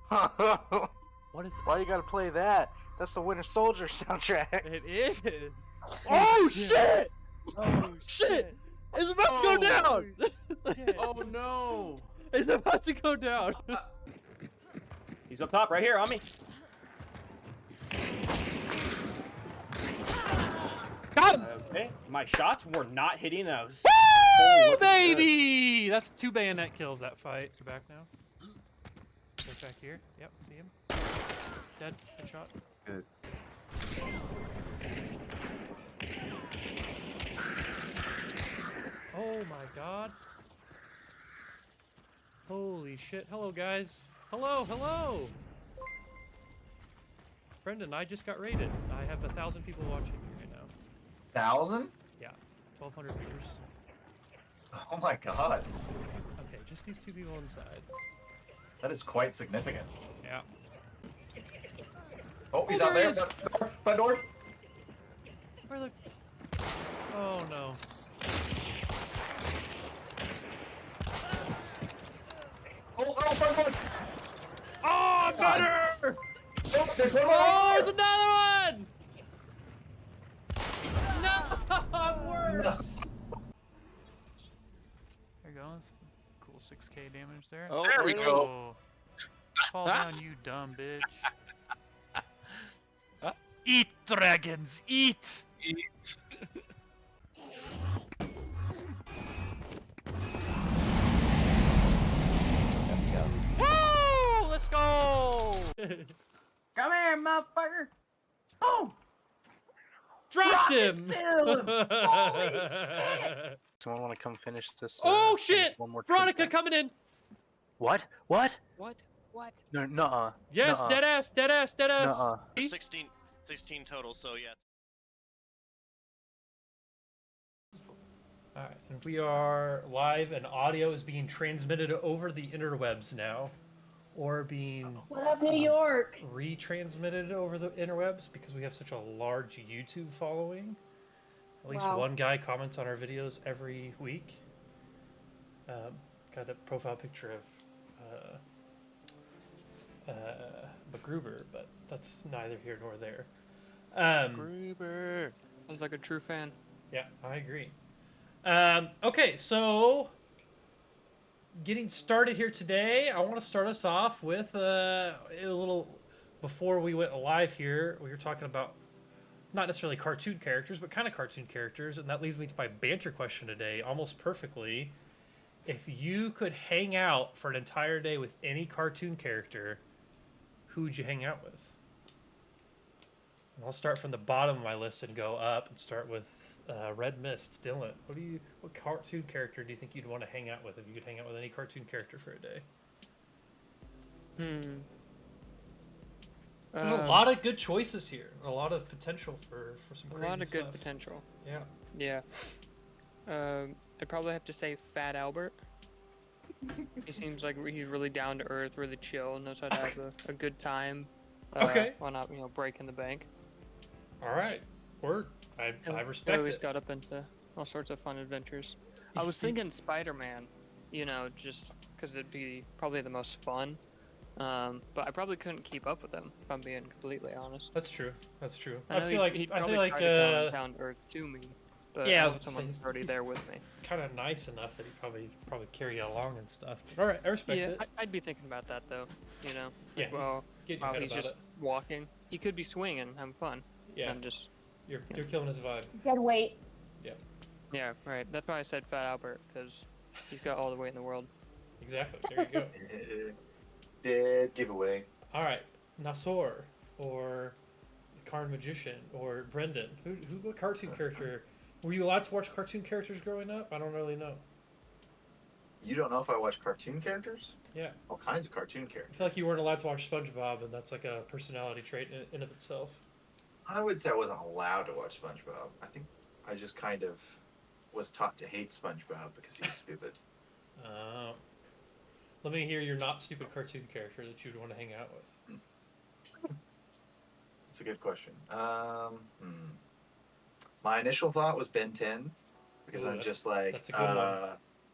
What is? Why you gotta play that? That's the Winter Soldier soundtrack. It is. Oh shit! Oh Shit! It's about to go down! Oh no! It's about to go down! He's up top, right here, on me. Got him! Okay, my shots were not hitting those. Woo, baby! That's 2 bayonet kills that fight. You're back now. Get back here. Yep, see him. Dead. Good shot. Good. Oh my god. Holy shit. Hello, guys. Hello, hello! Brendan, I just got raided. I have 1,000 people watching me right now. 1,000? Yeah, 1,200 viewers. Oh my god. Okay, just these 2 people inside. That is quite significant. Yeah. Oh, he's Oh, out there there. he is. Front door. Where the... Oh no. Oh, front door. Oh, better! Oh, there's one more. Oh, there's another one! No, I'm worse. There goes. Cool 6k damage there. Oh, There we there go. is. Oh. Fall down, you dumb bitch. Eat, dragons, eat! Eat. Woo! Let's go! Come here, motherfucker. Boom! Dropped him! Holy shit! Someone want to come finish this? Oh shit! One more Veronica trip? coming in! What? What? What? What? No, nuh-uh. Yes, Nuh-uh. dead ass, dead ass, dead ass! Nuh-uh. 16 total, so yeah. Alright, and we are live and audio is being transmitted over the interwebs now. Or being What up, New York? retransmitted over the interwebs because we have such a large YouTube following. At least Wow. one guy comments on our videos every week. Got that profile picture of MacGruber, but that's neither here nor there. Gruber. Sounds like a true fan. Yeah, I agree. Okay, so getting started here today, I want to start us off with a little. Before we went live here, we were talking about not necessarily cartoon characters, but kind of cartoon characters, and that leads me to my banter question today, almost perfectly. If you could hang out for an entire day with any cartoon character, who would you hang out with? And I'll start from the bottom of my list and go up and start with Red Mist. Dylan, what cartoon character do you think you'd want to hang out with if you could hang out with any cartoon character for a day? There's a lot of good choices here. A lot of potential for some crazy A lot of good stuff. potential. Yeah. Yeah. I'd probably have to say Fat Albert. He seems like he's really down to earth, really chill, knows how to have a good time. Okay. While not, breaking the bank. All right. Word. I He respect always it. got up into all sorts of fun adventures. I He- was he- thinking Spider-Man, just because it'd be probably the most fun. But I probably couldn't keep up with him, if I'm being completely honest. That's true. That's true. I I know feel like he'd I probably feel like try to come down to earth to me, but yeah, I I was want gonna someone say, who's already he's- there with me. kind of nice enough that he'd probably carry you along and stuff. But, all right, I respect Yeah, it. I'd be thinking about that though. Yeah, Like, well, Get in your while head he's about just it. walking, he could be swinging, having fun. Yeah, And just you're killing his vibe. Dead weight. yeah, right. That's why I said Fat Albert, because he's got all the weight in the world. Exactly. There you go. Dead giveaway. All right, Nasor or the Karn Magician or Brendan. What cartoon character? Were you allowed to watch cartoon characters growing up? I don't really know. You don't know if I watch cartoon characters? Yeah, All kinds of cartoon I characters. feel like you weren't allowed to watch SpongeBob, and that's like a personality trait in of itself. I would say I wasn't allowed to watch SpongeBob. I think I just kind of was taught to hate SpongeBob because he was stupid. Let me hear your not stupid cartoon character that you'd want to hang out with. That's a good question. My initial thought was Ben 10 because Ooh, I'm that's- just like, that's a good one.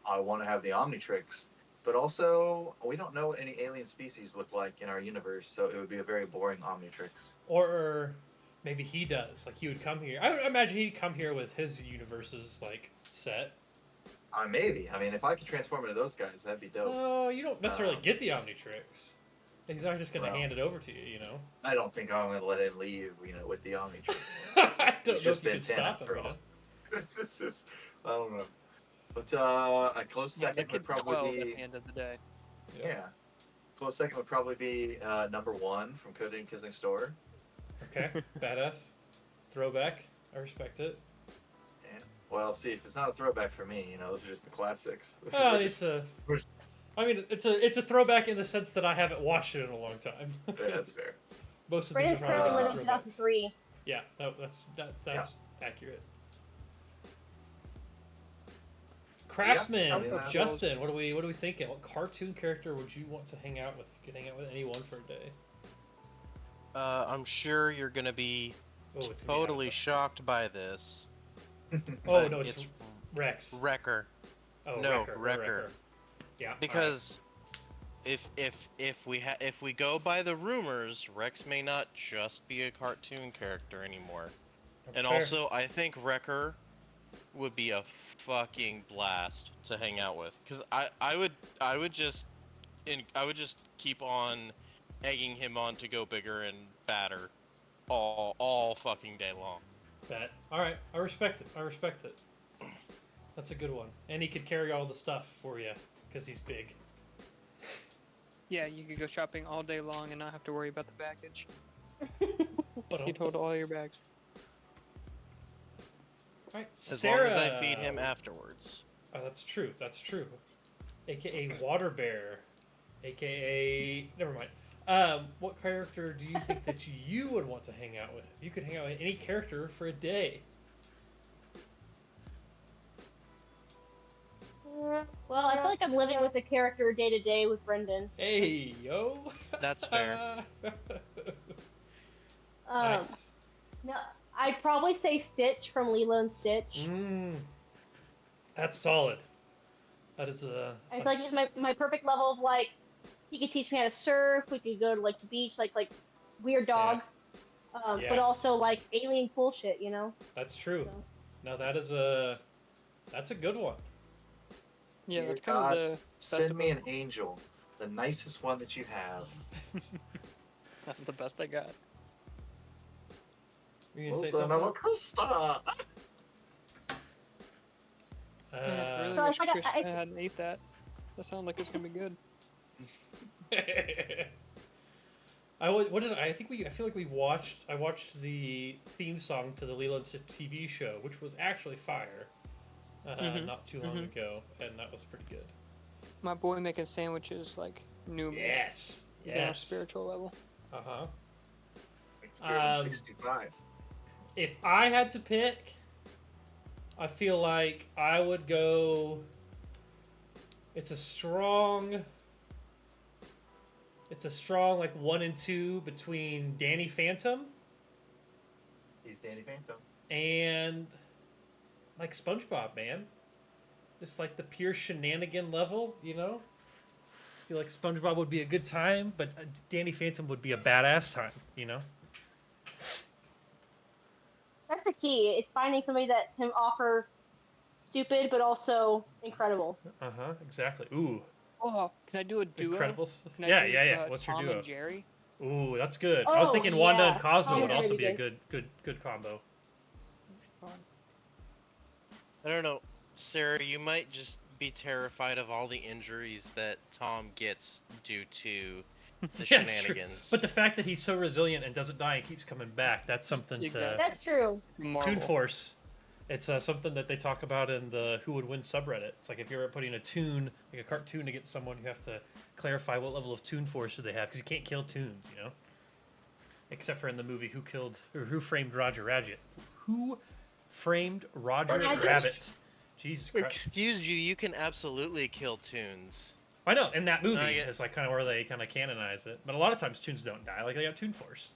I want to have the Omnitrix, but also we don't know what any alien species look like in our universe, so it would be a very boring Omnitrix. Or maybe he does. Like he would come here. I would imagine he'd come here with his universes like set. Maybe. I mean, if I could transform into those guys, that'd be dope. Oh, you don't necessarily get the Omnitrix. He's not just gonna Well, hand it over to you, you know. I don't think I'm going to let him leave, with the Omnitrix. I don't know He's if just you been can 10 stop him. after You all. know? This is, I don't know. But a close Yeah, the second would kid's 12 probably at be the end of the day. yeah. Close second would probably be number 1 from Coding and Kissing Store. Okay, badass. Throwback. I respect it. Yeah. Well, see, if it's not a throwback for me, those are just the classics. Oh, it's a. I mean, it's a throwback in the sense that I haven't watched it in a long time. Yeah, that's fair. Most of these Brandon's are currently probably living in throwbacks. 2003. Yeah, that's accurate. Craftsman, Yeah. Justin, what are we thinking? What cartoon character would you want to hang out with? You could hang out with anyone for a day. I'm sure you're gonna be Oh, it's gonna be totally Avatar. shocked by this. Oh but no, it's Rex. Wrecker. Oh, no, Wrecker. Wrecker. Yeah. Because if we go by the rumors, Rex may not just be a cartoon character anymore. That's And fair. also, I think Wrecker would be a fucking blast to hang out with. Cause I would just keep on egging him on to go bigger and badder all fucking day long. That. All right, I respect it. I respect it. That's a good one. And he could carry all the stuff for you because he's big. Yeah, you could go shopping all day long and not have to worry about the baggage. But You'd hold all your bags. all right, As Sarah. long as I feed him afterwards. Oh, that's true. That's true. AKA Water Bear. AKA. Never mind. What character do you think that you would want to hang out with? If you could hang out with any character for a day. Well, I feel like I'm living with a character day to day with Brendan. Hey, yo. That's fair. Nice. No, I'd probably say Stitch from Lilo and Stitch. That's solid. That is a. I feel like he's my perfect level of like, he could teach me how to surf. We could go to like the beach, like weird dog, Yeah. but also like alien cool shit, That's true. So. Now that's a good one. Yeah, Dear that's kind God, of the Send best me of an angel, the nicest one that you have. That's the best I got. You gonna say Well, then, something? I'm a crystal. Man, I really So wish I got- Chris I- hadn't ate that. That sounded like it's gonna be good. I feel like I watched the theme song to the Lilo and Stitch TV show, which was actually fire. Not too long ago, and that was pretty good. My boy making sandwiches like new me. Yes. On a Yes. spiritual level. Uh-huh. It's better than 65. If I had to pick, I feel like I would go. It's a strong like 1 and 2 between Danny Phantom He's Danny Phantom. and like SpongeBob, man. Just like the pure shenanigan level, I feel like SpongeBob would be a good time, but Danny Phantom would be a badass time, That's the key. It's finding somebody that can offer stupid but also incredible. Uh-huh, exactly. Ooh, Oh, can I do a duo? Incredibles. Can I Yeah, do, yeah. What's your Tom duo? and Jerry? Ooh, that's good. I was Oh, thinking Wanda yeah. and Cosmo Tom would and also Jerry be a good. good combo. Fun. I don't know, Sarah. You might just be terrified of all the injuries that Tom gets due to the Yeah, it's true. shenanigans. But the fact that he's so resilient and doesn't die and keeps coming back, that's something Exactly. That's true. to Marvel. Toon Force. It's something that they talk about in the Who Would Win subreddit. It's like if you're putting a toon, like a cartoon against someone, you have to clarify what level of Toon Force do they have, because you can't kill toons, Except for in the movie Who Framed Roger Rabbit. Who Framed Roger Roger Rabbit? Jesus Christ. Excuse you can absolutely kill tunes. I know, in that movie, I get- it's like kind of where they kind of canonize it. But a lot of times, tunes don't die. Like they got Toon Force,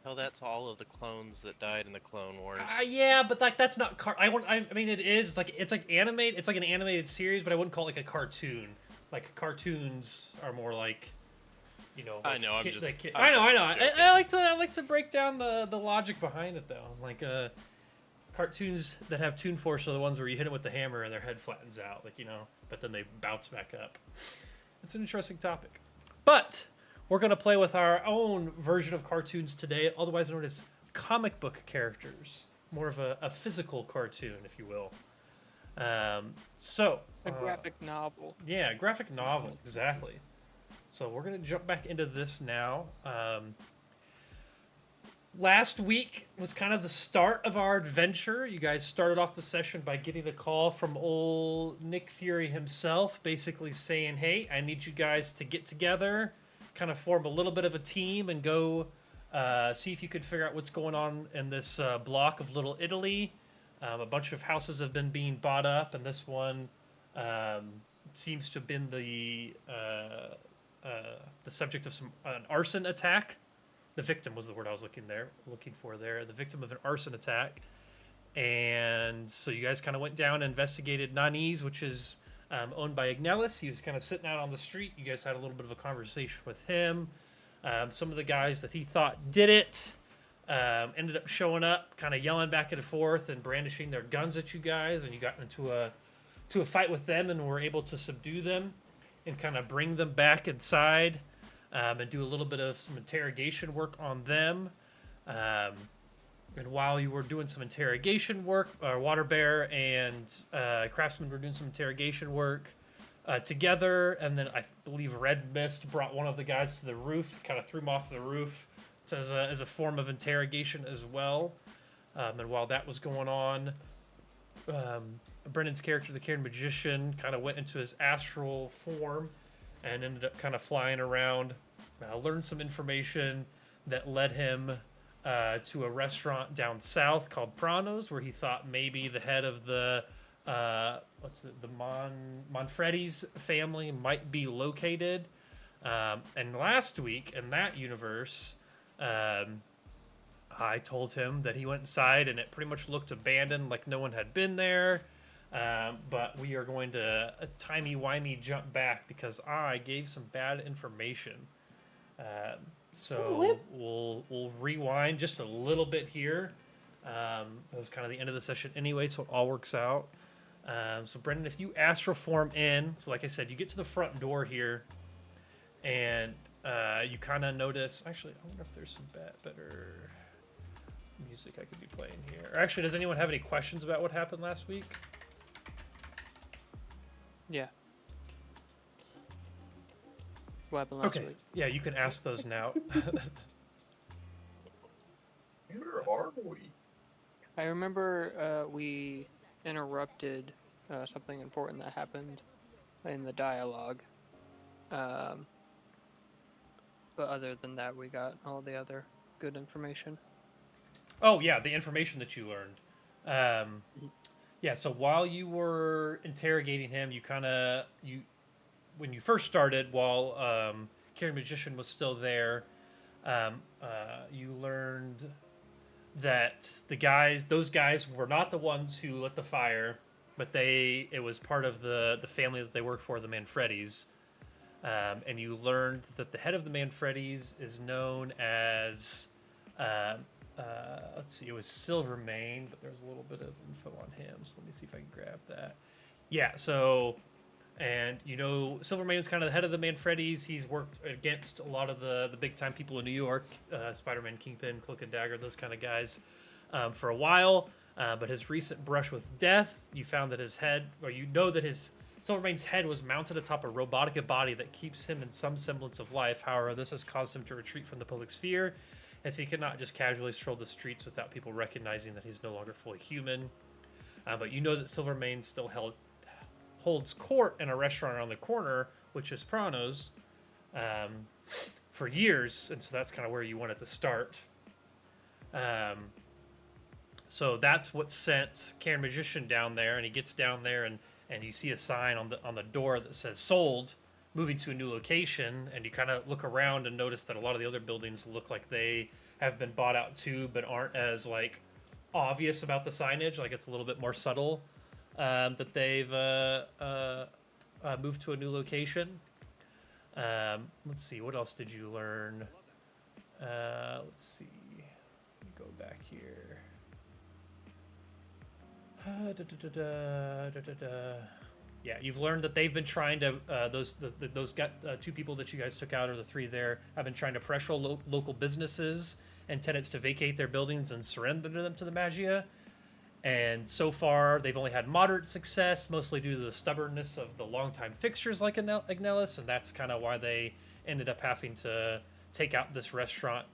Tell that to all of the clones that died in the Clone Wars. Yeah, but like that's not I mean, it is. It's like animate. It's like an animated series, but I wouldn't call it like a cartoon. Like cartoons are more like, you know. Like I know. I know. joking. I like to break down the logic behind it though. Like cartoons that have Toon Force are the ones where you hit them with the hammer and their head flattens out, like, you know, but then they bounce back up. It's an interesting topic, but we're gonna play with our own version of cartoons today, otherwise known as comic book characters. More of a physical cartoon, if you will. A graphic novel. Yeah, graphic novel, exactly. So we're gonna jump back into this now. Last week was kind of the start of our adventure. You guys started off the session by getting a call from old Nick Fury himself, basically saying, "Hey, I need you guys to get together, kind of form a little bit of a team, and go see if you could figure out what's going on in this block of Little Italy. A bunch of houses have been being bought up, and this one seems to have been the subject of an arson attack. The victim was the word I was looking for there. The victim of an arson attack. And so you guys kind of went down and investigated Nani's, which is owned by Ignelis. He was kind of sitting out on the street. You guys had a little bit of a conversation with him. Some of the guys that he thought did it ended up showing up, kind of yelling back and forth and brandishing their guns at you guys. And you got into a fight with them and were able to subdue them and kind of bring them back inside. And do a little bit of some interrogation work on them. And while you were doing some interrogation work, Water Bear and Craftsman were doing some interrogation work together. And then I believe Red Mist brought one of the guys to the roof, kind of threw him off the roof as a form of interrogation as well. And while that was going on, Brendan's character, the Karen Magician, kind of went into his astral form and ended up kind of flying around, learned some information that led him to a restaurant down south called Pranos, where he thought maybe the head of the Manfredi's family might be located. And last week in that universe, I told him that he went inside and it pretty much looked abandoned, like no one had been there. But we are going to timey-wimey jump back because I gave some bad information. So we'll rewind just a little bit here. That was kind of the end of the session anyway, so it all works out. So Brendan, if you astral form in, so like I said, you get to the front door here, and you kind of notice. Actually, I wonder if there's some better music I could be playing here. Or actually, does anyone have any questions about what happened last week? Yeah. What happened last week? Yeah, you can ask those now. Where are we? I remember we interrupted something important that happened in the dialogue. But other than that, we got all the other good information. Oh, yeah, the information that you learned. Yeah, so while you were interrogating him, when you first started, while Karen Magician was still there, you learned that those guys were not the ones who lit the fire, but it was part of the family that they work for, the Manfredis. And you learned that the head of the Manfredis is known as let's see, it was Silvermane, but there's a little bit of info on him, so let me see if I can grab that. Yeah, so, and you know, Silvermane is kind of the head of the Manfredis. He's worked against a lot of the big time people in New York, Spider-Man, Kingpin, Cloak and Dagger, those kind of guys, for a while. But his recent brush with death, you found that his head, or you know that Silvermane's head was mounted atop a robotic body that keeps him in some semblance of life. However, this has caused him to retreat from the public sphere, as he cannot just casually stroll the streets without people recognizing that he's no longer fully human. But you know that Silvermane still holds court in a restaurant around the corner, which is Pranos, for years, and so that's kind of where you wanted to start. So that's what sent Karen Magician down there, and he gets down there, and you see a sign on the door that says "Sold," moving to a new location, and you kind of look around and notice that a lot of the other buildings look like they have been bought out too, but aren't as like obvious about the signage. Like it's a little bit more subtle that they've moved to a new location. Let's see, what else did you learn? Let's see. Let me go back here. Yeah, you've learned that they've been trying to those two people that you guys took out, or the three there, have been trying to pressure local businesses and tenants to vacate their buildings and surrender them to the Magia. And so far, they've only had moderate success, mostly due to the stubbornness of the longtime fixtures like Ignelis, and that's kind of why they ended up having to take out this restaurant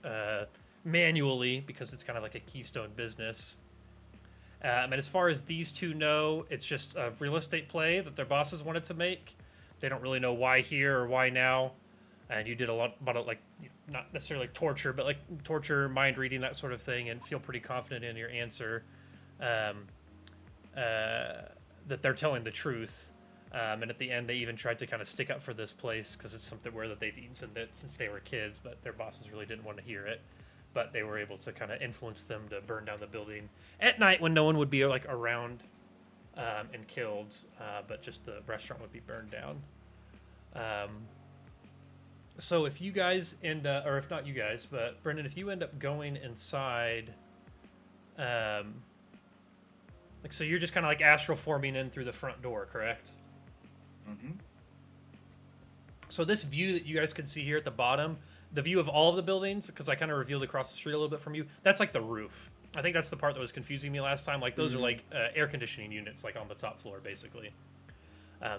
manually, because it's kind of like a keystone business. And as far as these two know, it's just a real estate play that their bosses wanted to make. They don't really know why here or why now. And you did a lot about it, like, not necessarily like torture, but like torture, mind reading, that sort of thing, and feel pretty confident in your answer that they're telling the truth. And at the end, they even tried to kind of stick up for this place because it's something where that they've eaten since they were kids, but their bosses really didn't want to hear it. But they were able to kind of influence them to burn down the building at night when no one would be like around and killed, but just the restaurant would be burned down. So if you guys end up, or if not you guys, but Brendan, if you end up going inside, like, so you're just kind of like astral forming in through the front door, correct? Mm-hmm. So this view that you guys can see here at the bottom, the view of all of the buildings, because I kind of revealed across the street a little bit from you, that's like the roof. I think that's the part that was confusing me last time. Like those are like air conditioning units, like on the top floor, basically.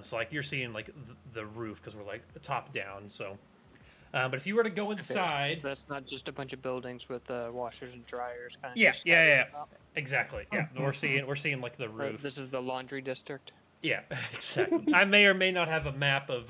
So like you're seeing like the roof because we're like the top down. So, but if you were to go inside, That's not just a bunch of buildings with washers and dryers. Kind of. Yeah, exactly. Yeah, we're seeing like the roof. This is the laundry district. Yeah, exactly. I may or may not have a map of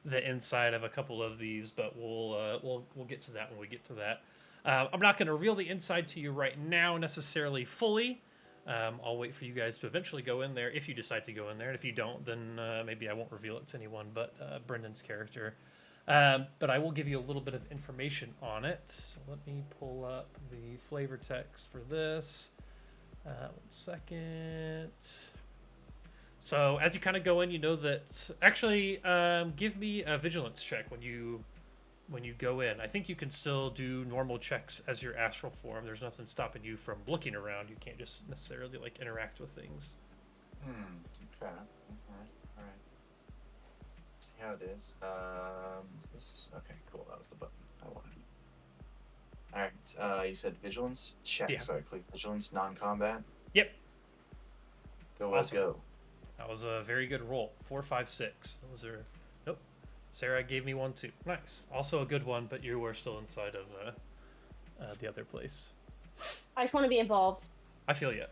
the inside of a couple of these, but we'll get to that when we get to that. I'm not going to reveal the inside to you right now necessarily fully. I'll wait for you guys to eventually go in there if you decide to go in there, and if you don't, then maybe I won't reveal it to anyone but Brendan's character. But I will give you a little bit of information on it. So let me pull up the flavor text for this. 1 second. So as you kind of go in, you know that actually give me a vigilance check when you go in. I think you can still do normal checks as your astral form. There's nothing stopping you from looking around. You can't just necessarily like interact with things. Okay. All right. See how it is. Is this okay? Cool. That was the button I wanted. All right. You said vigilance check. Yeah. Sorry, click vigilance non-combat. Yep. Go. Awesome. Go. That was a very good roll. 4, 5, 6. Those are... Nope. Sarah gave me 1, 2. Nice. Also a good one, but you were still inside of the other place. I just want to be involved. I feel you.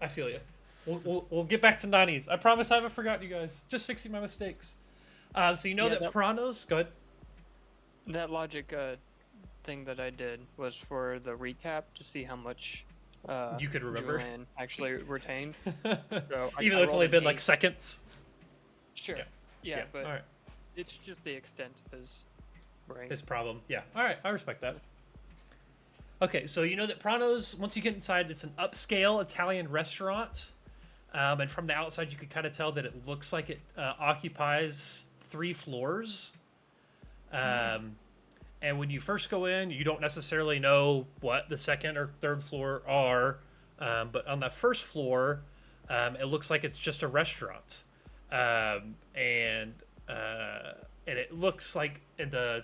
We'll get back to Nani's. I promise I haven't forgotten you guys. Just fixing my mistakes. So you know that Pranos... Go ahead. That logic thing that I did was for the recap to see how much you could remember. Julian actually retained. Even though it's only been like seconds. Sure. Yeah, but all right. it's just the extent of his brain. His problem. Yeah. All right. I respect that. Okay, so you know that Pranos, once you get inside, it's an upscale Italian restaurant. And from the outside, you could kind of tell that it looks like it occupies 3 floors. And when you first go in, you don't necessarily know what the second or third floor are. But on the first floor, it looks like it's just a restaurant. And it looks like the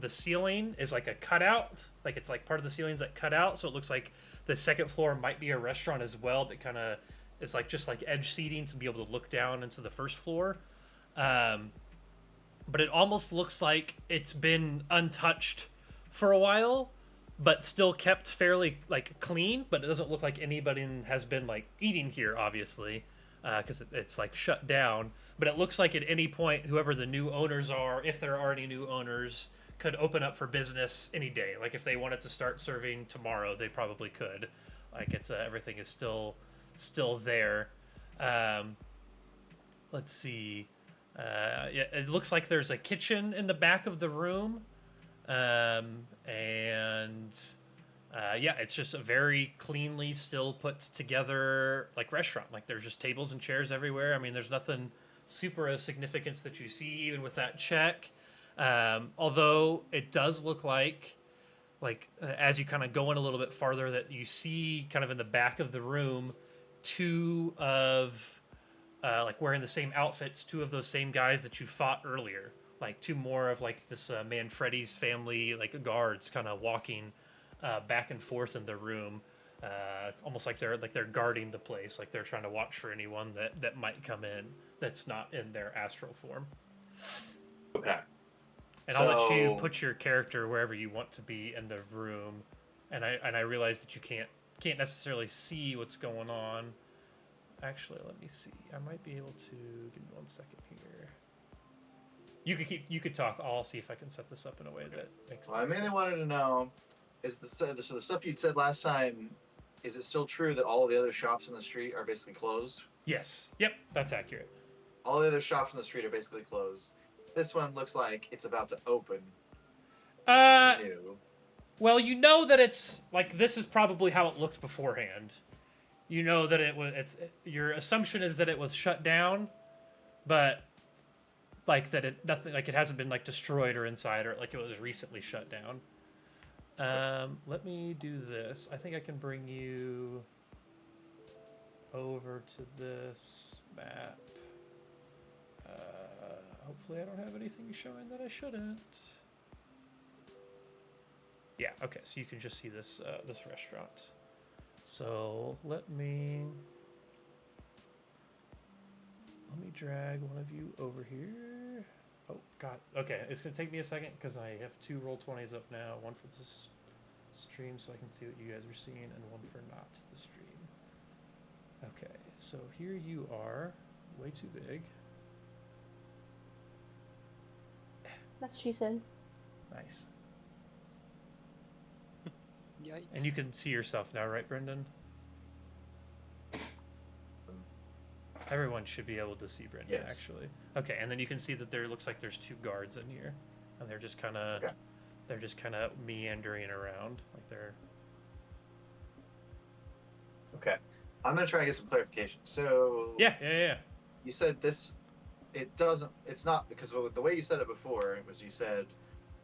ceiling is like a cutout. Like it's like part of the ceiling's like cut out. So it looks like the second floor might be a restaurant as well. That kind of is like just like edge seating to be able to look down into the first floor. But it almost looks like it's been untouched for a while, but still kept fairly like clean. But it doesn't look like anybody has been like eating here, obviously, because it's like shut down. But it looks like at any point, whoever the new owners are, if there are any new owners, could open up for business any day. Like if they wanted to start serving tomorrow, they probably could. Like it's everything is still there. Let's see. Yeah, it looks like there's a kitchen in the back of the room, and yeah, it's just a very cleanly still put together like restaurant. Like there's just tables and chairs everywhere. I mean, there's nothing super of significance that you see even with that check. Although it does look like as you kind of go in a little bit farther, that you see kind of in the back of the room two of like wearing the same outfits, two of those same guys that you fought earlier, like two more of like this Manfredi's family like guards kind of walking back and forth in the room, almost like they're guarding the place, like they're trying to watch for anyone that might come in that's not in their astral form. Okay. And I'll let you So- put your character wherever you want to be in the room, and I realize that you can't necessarily see what's going on. Actually, let me see. I might be able to give me 1 second here. You could talk. I'll see if I can set this up in a way that makes. Well, I mainly sense. wanted to know, is the stuff you'd said last time, is it still true that all the other shops in the street are basically closed? Yes. Yep. That's accurate. All the other shops in the street are basically closed. This one looks like it's about to open. It's new. Well, you know that it's like this is probably how it looked beforehand. You know that your assumption is that it was shut down, but like that it hasn't been like destroyed or inside, or like it was recently shut down. Let me do this. I think I can bring you over to this map. Hopefully I don't have anything showing that I shouldn't. Yeah, okay, so you can just see this this restaurant. So let me drag one of you over here. Oh god, okay, it's gonna take me a second because I have 2 Roll20s up now, one for this stream so I can see what you guys are seeing, and one for not the stream. Okay, so here you are, way too big. That's what she said. Nice. Yikes. And you can see yourself now, right, Brendan? Everyone should be able to see Brendan, Yes. actually. Okay, and then you can see that there looks like there's 2 guards in here, and they're just kind of meandering around, like they're. Okay. I'm gonna try and get some clarification. So Yeah. you said this, it's not, because the way you said it before was you said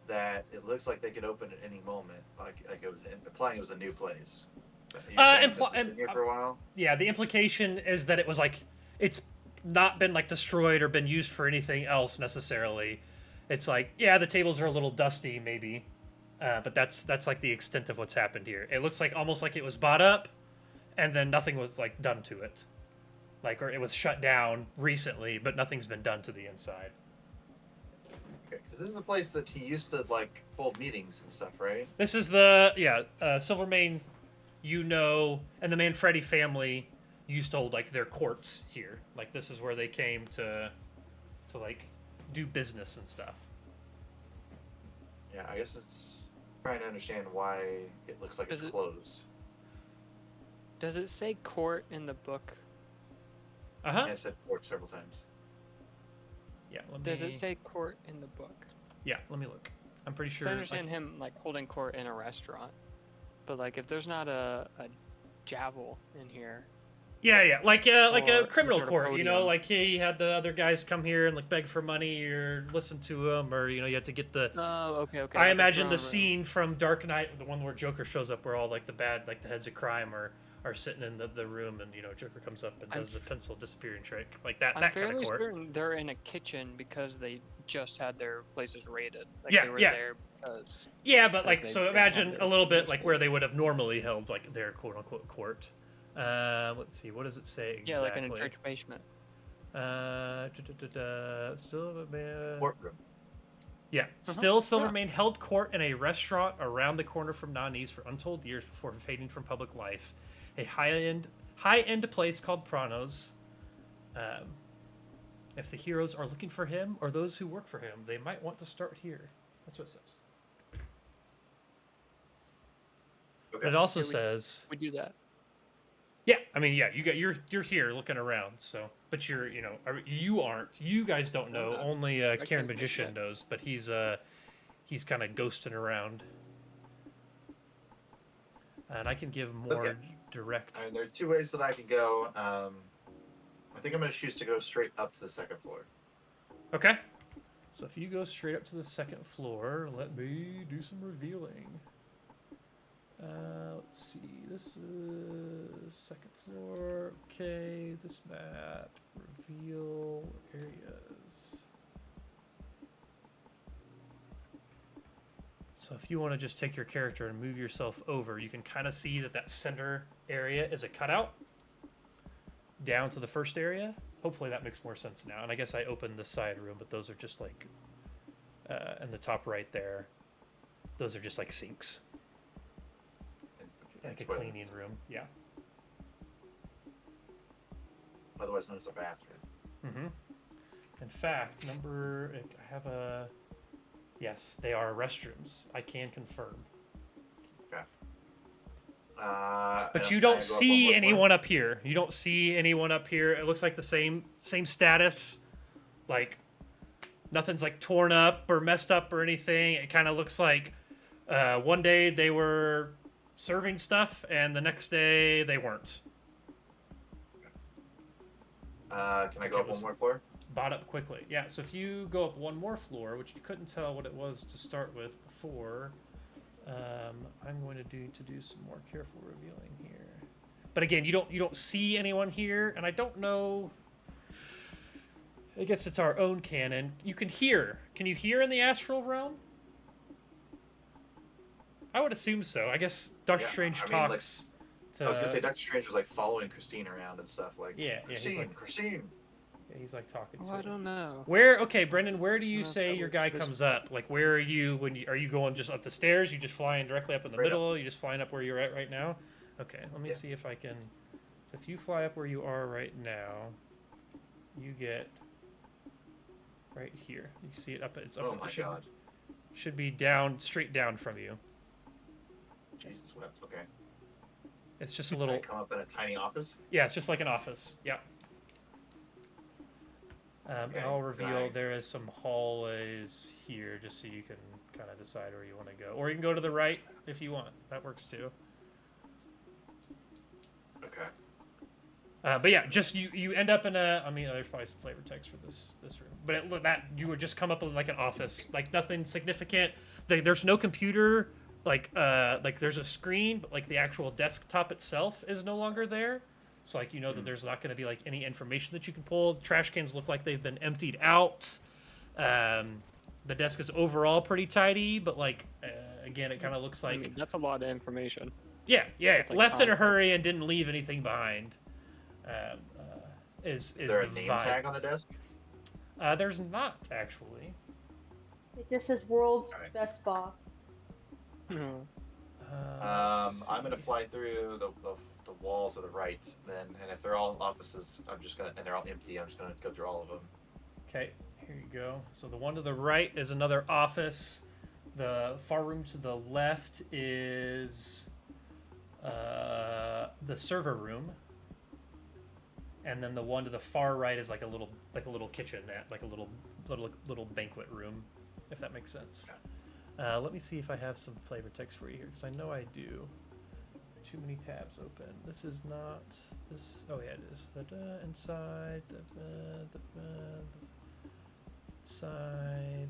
that it looks like they could open at any moment, like it was implying it was a new place. You're saying this has been here for a while. Yeah, the implication is that it was like it's not been like destroyed or been used for anything else necessarily. It's like, yeah, the tables are a little dusty maybe, but that's like the extent of what's happened here. It looks like almost like it was bought up, and then nothing was like done to it, like, or it was shut down recently, but nothing's been done to the inside. Okay, because this is the place that he used to like hold meetings and stuff, right? This is the Silvermane, and the Manfredi family used to hold like their courts here. Like this is where they came to like do business and stuff. Yeah, I guess it's trying to understand why it looks like it's closed. Does it say court in the book? Uh-huh. I said court several times. Yeah. Does it say court in the book? Yeah, let me look. I'm pretty 'Cause sure. I understand him like holding court in a restaurant, but like if there's not a gavel in here. Yeah, like a Or criminal some sort of court, you know, podium. like he had the other guys come here and like beg for money or listen to him, or you had to get the. Oh, okay. I imagine the scene from Dark Knight, the one where Joker shows up, where all like the heads of crime are sitting in the room, and Joker comes up and does the pencil disappearing trick, like that. I'm that kind of fairly court. certain they're in a kitchen because they just had their places raided. Like Yeah, they were yeah. there because. Yeah, but like they so didn't imagine have a little their bit like where they would have normally held like their quote unquote court. Let's see, what does it say exactly? Yeah, like in a church basement. Silvermane. Courtroom. Yeah, still Silvermane held court in a restaurant around the corner from Nani's for untold years before fading from public life. A high-end place called Pranos. If the heroes are looking for him or those who work for him, they might want to start here. That's what it says. Okay. It also Yeah, we- says, We do that. Yeah, I mean, yeah, you're here looking around, so but you aren't. You guys don't know. not. Only That Karen guy's not Magician yet. knows, but he's kind of ghosting around. And I can give more Okay. direct. All right, there are two ways that I can go. I think I'm going to choose to go straight up to the second floor. Okay. So if you go straight up to the second floor, let me do some revealing. Let's see. This is second floor. Okay, this map. Reveal areas. So if you want to just take your character and move yourself over, you can kind of see that center area is a cutout down to the first area. Hopefully that makes more sense now. And I guess I opened the side room, but those are just like, in the top right there, those are just like sinks. Like a Toilet. cleaning room, yeah. Otherwise known as a bathroom. Mm-hmm. In fact, I have a... Yes, they are restrooms. I can confirm. Okay. But you don't see anyone up here. You don't see anyone up here. It looks like the same status. Like, nothing's like torn up or messed up or anything. It kind of looks like one day they were serving stuff and the next day they weren't. Can I go up one more floor? Bought up quickly. Yeah, so if you go up one more floor, which you couldn't tell what it was to start with before, I'm going to do some more careful revealing here. But again, you don't see anyone here, and I don't know. I guess it's our own canon. You can hear. Can you hear in the astral realm? I would assume so. I guess Doctor Yeah, Strange I mean, like, talks to. I was gonna say Doctor Strange was like following Christine around and stuff. Like, Yeah, he's Christine, like- Christine. Yeah, he's like talking Oh, to I her. don't know. Okay, Brendan, where do you say your guy Probably comes up? Like, where are you are you going just up the stairs? You just flying directly up in the Right middle? You just flying up where you're at right now? Okay, let me Yeah. see if I can. So if you fly up where you are right now, you get right here. You see it up. It's up. Oh it my should, god. should be down, straight down from you. Jesus wept. Okay. It's just a I little. come up in a tiny office. Yeah, it's just like an office. Yeah. Okay, And I'll reveal right. there is some hallways here, just so you can kind of decide where you want to go, or you can go to the right if you want. That works too. Okay. But yeah, just you end up in a. I mean, there's probably some flavor text for this room, but that you would just come up with like an office, like nothing significant. There's no computer, like there's a screen, but like the actual desktop itself is no longer there. So like that there's not going to be like any information that you can pull. Trash cans look like they've been emptied out. The desk is overall pretty tidy, but like again, it kind of looks I like mean, that's a lot of information. yeah, It's like left in a complex. hurry and didn't leave anything behind. Is Is there a the name vibe. tag on the desk? There's not actually. It just says world's Alright. best boss. No. I'm gonna fly through the wall to the right, then, and if they're all offices, and they're all empty, I'm just gonna go through all of them. Okay, here you go. So the one to the right is another office. The far room to the left is the server room, and then the one to the far right is like a little kitchenette, like a little banquet room, if that makes sense. Let me see if I have some flavor text for you here, because I know I do. Too many tabs open. This is not this. Oh yeah, it is. Inside. Inside.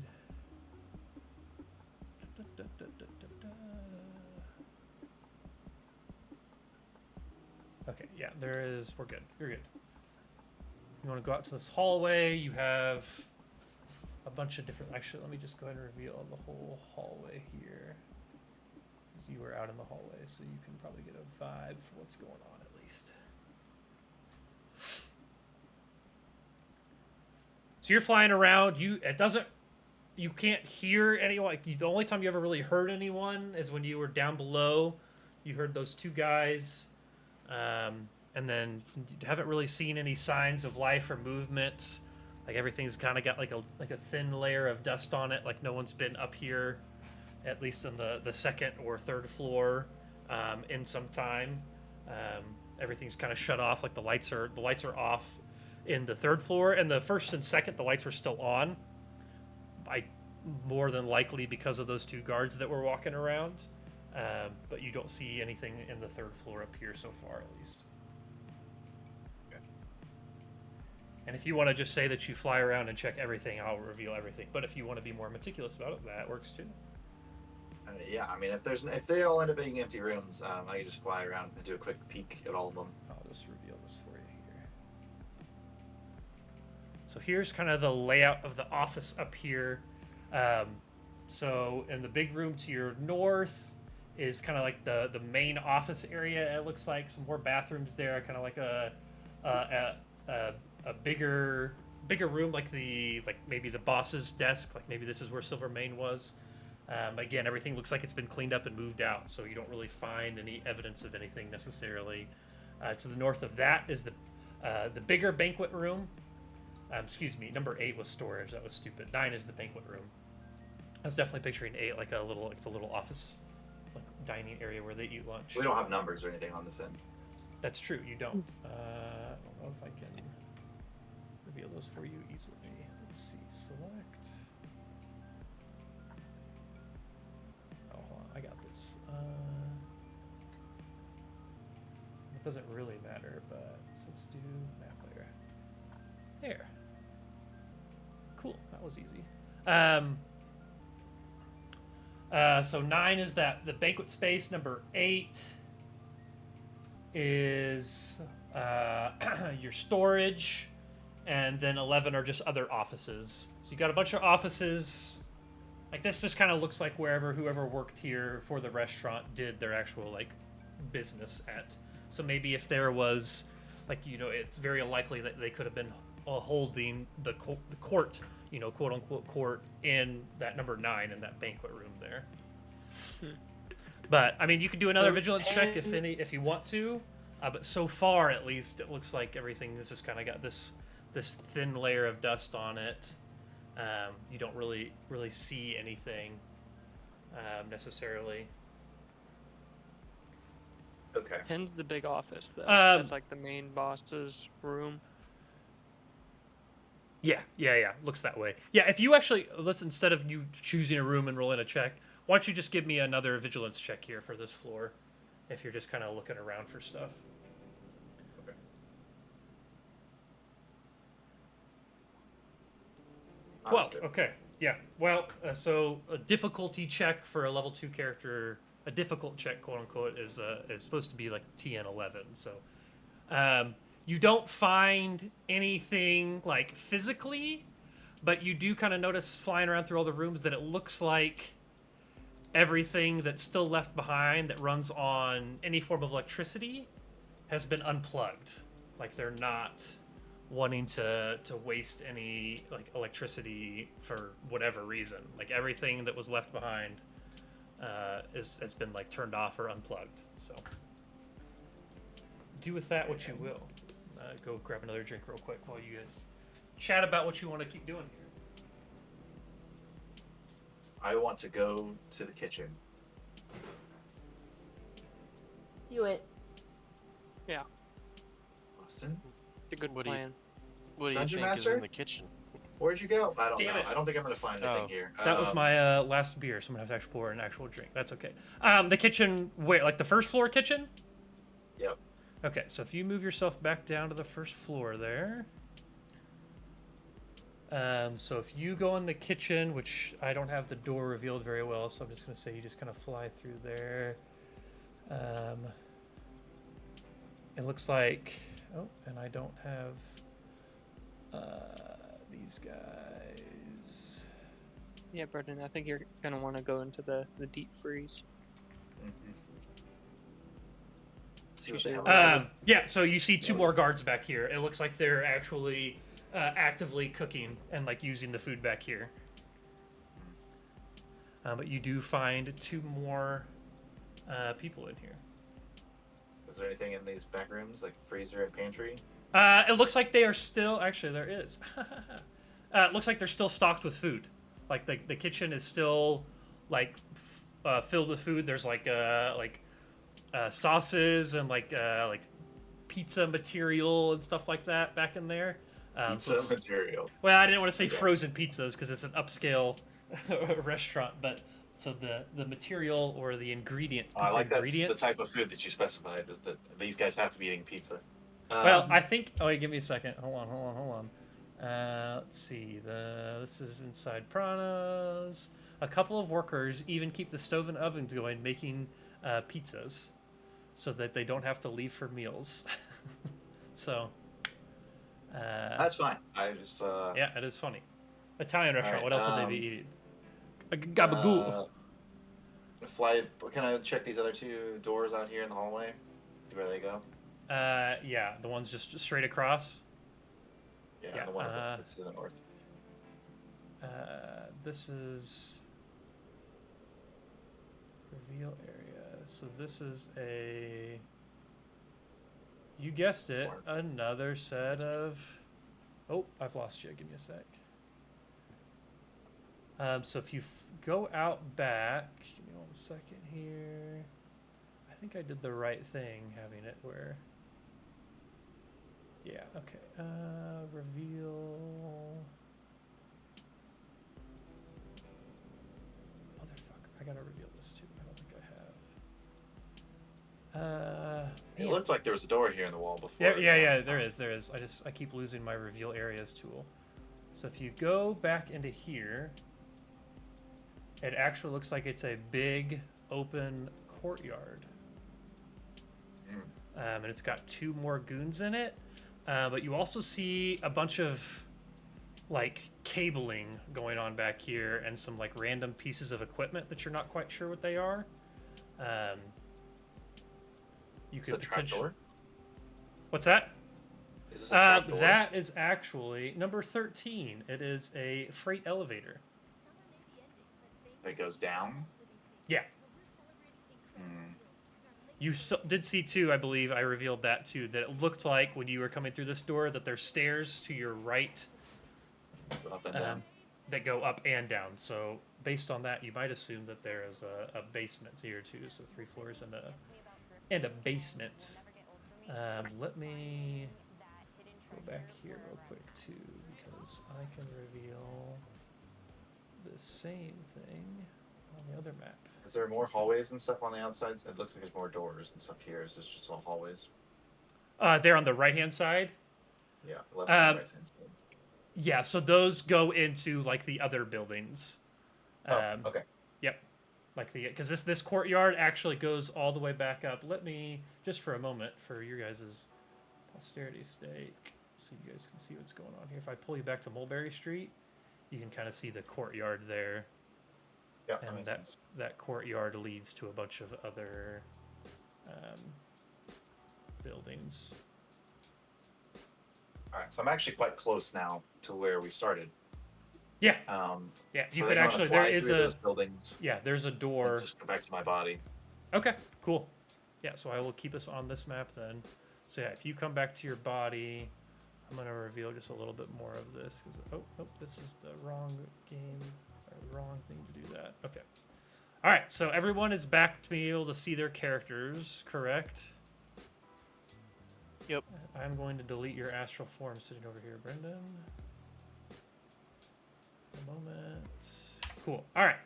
Okay, yeah, there is. We're good. You're good. You want to go out to this hallway? You have a bunch of different. Actually, let me just go ahead and reveal the whole hallway here. Because you were out in the hallway, so you can probably get a vibe for what's going on at least. So you're flying around. You can't hear anyone. Like, the only time you ever really heard anyone is when you were down below. You heard those two guys, and then you haven't really seen any signs of life or movement. Like, everything's kind of got like a thin layer of dust on it. Like, no one's been up here, at least on the second or third floor, in some time. everything's kind of shut off. Like the lights are off in the third floor, and the first and second the lights were still on. More than likely because of those two guards that were walking around. But you don't see anything in the third floor up here so far, at least. Okay. And if you want to just say that you fly around and check everything, I'll reveal everything. But if you want to be more meticulous about it, that works too. Yeah, I mean, if they all end up being empty rooms, I can just fly around and do a quick peek at all of them. I'll just reveal this for you here. So here's kind of the layout of the office up here. So in the big room to your north is kind of like the main office area. It looks like some more bathrooms there, kind of like a bigger room, like maybe the boss's desk, like maybe this is where Silvermane was. Again, everything looks like it's been cleaned up and moved out, so you don't really find any evidence of anything necessarily. To the north of that is the bigger banquet room. Excuse me, number 8 was storage. That was stupid. 9 is the banquet room. I was definitely picturing 8 like the little office, like dining area where they eat lunch. We don't have numbers or anything on this end. That's true. You don't. I don't know if I can reveal those for you easily. Let's see. Select. Oh, hold on. I got this. It doesn't really matter, but let's do map layer. There. Cool. That was easy. So 9 is the banquet space. Number 8 is your storage, and then 11 are just other offices. So you got a bunch of offices. Like this just kind of looks like whoever worked here for the restaurant did their actual like business at. So maybe if there was like, you know, it's very likely that they could have been holding the court, you know, quote unquote court in that number 9 in that banquet room there. But I mean, you could do another vigilance check if you want to. But so far, at least, it looks like everything has just kind of got this thin layer of dust on it. You don't really see anything necessarily. Okay. 10's the big office, though. That's like the main boss's room. Yeah. Looks that way. Yeah, if you actually, instead of you choosing a room and rolling a check, why don't you just give me another vigilance check here for this floor, if you're just kind of looking around for stuff. Okay. That's 12. good. Okay. Yeah. Well, so a difficulty check for a level 2 character, a difficult check, quote unquote, is supposed to be like TN 11. So, you don't find anything like physically, but you do kind of notice flying around through all the rooms that it looks like everything that's still left behind that runs on any form of electricity has been unplugged. Like they're not wanting to waste any like electricity for whatever reason. Like everything that was left behind has been like turned off or unplugged. So do with that what you will. Go grab another drink real quick while you guys chat about what you want to keep doing here. I want to go to the kitchen. Do it. Austin, A good What do you- plan. What do you Dungeon think Master? is in the kitchen? where'd you go? I don't Damn know. it. I don't think I'm gonna find anything Oh. here. That was my last beer, so I'm gonna have to actually pour an actual drink. That's okay. The kitchen, wait, like the first floor kitchen? Yep. Okay, so if you move yourself back down to the first floor there. So if you go in the kitchen, which I don't have the door revealed very well, so I'm just gonna say you just kind of fly through there. It looks like, oh, and I don't have these guys. Yeah, Brendan, I think you're gonna want to go into the deep freeze. Mhm. See what they have. Yeah, so you see 2 more guards back here. It looks like they're actually actively cooking and like using the food back here. But you do find 2 more people in here. Is there anything in these back rooms, like freezer and pantry? It looks like they are still. Actually, there is. It looks like they're still stocked with food. Like the kitchen is still like filled with food. There's like sauces and like pizza material and stuff like that back in there. So Pizza it's- material. well, I didn't want to say Yeah. frozen pizzas because it's an upscale restaurant, but so the material or the ingredient, Oh, I pizza like that's the ingredients. type of food that you specified. Is that these guys have to be eating pizza? Well, I think. Oh, wait, give me a second. Hold on. Let's see. This is inside Prana's. A couple of workers even keep the stove and oven going, making pizzas, so that they don't have to leave for meals. So. that's fine. I just Yeah, it is funny. Italian restaurant. right, What else would they be eating? Gabagool. Fly. Can I check these other two doors out here in the hallway? See where they go? Yeah, the ones just straight across. Yeah, the one that's to the north. This is reveal area. So this is a. You guessed it. Another set of. Oh, I've lost you. Give me a sec. So if you go out back, give me 1 second here. I think I did the right thing having it where. Yeah. Okay. Reveal. Motherfucker! I gotta reveal this too. I don't think I have. It Man. looked like there was a door here in the wall before. Yeah. There is. I keep losing my reveal areas tool. So if you go back into here, it actually looks like it's a big open courtyard. And it's got 2 more goons in it. But you also see a bunch of like cabling going on back here and some like random pieces of equipment that you're not quite sure what they are. You Is could it a trap potentially. door? What's that? Is this a trap door? That is actually number 13. It is a freight elevator. That goes down. Yeah. You did see too, I believe I revealed that too, that it looked like when you were coming through this door that there's stairs to your right Up and down. that go up and down. So based on that, you might assume that there is a basement here too. So 3 floors and a basement. Let me go back here real quick too, because I can reveal the same thing on the other map. Is there more hallways and stuff on the outside? It looks like there's more doors and stuff here. Is this just all hallways? There on the right-hand side. Yeah, left and right hand side. Yeah, so those go into like the other buildings. Okay. Yep. Like because this courtyard actually goes all the way back up. Let me just for a moment for your guys' posterity's sake, so you guys can see what's going on here. If I pull you back to Mulberry Street, you can kind of see the courtyard there. Yeah, And makes sense. that courtyard leads to a bunch of other buildings. All right, so I'm actually quite close now to where we started. Yeah. So Yeah, you could they're gonna actually. fly There is through a. those buildings. Yeah, there's a And door. just go back to my body. Okay, cool. Yeah, so I will keep us on this map then. So yeah, if you come back to your body, I'm gonna reveal just a little bit more of this because oh, this is the wrong game or wrong thing to do that. Okay. All right, so everyone is back to be able to see their characters, correct? Yep. I'm going to delete your astral form sitting over here, Brendan. A moment. Cool. All right.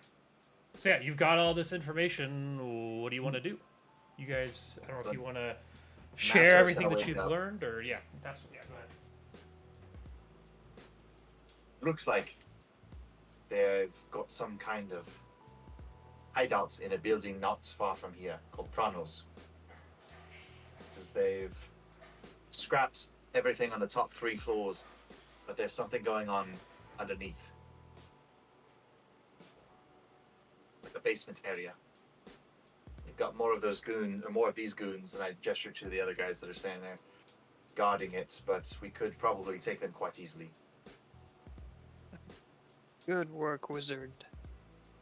So yeah, you've got all this information. What do you want to do? You guys, I don't know if you want to share Master's everything gonna that wake you've up. learned, or yeah, go ahead. Looks like they've got some kind of hideout in a building not far from here called Pranos. Because they've scrapped everything on the top 3 floors, but there's something going on underneath. Like a basement area. They've got more of these goons, and I gestured to the other guys that are standing there guarding it, but we could probably take them quite easily. Good work, wizard.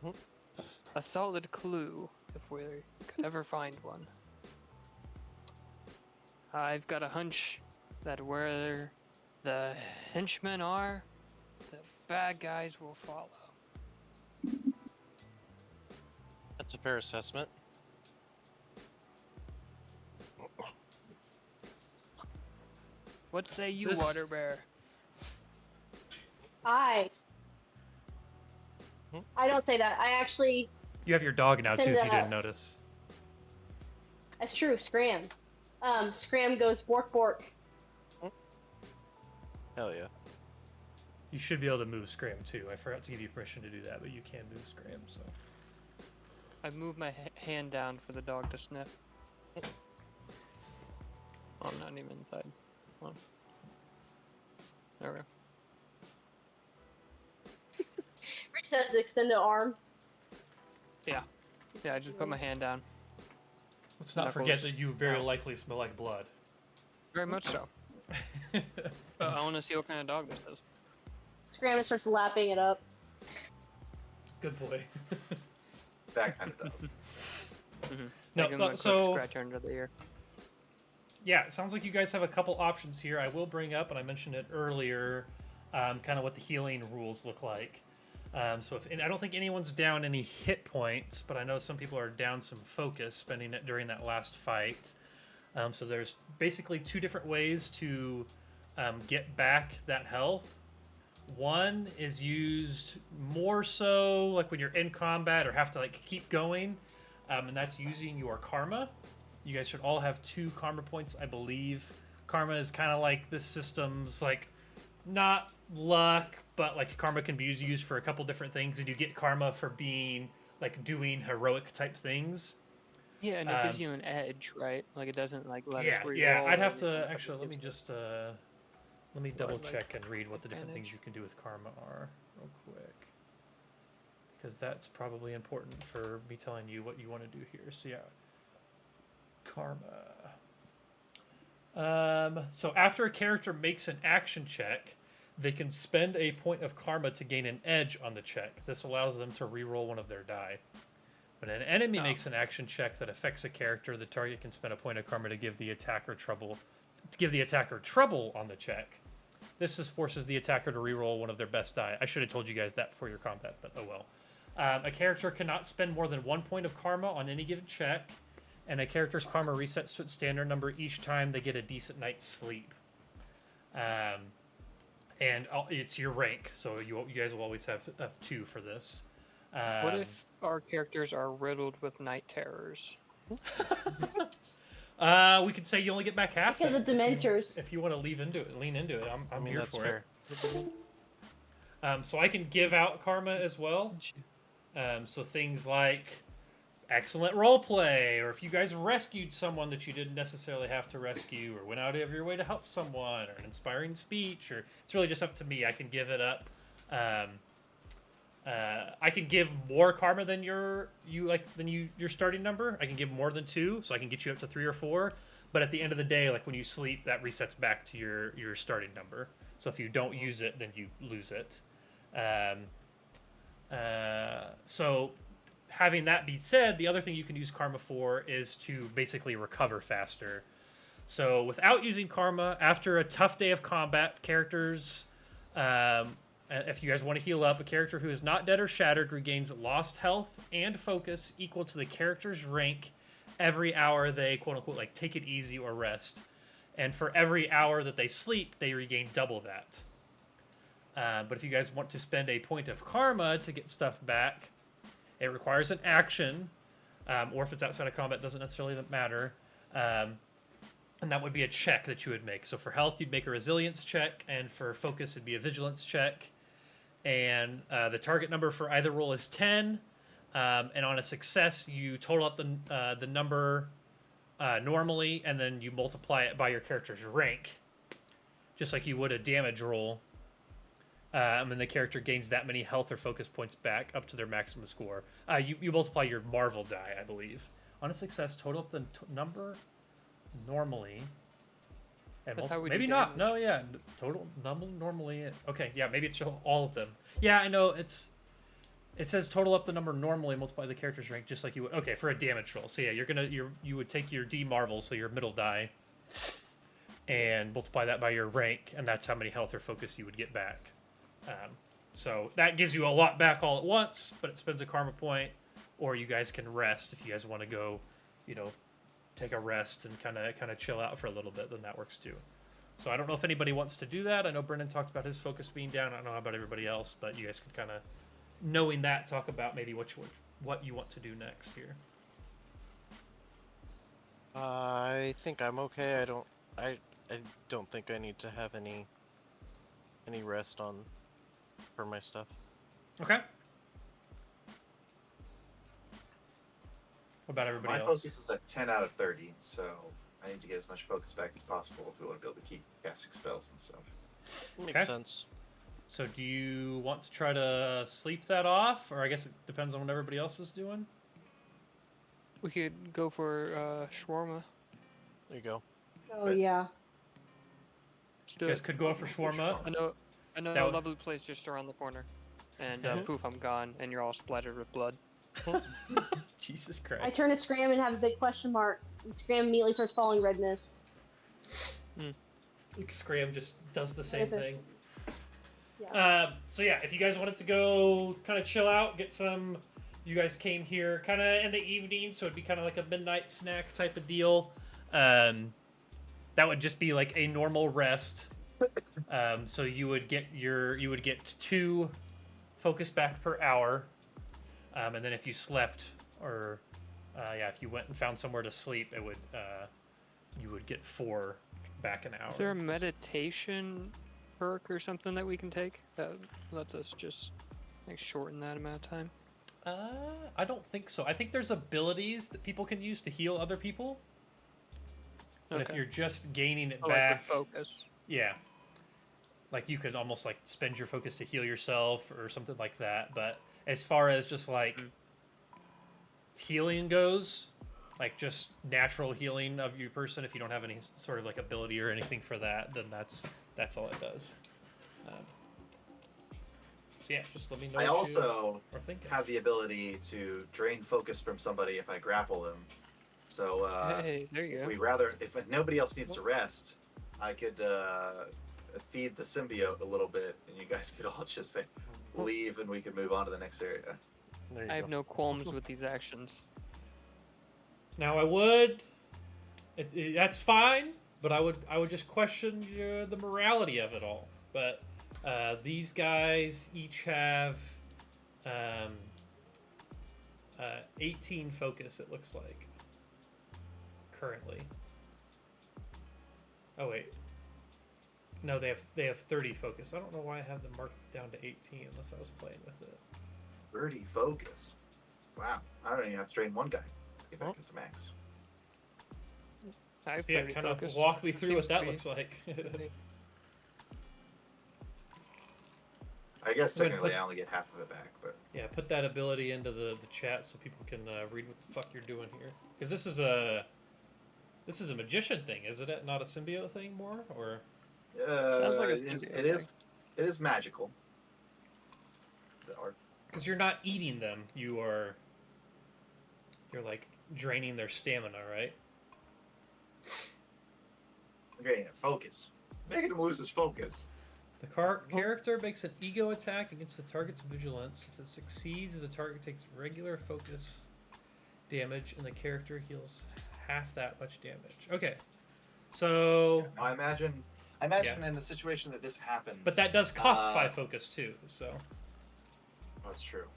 Hmm. A solid clue, if we could ever find one. I've got a hunch that where the henchmen are, the bad guys will follow. That's a fair assessment. What say you, This- Water Bear? I don't say that. I actually. You have your dog now too, Send if you a- didn't notice. That's true. Scram. Scram goes bork bork. Hell yeah. You should be able to move Scram too. I forgot to give you permission to do that, but you can move Scram. So I moved my hand down for the dog to sniff. Oh, I'm not even inside. Hold on. There we go. Rich has to extend the arm. Yeah, I just put my hand down. let's not forget Knuckles that you very out. likely smell like blood. Very much so. But I want to see what kind of dog this is. Scram starts lapping it up. Good boy. That kind of dog. No, Give him a quick so scratch under the ear. yeah, it sounds like you guys have a couple options here. I will bring up, and I mentioned it earlier, kind of what the healing rules look like. And I don't think anyone's down any hit points, but I know some people are down some focus, spending it during that last fight. So there's basically two different ways to get back that health. One is used more so like when you're in combat or have to like keep going, and that's using your karma. You guys should all have 2 karma points, I believe. Karma is kind of like this system's like not luck, but like karma can be used for a couple different things, and you get karma for being like doing heroic type things. Yeah, and it gives you an edge, right? Like it doesn't like let us reroll. Yeah. I'd or have to anything, actually but it let me gives us- just let me double like, check and read what the different things advantage. you can do with karma are real quick, because that's probably important for me telling you what you want to do here. So yeah, karma. So after a character makes an action check, they can spend a point of karma to gain an edge on the check. This allows them to reroll one of their die. When an enemy makes an action check that affects a character, the target can spend a point of karma to give the attacker trouble on the check. This just forces the attacker to reroll one of their best die. I should have told you guys that before your combat, but oh well. A character cannot spend more than 1 point of karma on any given check, and a character's karma resets to its standard number each time they get a decent night's sleep. And it's your rank, so you guys will always have 2 for this. What if our characters are riddled with night terrors? We could say you only get back half. Because then, of Dementors. If you want to lean into it, I'm here that's for fair. it. So I can give out karma as well. So things like excellent role play, or if you guys rescued someone that you didn't necessarily have to rescue, or went out of your way to help someone, or an inspiring speech, or it's really just up to me. I can give it up. I can give more karma than your starting number. I can give more than 2, so I can get you up to 3 or 4. But at the end of the day, like when you sleep, that resets back to your starting number. So if you don't use it, then you lose it. So having that be said, the other thing you can use karma for is to basically recover faster. So without using karma, after a tough day of combat, characters, if you guys want to heal up, a character who is not dead or shattered regains lost health and focus equal to the character's rank every hour they quote-unquote like take it easy or rest. And for every hour that they sleep, they regain double that. But if you guys want to spend a point of karma to get stuff back, it requires an action, or if it's outside of combat, it doesn't necessarily matter. And that would be a check that you would make. So for health, you'd make a resilience check, and for focus, it'd be a vigilance check. And the target number for either roll is 10. And on a success, you total up the number normally, and then you multiply it by your character's rank, just like you would a damage roll. And the character gains that many health or focus points back up to their maximum score. You multiply your Marvel die, I believe. On a success, total up the number normally. And That's how we do maybe not. damage. No, yeah. Total number normally. Okay, yeah, maybe it's all of them. Yeah, I know. It says total up the number normally, multiply the character's rank, just like you would. Okay, for a damage roll. So yeah, you would take your D Marvel, so your middle die, and multiply that by your rank, and that's how many health or focus you would get back. So that gives you a lot back all at once, but it spends a karma point, or you guys can rest if you guys want to go, take a rest and kind of chill out for a little bit. Then that works too. So I don't know if anybody wants to do that. I know Brendan talked about his focus being down. I don't know about everybody else, but you guys could kind of, knowing that, talk about maybe what you want to do next here. I think I'm okay. I don't think I need to have any rest on for my stuff. Okay. What about everybody My else? focus is at 10 out of 30, so I need to get as much focus back as possible if we want to be able to keep casting spells and stuff. Makes Okay. sense. So do you want to try to sleep that off, or I guess it depends on what everybody else is doing? We could go for shawarma. There you go. Oh Right. yeah. Let's do You guys it. could go for shawarma. I know That a would- lovely place just around the corner. And Mhm. poof, I'm gone, and you're all splattered with blood. Jesus Christ. I turn to Scram and have a big question mark. And Scram immediately starts falling redness. Scram just does the same Okay. thing. Yeah. So yeah, if you guys wanted to go kind of chill out, get some. You guys came here kind of in the evening, so it'd be kind of like a midnight snack type of deal. That would just be like a normal rest. So you would get 2 focus back per hour, and then if you slept or if you went and found somewhere to sleep, it would you would get 4 back an hour. Is there a meditation perk or something that we can take that lets us just like shorten that amount of time? I don't think so. I think there's abilities that people can use to heal other people. But if Okay. you're just gaining it Oh, like back, with focus. yeah, like you could almost like spend your focus to heal yourself or something like that. But as far as just like healing goes, like just natural healing of your person, if you don't have any sort of like ability or anything for that, then that's all it does. So yeah, just let me know. I what also you are thinking. have the ability to drain focus from somebody if I grapple them. So Hey, there you if nobody else needs to rest, I could feed the symbiote a little bit, and you guys could all just say leave, and we could move on to the next area. There you I go. have no qualms with these actions. Now I would. That's fine, but I would just question the morality of it all. But these guys each have 18 focus. It looks like currently. Oh wait. No, they have 30 focus. I don't know why I have them marked down to 18 unless I was playing with it. 30 focus. Wow, I don't even have to drain one guy to get back up to max. I have So yeah, 30 kind of focus. walk me through what Seems that to be- looks like. I guess I'm gonna technically put- I only get half of it back, but Yeah, put that ability into the chat so people can read what the fuck you're doing here. Because this is a magician thing, isn't it? Not a symbiote thing more, or Sounds like a it is, symbiote it is magical. Is that hard? because you're not eating them, you're like draining their stamina, right? I'm getting it. Focus. Making him lose his focus. The character makes an ego attack against the target's vigilance. If it succeeds, the target takes regular focus damage, and the character heals half that much damage. Okay, so Now, I imagine in the situation that this happens. but that does cost 5 focus too. So That's true.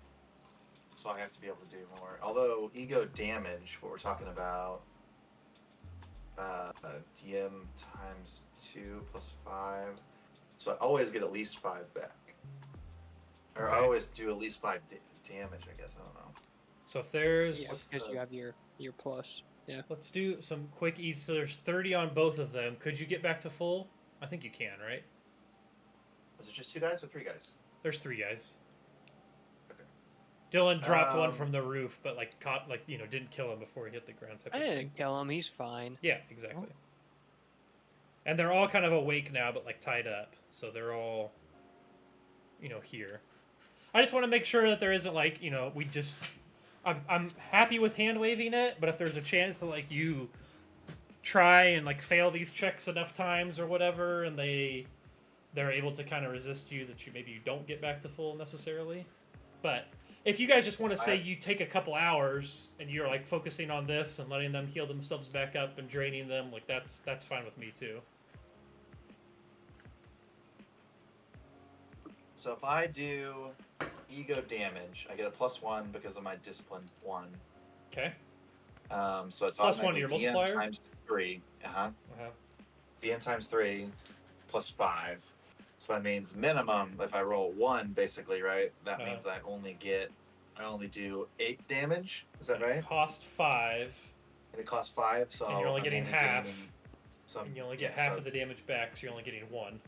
So I have to be able to do more. Although ego damage, what we're talking about, DM times 2 plus 5. So I always get at least 5 back. Or I Okay. always do at least 5 damage, I guess. I don't know. so if there's Yeah, because you have your plus. Yeah. Let's do some quick easy. So there's 30 on both of them. Could you get back to full? I think you can, right? Was it just 2 guys or 3 guys? There's 3 guys. Okay. Dylan dropped one Um, from the roof, but like caught, like, you know, didn't kill him before he hit the ground. Type I of thing. didn't kill him. He's fine. Yeah, exactly. And they're all kind of awake now, but like tied up. So they're all, you know, here. I just want to make sure that there isn't like, you know, we just. I'm happy with hand waving it, but if there's a chance that like you try and like fail these checks enough times or whatever, and they're able to kind of resist you, that maybe you don't get back to full necessarily. But if you guys just want to say you take a couple hours and you're like focusing on this and letting them heal themselves back up and draining them, like that's fine with me too. So if I do ego damage, I get a +1 because of my discipline 1. Okay. So it's Plus 1 to automatically your DM multiplier? times 3. Uh-huh. DM times 3 plus 5. So that means minimum, if I roll 1, basically, right? That means I only do 8 damage. Is that right? Cost 5. And it costs 5, so And you're only I'm getting half. So And you only get half of the damage back, so you're only getting 1.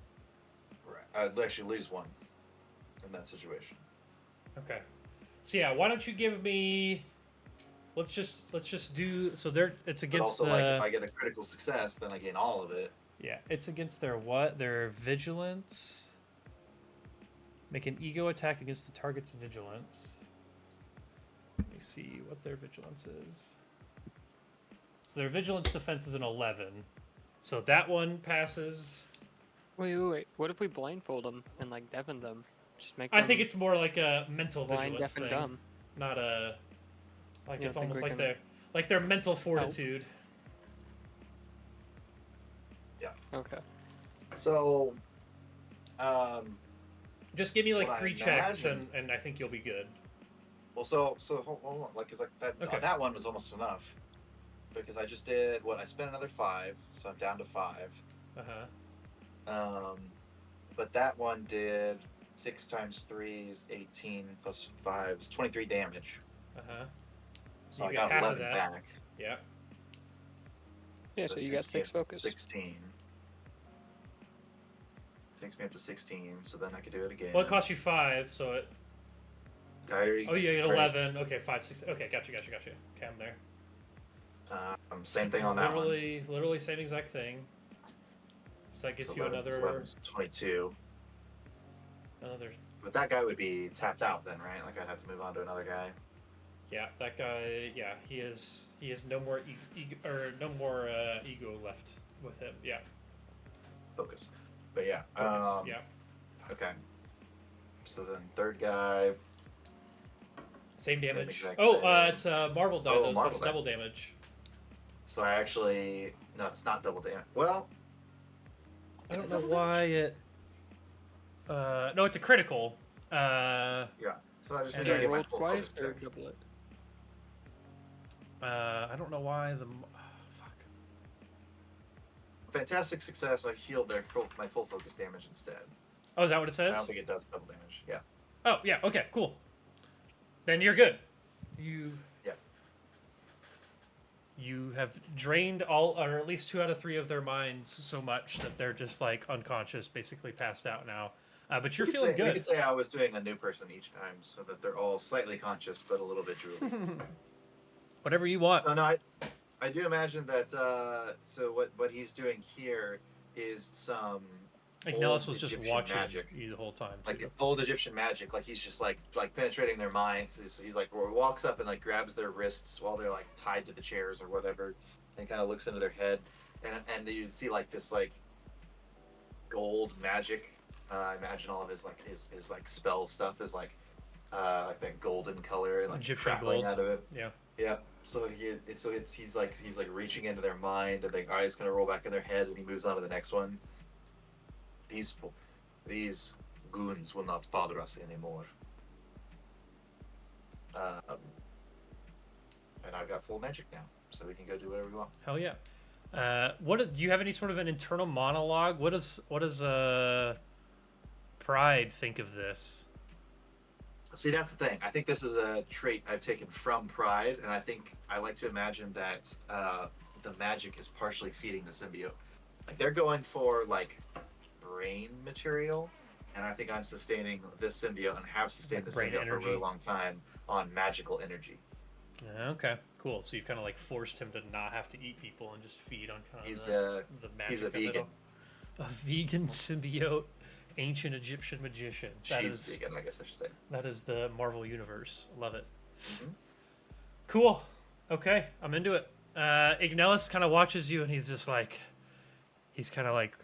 Right. I'd actually lose 1 in that situation. Okay. So yeah, why don't you give me? Let's just do. So there, it's But against also, the. like, if I get a critical success, then I gain all of it. Yeah, it's against their what? Their vigilance. Make an ego attack against the target's vigilance. Let me see what their vigilance is. So their vigilance defense is an 11. So that one passes. Wait. What if we blindfold them and like deafen them? Just make. I think it's more like a mental blind, vigilance deaf, and thing, dumb. not a. Like You it's don't think almost we like can their mental fortitude. Okay. So, Just give me like What I 3 checks, imagine- and I think you'll be good. well, so hold on, like, cause like that Okay. that one was almost enough, because I just did what I spent another 5, so I'm down to 5. Uh huh. But that one did 6 times 3 is 18 plus 5 is 23 damage. Uh huh. So You I get got half of 11 that. back. Yeah. Yeah, so it you got takes me 6 up to focus. 16. Takes me up to 16, so then I could do it again. Well, it costs you 5, so it. Oh, you get 11. Okay, 5, 6. Okay, gotcha. Okay, I'm there. Same thing on that one. Literally same exact thing. So that gets So you 11 plus another 11 is 22. another. But that guy would be tapped out then, right? Like I'd have to move on to another guy. Yeah, that guy. Yeah, he has no more ego left with him. Yeah. Focus. But yeah. Focus, yeah. Okay. So then third guy. Same damage. exact Oh, thing. it's a Marvel die Oh, though, so Marvel it's die. double damage. So I actually no, it's not double damage. Well, I is don't it know double why damage? it. No, it's a critical. Yeah. So I just And need to then get my Roll full twice focus or back. double it. I don't know why the. Fuck. Fantastic success. I healed my full focus damage instead. Oh, is that what it I says? don't think it does double damage. Yeah. Oh, yeah. Okay. Cool. Then you're good. You. Yeah. You have drained all, or at least 2 out of 3 of their minds so much that they're just like unconscious, basically passed out now. But you're feeling We good. could say I was doing a new person each time, so that they're all slightly conscious but a little bit drooly. Whatever you want. No, I do imagine that. So what he's doing here is some Ignellis old was just Egyptian watching magic. you the whole time. Like too. old Egyptian magic. Like he's just like penetrating their minds. He's like walks up and like grabs their wrists while they're like tied to the chairs or whatever, and kind of looks into their head, and you see like this like gold magic. I imagine all of his like spell stuff is like that golden color and like Egyptian crackling gold. out of it. Yeah. Yeah. So he's like reaching into their mind, and the eye's gonna roll back in their head, and he moves on to the next one. These goons will not bother us anymore. And I've got full magic now, so we can go do whatever we want. Hell yeah. Do you have any sort of an internal monologue? What does Pride think of this? See, that's the thing. I think this is a trait I've taken from Pride, and I think I like to imagine that the magic is partially feeding the symbiote. Like they're going for like brain material, and I think I'm sustaining this symbiote and have sustained Like this brain symbiote for a energy. really long time on magical energy. Okay, cool. So you've kind of like forced him to not have to eat people and just feed on kind of He's the magic. he's a of it vegan. all. A vegan symbiote, ancient Egyptian magician. That She's is vegan, I guess I should say. that is the Marvel universe. Love it. Mhm. Cool. Okay, I'm into it. Ignellis kind of watches you, and he's just like, he's kind of like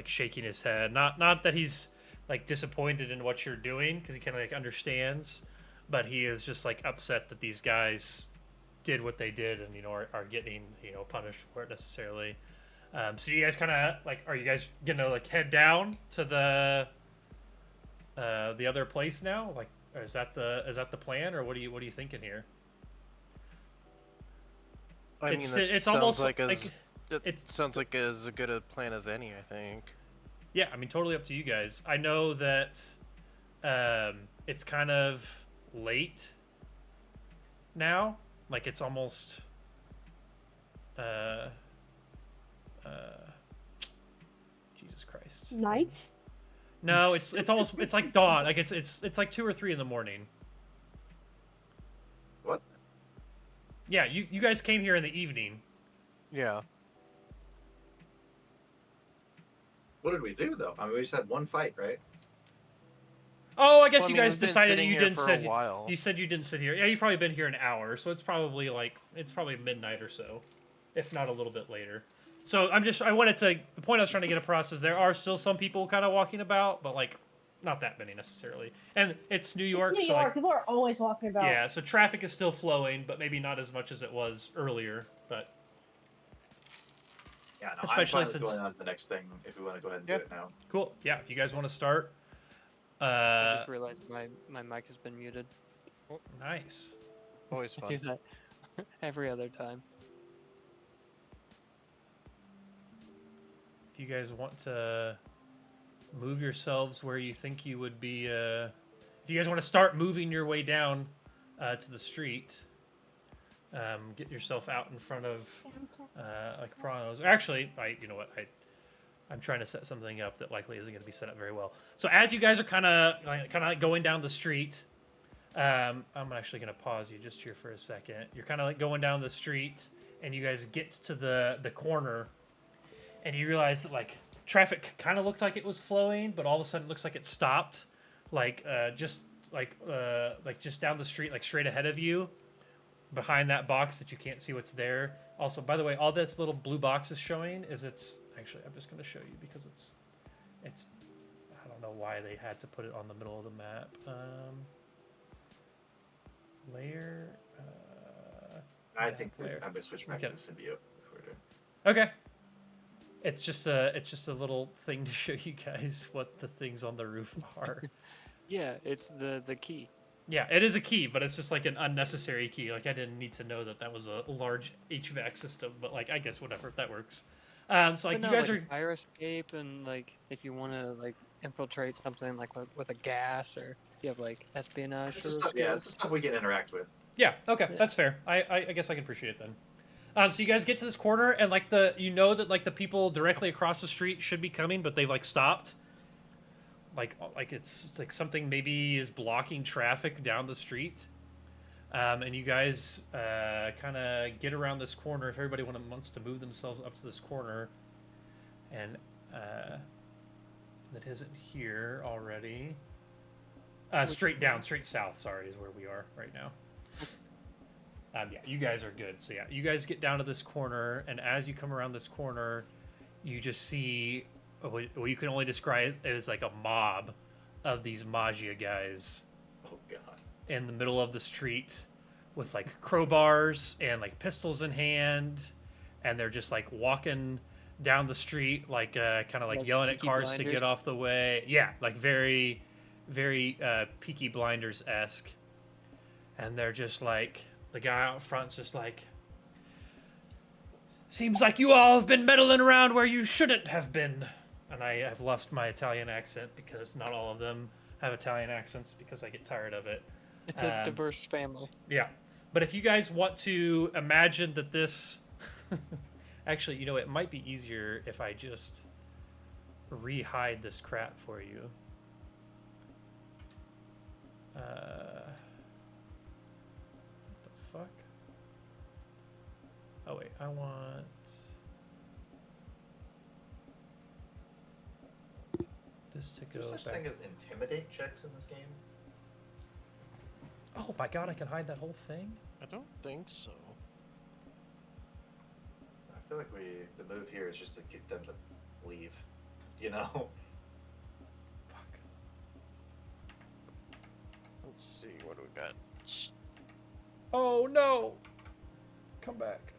shaking his head. Not that he's like disappointed in what you're doing, because he kind of like understands, but he is just like upset that these guys did what they did, and are getting punished for it necessarily. So you guys kind of like, are you guys gonna like head down to the other place now? Like, is that the plan, or what are you thinking here? I mean, It's- it it's sounds almost like like- it sounds like as good a plan as any, I think. Yeah, I mean, totally up to you guys. I know that it's kind of late now. Like, it's almost Jesus Christ. Night. No, it's almost it's like dawn. Like it's like 2 or 3 in the morning. What? Yeah, you guys came here in the evening. Yeah. What did we do though? I mean, we just had one fight, right? Oh, I guess Well, I you mean, guys we've been decided sitting you here didn't for sit. a while. You said you didn't sit here. Yeah, you've probably been here an hour, so it's probably midnight or so, if not a little bit later. So I wanted to. The point I was trying to get across is there are still some people kind of walking about, but like not that many necessarily. And it's New York, It's New so York. like, People are always walking about. yeah, so traffic is still flowing, but maybe not as much as it was earlier. But Yeah, no, Especially I'm fine with since- going on to the next thing if we want to go ahead and Yeah. do it now. cool. Yeah, if you guys want to start. I just realized my mic has been muted. Nice. Always I do fun. that every other time. If you guys want to move yourselves where you think you would be, if you guys want to start moving your way down to the street, get yourself out in front of like Pranos. Actually, you know what, I'm trying to set something up that likely isn't going to be set up very well. So as you guys are kind of going down the street, I'm actually going to pause you just here for a second. You're kind of like going down the street, and you guys get to the corner, and you realize that like traffic kind of looked like it was flowing, but all of a sudden it looks like it stopped, just down the street, like straight ahead of you, behind that box that you can't see what's there. Also, by the way, all this little blue box is showing is actually, I'm just going to show you because it's I don't know why they had to put it on the middle of the map. Layer. I Yeah, think there. I'm gonna switch back Okay. to the symbiote. If we're doing. Okay. It's just a little thing to show you guys what the things on the roof are. Yeah, it's the key. Yeah, it is a key, but it's just like an unnecessary key. Like, I didn't need to know that was a large HVAC system, but like, I guess whatever, that works. So like, But no, you guys like are. fire escape, and like if you want to like infiltrate something like with a gas, or if you have like espionage This sort is of stuff, yeah, skills. this is stuff we can interact with. Yeah, okay, Yeah. that's fair. I guess I can appreciate it then. So you guys get to this corner, and like that like the people directly across the street should be coming, but they've like stopped. Like it's like something maybe is blocking traffic down the street. And you guys kind of get around this corner. If everybody wants to move themselves up to this corner, and that isn't here already. Straight down, straight south. Sorry, is where we are right now. Yeah, you guys are good. So yeah, you guys get down to this corner, and as you come around this corner, you just see what you can only describe as like a mob of these Magia guys Oh god. in the middle of the street with like crowbars and like pistols in hand, and they're just like walking down the street like kind of like Like yelling at Peaky cars to Blinders? get off the way. Yeah, like very Peaky Blinders-esque. And they're just like, the guy out front's just like, seems like you all have been meddling around where you shouldn't have been. And I have lost my Italian accent because not all of them have Italian accents because I get tired of it. It's a diverse family. Yeah. But if you guys want to imagine that this... Actually, you know, it might be easier if I just re-hide this crap for you. What the fuck? Oh, wait. I want... this to go There's such back. thing as intimidate checks in this game. Oh my god, I can hide that whole thing? I don't think so. I feel like the move here is just to get them to leave. You know? Fuck. Let's see, what do we got? Oh no! Come back.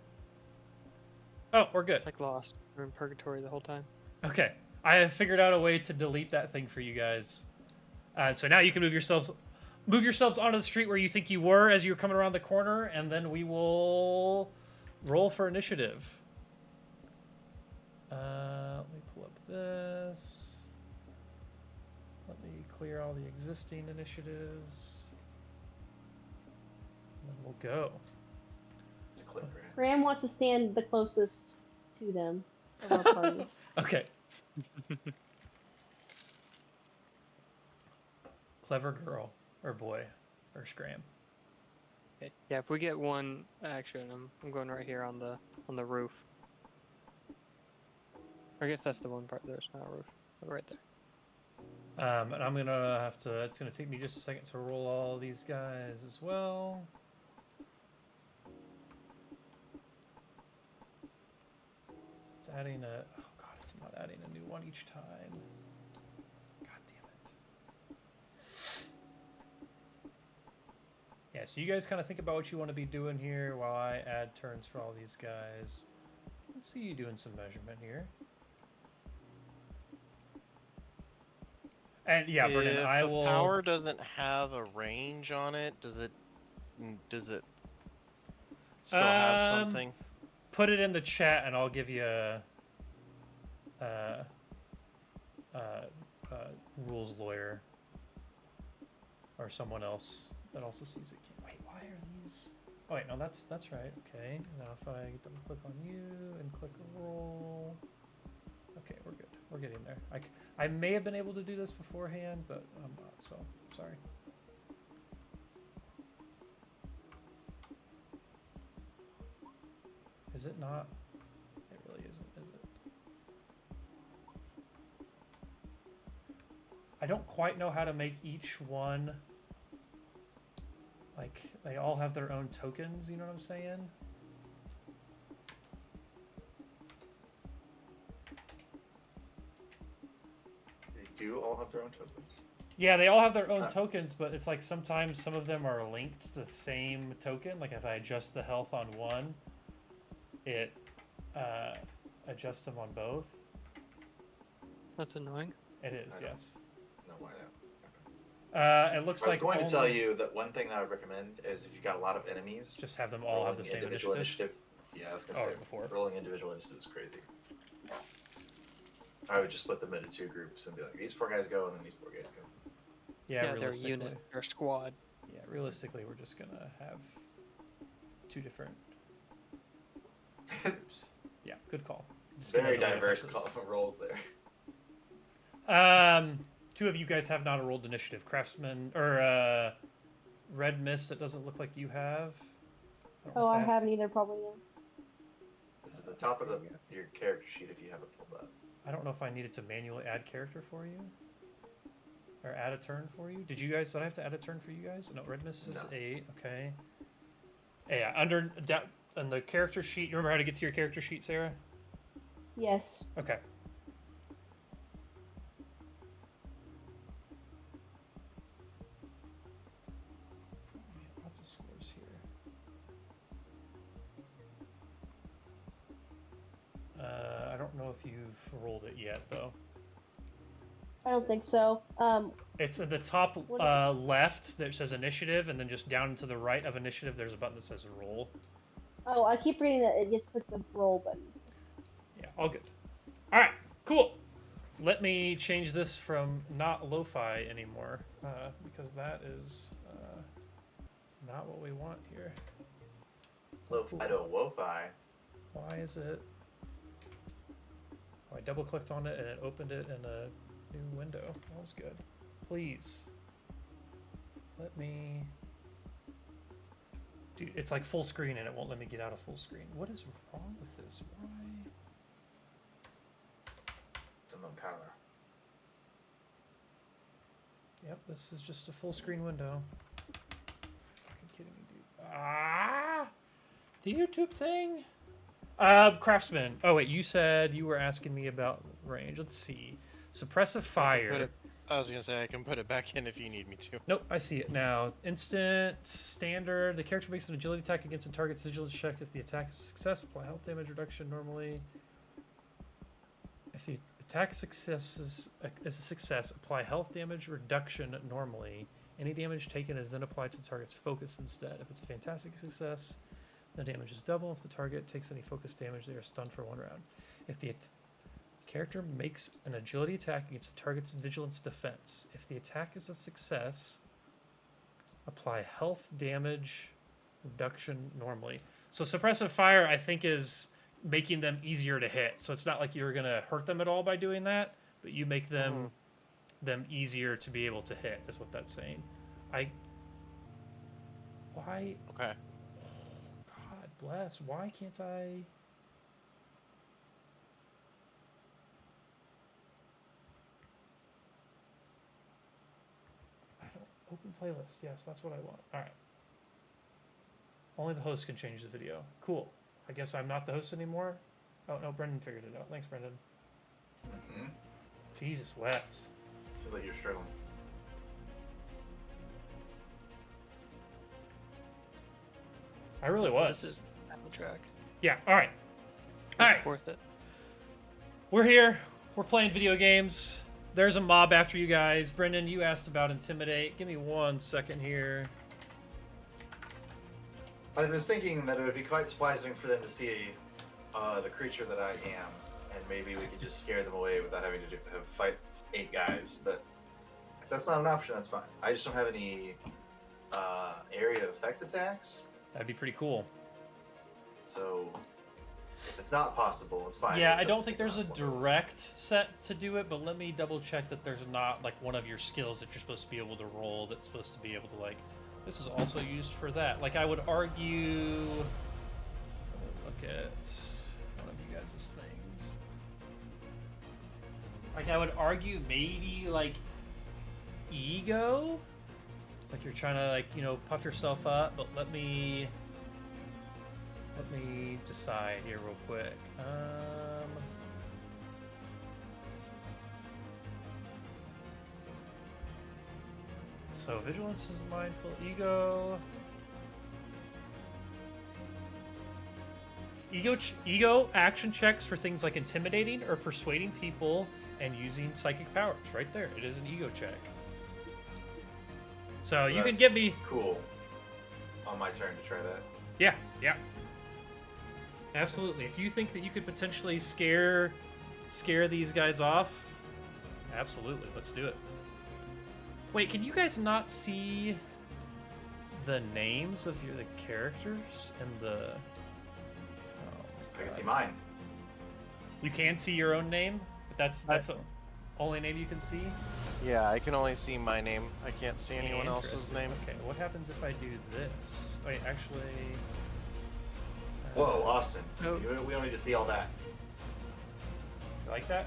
Oh, we're good. It's like Lost. We're in purgatory the whole time. Okay. I have figured out a way to delete that thing for you guys. So now you can move yourselves onto the street where you think you were as you're coming around the corner, and then we will roll for initiative. Let me pull up this. Let me clear all the existing initiatives. And then we'll go. It's a clip, right? Graham wants to stand the closest to them of our party. Okay. Clever girl or boy or scram. Okay, yeah, if we get one action, I'm going right here on the roof. I guess that's the one part. There's not a roof. Right there. And I'm gonna have to. It's gonna take me just a second to roll all these guys as well. It's adding a. Oh god, it's not adding a new one each time. God damn it. Yeah, so you guys kind of think about what you want to be doing here while I add turns for all these guys. Let's see you doing some measurement here. And yeah, Brennan, If I the will. power doesn't have a range on it, does it still have something? Put it in the chat, and I'll give you a rules lawyer or someone else that also sees it. Wait, why are these? Oh wait, no, that's right. Okay, now if I double click on you and click roll. Okay, we're good. We're getting there. I may have been able to do this beforehand, but I'm not, so sorry. Is it not? It really isn't, is it? I don't quite know how to make each one, like, they all have their own tokens, you know what I'm saying? They do all have their own tokens. Yeah, they all have their own tokens, but it's like sometimes some of them are linked to the same token. Like if I adjust the health on one, it adjusts them on both. That's annoying. It is, I don't yes. know why that. It looks I was like going to tell only- you that one thing that I would recommend is if you've got a lot of enemies, just have them all have the rolling same individual initiative. Yeah, I was gonna Oh, say before. rolling individual initiative is crazy. I would just split them into two groups and be like, these 4 guys go, and then these 4 guys go. Yeah, they're a realistically. unit or a squad. Yeah, realistically, we're just gonna have 2 different groups. Yeah, good call. Just gonna Very delay the diverse pulses. roles there. 2 of you guys have not rolled initiative. Craftsman or Red Mist. It doesn't look like you have. don't know Oh, if I have- haven't either, probably. Yet. It's at the top of your character sheet if you have it pulled up. I don't know if I needed to manually add character for you. Or add a turn for you. Did I have to add a turn for you guys? No, Red Mist is No. 8. Okay. Yeah, under on the character sheet. You remember how to get to your character sheet, Sarah? Yes. Okay. Lots of scores here. I don't know if you've rolled it yet, though. I don't think so. It's at the top What is left. There says initiative, and then just down to the right of initiative, there's a button that says roll. Oh, I keep reading that it gets clicked the roll button. Yeah, all good. All right, cool. Let me change this from not lo-fi anymore, because that is not what we want here. Lo-fi to wo-fi. Why is it? Oh, I double-clicked on it and it opened it in a new window. That was good. Please. Let me... Dude, it's like full screen and it won't let me get out of full screen. What is wrong with this? Why? Some power. Yep, this is just a full screen window. You're fucking kidding me, dude. Ah! The YouTube thing? Craftsman. Oh, wait, you said you were asking me about range. Let's see. Suppressive fire. I was gonna say I can put it back in if you need me to. Nope, I see it now. Instant, standard. The character makes an agility attack against a target's agility check. If the attack is a success, apply health damage reduction normally. If the Attack success is a success. Apply health damage reduction normally. Any damage taken is then applied to the target's focus instead. If it's a fantastic success, the damage is double. If the target takes any focus damage, they are stunned for 1 round. If the character makes an agility attack against the target's vigilance defense, if the attack is a success, apply health damage reduction normally. So suppressive fire, I think, is making them easier to hit. So it's not like you're gonna hurt them at all by doing that, but you make them easier to be able to hit. Is what that's saying. Why? Okay. God bless. Why can't I? Open playlist. Yes, that's what I want. All right. Only the host can change the video. Cool. I guess I'm not the host anymore. Oh no, Brendan figured it out. Thanks, Brendan. Mm-hmm. Jesus wept. Seems like you're struggling. I really was. This is the track. Yeah. All right. All right. Worth it. We're here. We're playing video games. There's a mob after you guys. Brendan, you asked about Intimidate. Give me 1 second here. I was thinking that it would be quite surprising for them to see the creature that I am, and maybe we could just scare them away without having to fight 8 guys. But if that's not an option, that's fine. I just don't have any area of effect attacks, That'd be pretty cool. so if it's not possible, it's fine. Yeah, We'll I just don't have to think figure there's a out what- direct set to do it, but let me double check that there's not like one of your skills that you're supposed to be able to roll that's supposed to be able to like, this is also used for that. Like I would argue, look at one of you guys' things. Like I would argue maybe like ego, like you're trying to like, you know, puff yourself up, but let me decide here real quick. So vigilance is mindful. Ego action checks for things like intimidating or persuading people and using psychic powers. Right there, it is an ego check. So you can that's give me. Cool. On my turn to try that. Yeah, yeah. Absolutely. If you think that you could potentially scare these guys off, absolutely. Let's do it. Wait, can you guys not see the names of the characters and the? Oh, I can see mine. You can see your own name, but that's the only name you can see. Yeah, I can only see my name. I can't see anyone else's Interesting. name. Okay, what happens if I do this? Wait, actually. Whoa, Austin. Oh. We don't need to see all that. You like that?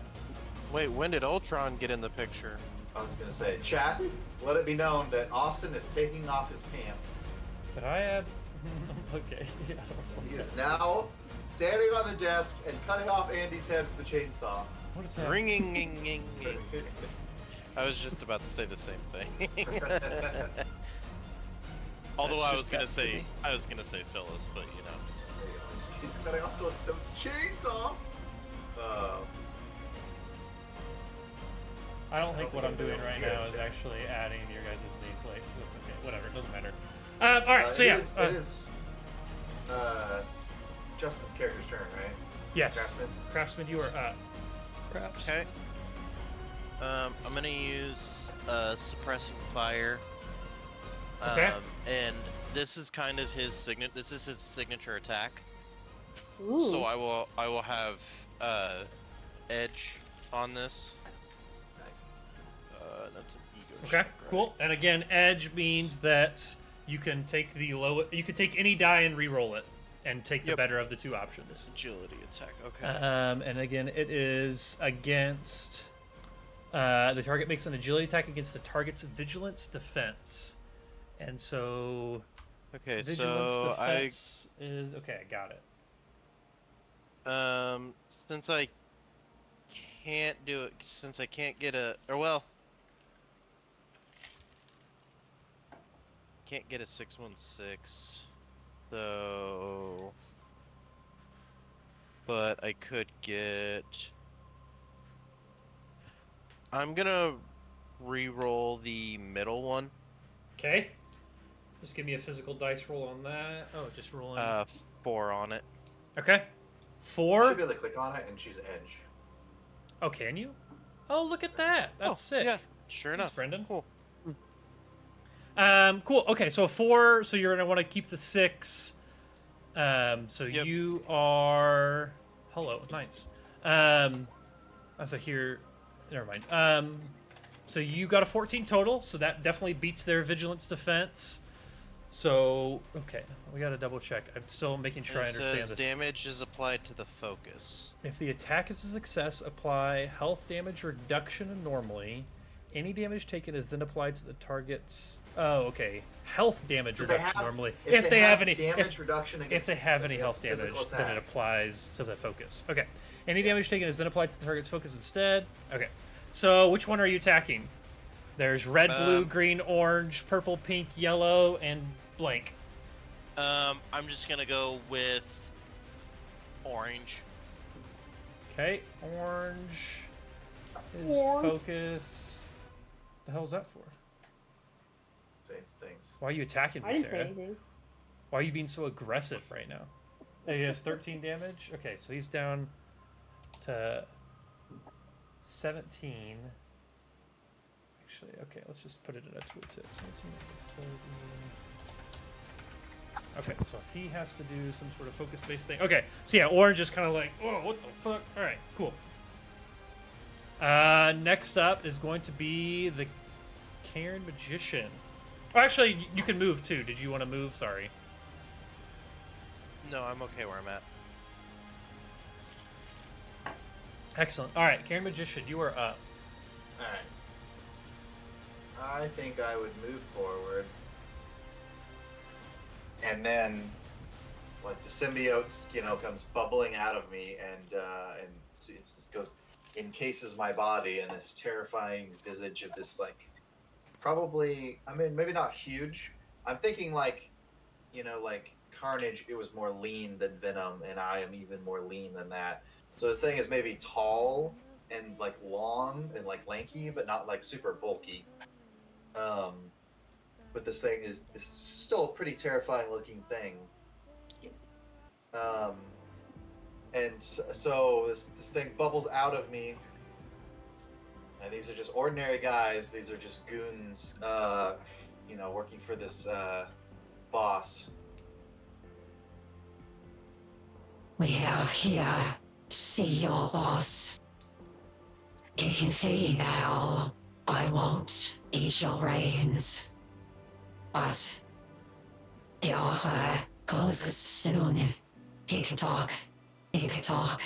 Wait, when did Ultron get in the picture? I was gonna say, chat, let it be known that Austin is taking off his pants. Did I add? Okay. Yeah. He is now standing on the desk and cutting off Andy's head with the chainsaw. What is that? Ringing. I was just about to say the same thing. Although That's I was just gonna destiny. say Phyllis, but you know. He's cutting off Phyllis with a chainsaw. I don't think I don't what think I'm doing anybody right else now is is scared. actually adding your guys' nameplates, but it's okay. Whatever, it doesn't matter. All right, so yeah. It is Justin's character's turn, right? Yes. Craftsman? Craftsman, you are up. Perhaps. Okay. I'm gonna use suppressing fire. Okay. And this is kind of his This is his signature attack. Ooh. So I will have edge on this. Nice. That's an ego. Okay, check, right? cool. And again, edge means that you can take the low. You can take any die and re-roll it, and take the Yep. better of the two options. Agility attack. Okay. And again, it is against. The target makes an agility attack against the target's vigilance defense, and so Okay, vigilance so defense is okay. I got it. Since I can't do it, since I can't get can't get a 616, so, but I could get I'm gonna re-roll the middle one. Okay. Just give me a physical dice roll on that. Oh, just rolling. 4 on it. Okay. You 4. should be able to click on it and choose edge. Oh, can you? Oh, look at that. That's sick. Yeah, sure Thanks, enough. Brendan. Cool. Cool. Okay, so a 4. So you're gonna want to keep the 6. So Yep. you are. Hello. Nice. As I hear. Never mind. So you got a 14 total. So that definitely beats their vigilance defense. So okay, we gotta double check. I'm still making sure I It understand says this. damage is applied to the focus. If the attack is a success, apply health damage reduction normally. Any damage taken is then applied to the target's. Oh, okay. Health damage So they reduction have- normally. If they have any damage reduction if against they have any against health damage, physical then it attack. applies to the focus. Okay. Any damage taken is then applied to the target's focus instead. Okay. So which one are you attacking? There's red, blue, green, orange, purple, pink, yellow, and blank. I'm just gonna go with orange. Okay, orange is Orange. focus. The hell is that for? Saying some things. Why are you attacking I me, didn't say Sarah? anything. Why are you being so aggressive right now? Oh, he has 13 damage? Okay, so he's down to 17. Actually, okay, let's just put it in a tooltip. 17, 30. Okay, so if he has to do some sort of focus-based thing. Okay, so yeah, orange is kind of like, oh, what the fuck? All right, cool. Next up is going to be the Karen Magician. Oh, actually, you can move too. Did you want to move? Sorry. No, I'm okay where I'm at. Excellent. All right, Karen Magician, you are up. Alright. I think I would move forward. And then, like, the symbiote, comes bubbling out of me and it just goes, encases my body in this terrifying visage of this, like, probably, I mean, maybe not huge. I'm thinking, like, like, Carnage, it was more lean than Venom, and I am even more lean than that. So this thing is maybe tall and, like, long and, like, lanky, but not, like, super bulky. But this thing is still a pretty terrifying looking thing. And so this thing bubbles out of me. And these are just ordinary guys. These are just goons, working for this boss. We are here to see your boss. You can flee now. I won't eat your brains. But the offer closes soon. Tick-tock. Tick-tock.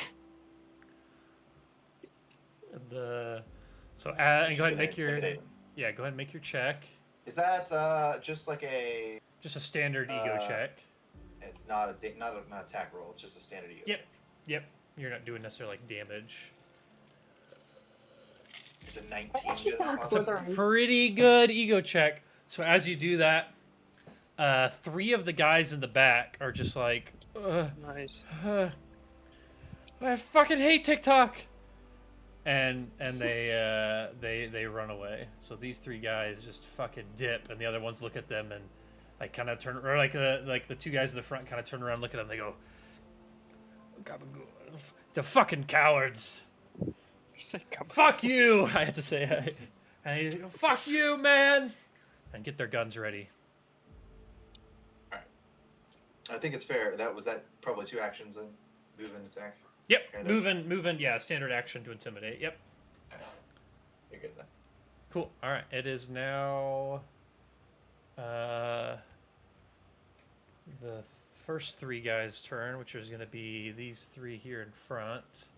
And so and go ahead and Gonna make your intimidate him. go ahead and make your check. Is that just like a? Just a standard ego check. It's not not an attack roll. It's just a standard ego. Yep. check. Yep. You're not doing necessarily like damage. Is it 19? That actually good? sounds It's a Slytherin. pretty good ego check. So as you do that, 3 of the guys in the back are just like, Nice. I fucking hate TikTok. And they run away. So these 3 guys just fucking dip, and the other ones look at them and like kind of turn, or like the 2 guys in the front kind of turn around, look at them, they go, "Gabagool. The fucking cowards. Fuck you!" I had to say, and they go, "Fuck you, man!" and get their guns ready. I think it's fair. That probably 2 actions then, move and attack. Yep, Kind of. moving. Yeah, standard action to intimidate. Yep. You're good then. Cool. All right. It is now the first 3 guys' turn, which is going to be these 3 here in front.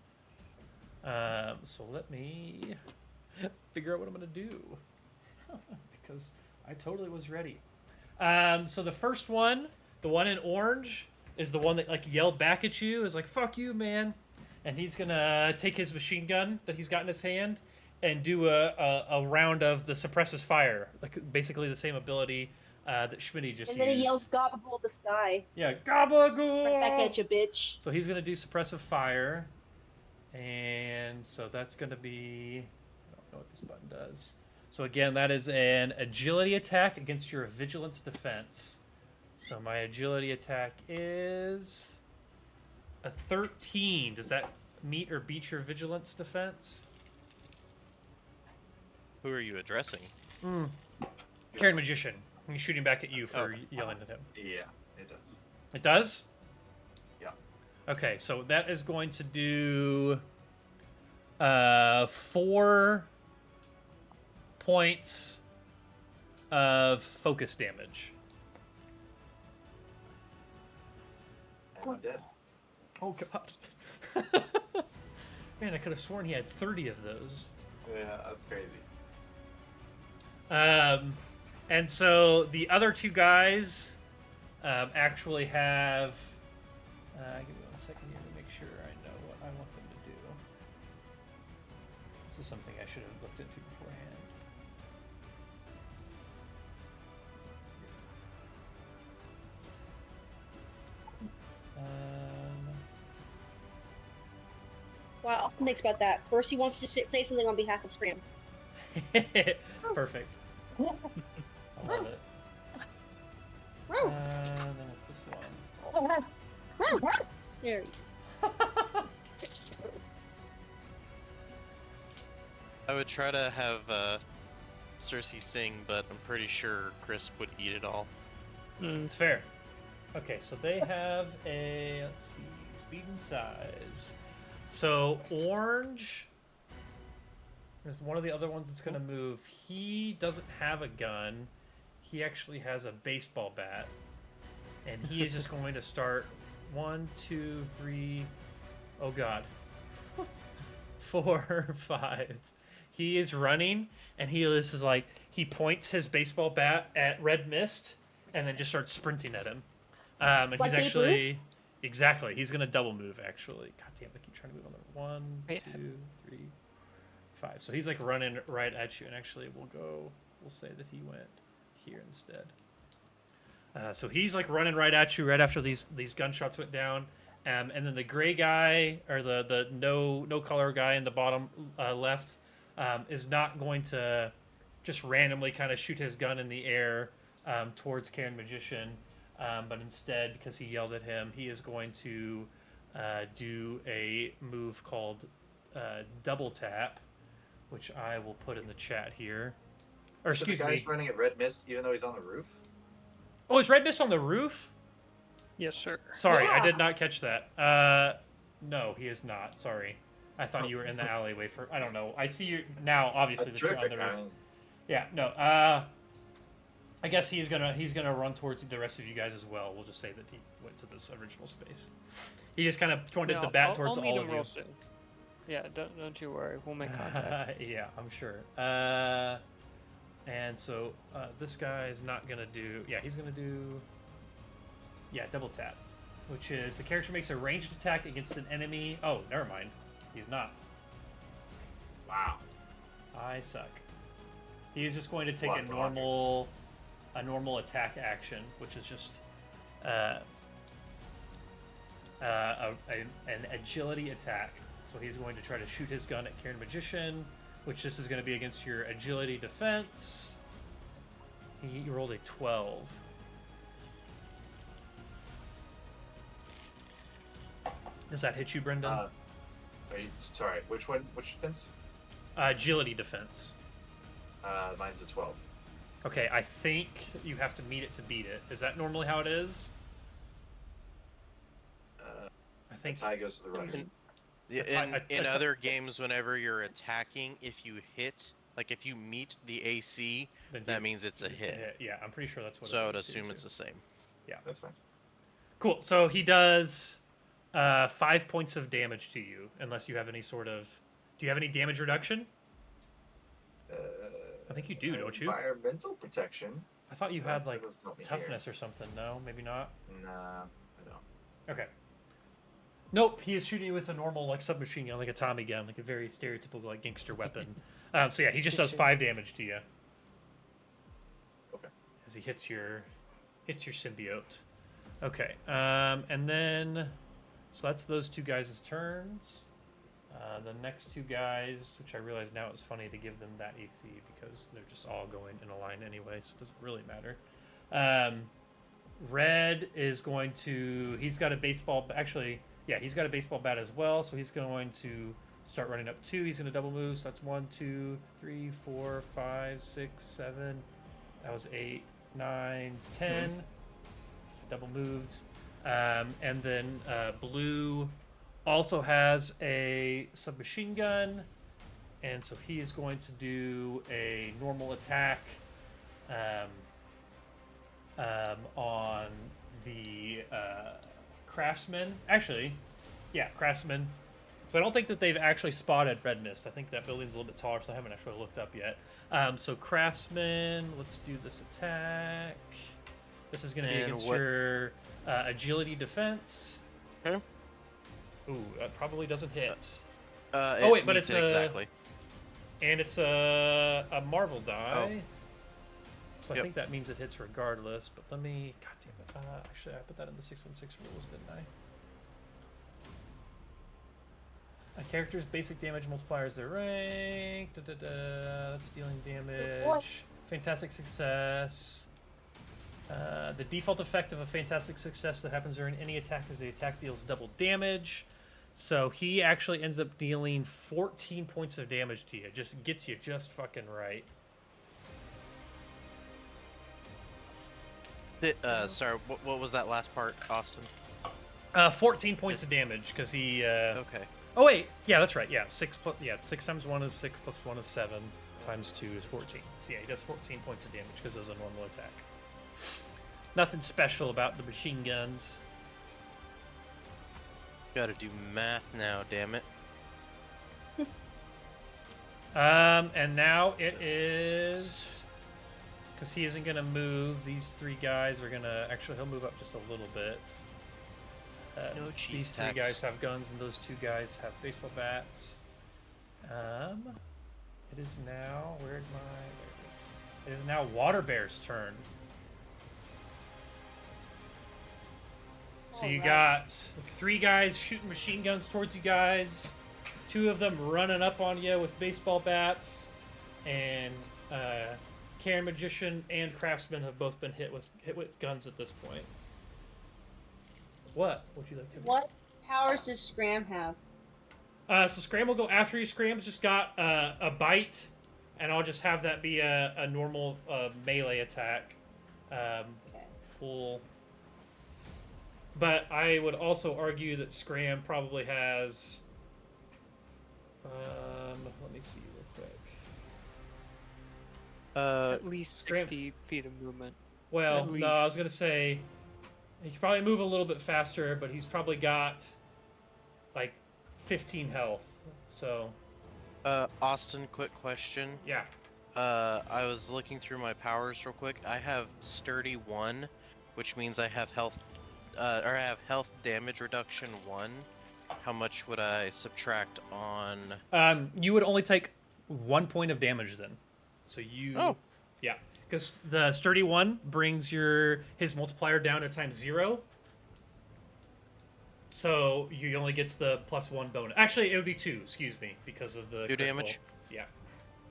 So let me figure out what I'm going to do because I totally was ready. So the first one, the one in orange, is the one that like yelled back at you. Is like, "Fuck you, man!" And he's gonna take his machine gun that he's got in his hand and do a round of the suppresses fire, like basically the same ability that Schmitty just And then he used. yells "Gobble the sky!" Yeah, gabagool. Right back at you, bitch. So he's gonna do suppressive fire, and so that's gonna be. know what this button does. So again, that is an agility attack against your vigilance defense. So my agility attack is a 13. Does that meet or beat your vigilance defense? Who are you addressing? Karen Magician. He's shooting back at you for Okay. yelling at him. Yeah, it does. It does? Yeah. Okay, so that is going to do 4 points of focus damage. And I'm dead. Oh god. Man, I could have sworn he had 30 of those. Yeah, that's crazy. And so the other two guys actually have. Give me 1 second here to make sure I know what I want them to do. This is something I should have looked into beforehand. Wow, I'll think about that. First, he wants to say something on behalf of Scram. Perfect. I love it. Then it's this one. There. I would try to have Cersei sing, but I'm pretty sure Crisp would eat it all. It's fair. Okay, so they have a, let's see, speed and size. So orange is one of the other ones that's going to move. He doesn't have a gun. He actually has a baseball bat. And he is just going to start 1, 2, 3, oh god, 4, 5. He is running, and this is like, he points his baseball bat at Red Mist, and then just starts sprinting at him. And Like he's Babe actually, exactly, he's going to double move, actually. God damn, I keep trying to move on the 1, Yeah. 2, 3, 5. So he's like running right at you, and actually we'll say that he went here instead. So he's like running right at you right after these gunshots went down. And then the gray guy, or the no color guy in the bottom left, is not going to just randomly kind of shoot his gun in the air towards Karen Magician, but instead, because he yelled at him, he is going to do a move called double tap, which I will put in the chat here. Or So the excuse guy's me. running at Red Mist even though he's on the roof? Oh, is Red Mist on the roof? Yes, sir. Sorry, I Yeah. did not catch that. No, he is not. Sorry. I thought you were in the alleyway for. I don't know. I see you now. Obviously, That's that you're on terrific. the roof. man. Yeah. No. I guess he's gonna run towards the rest of you guys as well. We'll just say that he went to this original space. He just kind of pointed the bat towards I'll meet all him of you. real soon. Yeah, don't you worry. We'll make contact. Yeah, I'm sure. And so this guy is not gonna do. Yeah, he's gonna do. Yeah, double tap, which is the character makes a ranged attack against an enemy. Oh, never mind. He's not. Wow. I suck. He is just going to take Block, a normal attack action, which is just an agility attack. So he's going to try to shoot his gun at Karen Magician, which this is going to be against your agility defense. He rolled a 12. Does that hit you, Brendan? Are you, sorry, which one? Which defense? Agility defense. Mine's a 12. Okay, I think you have to meet it to beat it. Is that normally how it is? I think. Tie goes to the runner. Yeah, Atta- in atta- other games, whenever you're attacking, if you hit, like if you meet the AC, then that you- mean it's a hit. Yeah, I'm pretty sure that's what So I it would is, assume too. it's the same. That's fine. Cool. So he does 5 points of damage to you, unless you have any sort of. Do you have any damage reduction? I think you do, don't you? Environmental protection. I thought you No, had that like doesn't help me toughness or something. No, maybe not. Nah, I don't. Okay. Nope, he is shooting you with a normal like submachine gun, like a Tommy gun, like a very stereotypical like gangster weapon. So yeah, he just does 5 damage to you. Okay. As he hits your symbiote. Okay, and then so that's those two guys' turns. The next two guys, which I realize now it's funny to give them that AC because they're just all going in a line anyway, so it doesn't really matter. Red is going to... He's got a baseball... Actually, yeah, he's got a baseball bat as well, so he's going to start running up 2. He's going to double move, so that's 1, 2, 3, 4, 5, 6, 7. That was 8, 9, 10. So double moved. And then blue also has a submachine gun, and so he is going to do a normal attack on the craftsman. Actually, yeah, craftsman. So I don't think that they've actually spotted red mist. I think that building's a little bit taller, so I haven't actually looked up yet. So craftsman, let's do this attack. This is going to be against your agility defense. Okay. Ooh, that probably doesn't hit. Oh wait, but it's exactly. And it's a Marvel die. Oh. So I think that means it hits regardless. But let me... God damn it. Actually, I put that in the 616 rules, didn't I? A character's basic damage multipliers their rank. That's dealing damage. Fantastic success. The default effect of a fantastic success that happens during any attack is the attack deals double damage. So he actually ends up dealing 14 points of damage to you. Just gets you just fucking right. Sorry, what was that last part, Austin? 14 points of damage because he. Okay. Oh wait, yeah, that's right. Yeah, 6 times 1 is 6 plus 1 is 7 times 2 is 14. So yeah, he does 14 points of damage because it was a normal attack. Nothing special about the machine guns. Gotta do math now, damn it. And now it is... Because he isn't going to move, these 3 guys are going to... Actually, he'll move up just a little bit. No cheese These 3 tax. guys have guns, and those 2 guys have baseball bats. It is now... Where'd my... There it is. It is now Water Bear's turn. So you got 3 guys shooting machine guns towards you guys, 2 of them running up on you with baseball bats, and Karen Magician and Craftsman have both been hit with guns at this point. What would you like to do? What powers does Scram have? So Scram will go after you. Scram's just got a bite, and I'll just have that be a normal melee attack. Cool. But I would also argue that Scram probably has... let me see real quick. At least 60 feet of movement. Well, At no, I was least. going to say he could probably move a little bit faster, but he's probably got like 15 health. So, Austin, quick question. yeah. I was looking through my powers real quick. I have Sturdy 1, which means I have health, or I have health damage reduction 1. How much would I subtract on? You would only take 1 point of damage then. So you... Oh. Yeah. Because the Sturdy 1 brings his multiplier down to ×0. So you only gets the +1 bonus. Actually, it would be 2, excuse me, because of the 2 critical. damage? Yeah.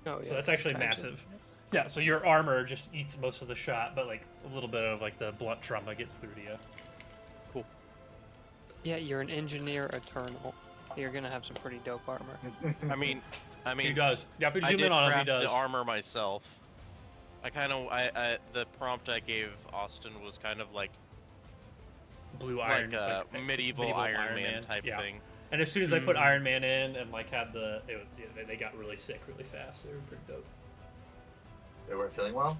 Oh, So yeah, that's actually times it. massive. Yeah, so your armor just eats most of the shot, but like a little bit of like the blunt trauma gets through to you. Cool. Yeah, you're an engineer eternal. You're gonna have some pretty dope armor. I mean, He does. Yeah, if you I zoom did in on him, he craft does. the armor myself. I kind of, the prompt I gave Austin was kind of like Blue Iron, like a medieval Iron Man type yeah. thing. And as soon as I put Iron Man in and like had they got really sick really fast. They were pretty dope. They weren't feeling well?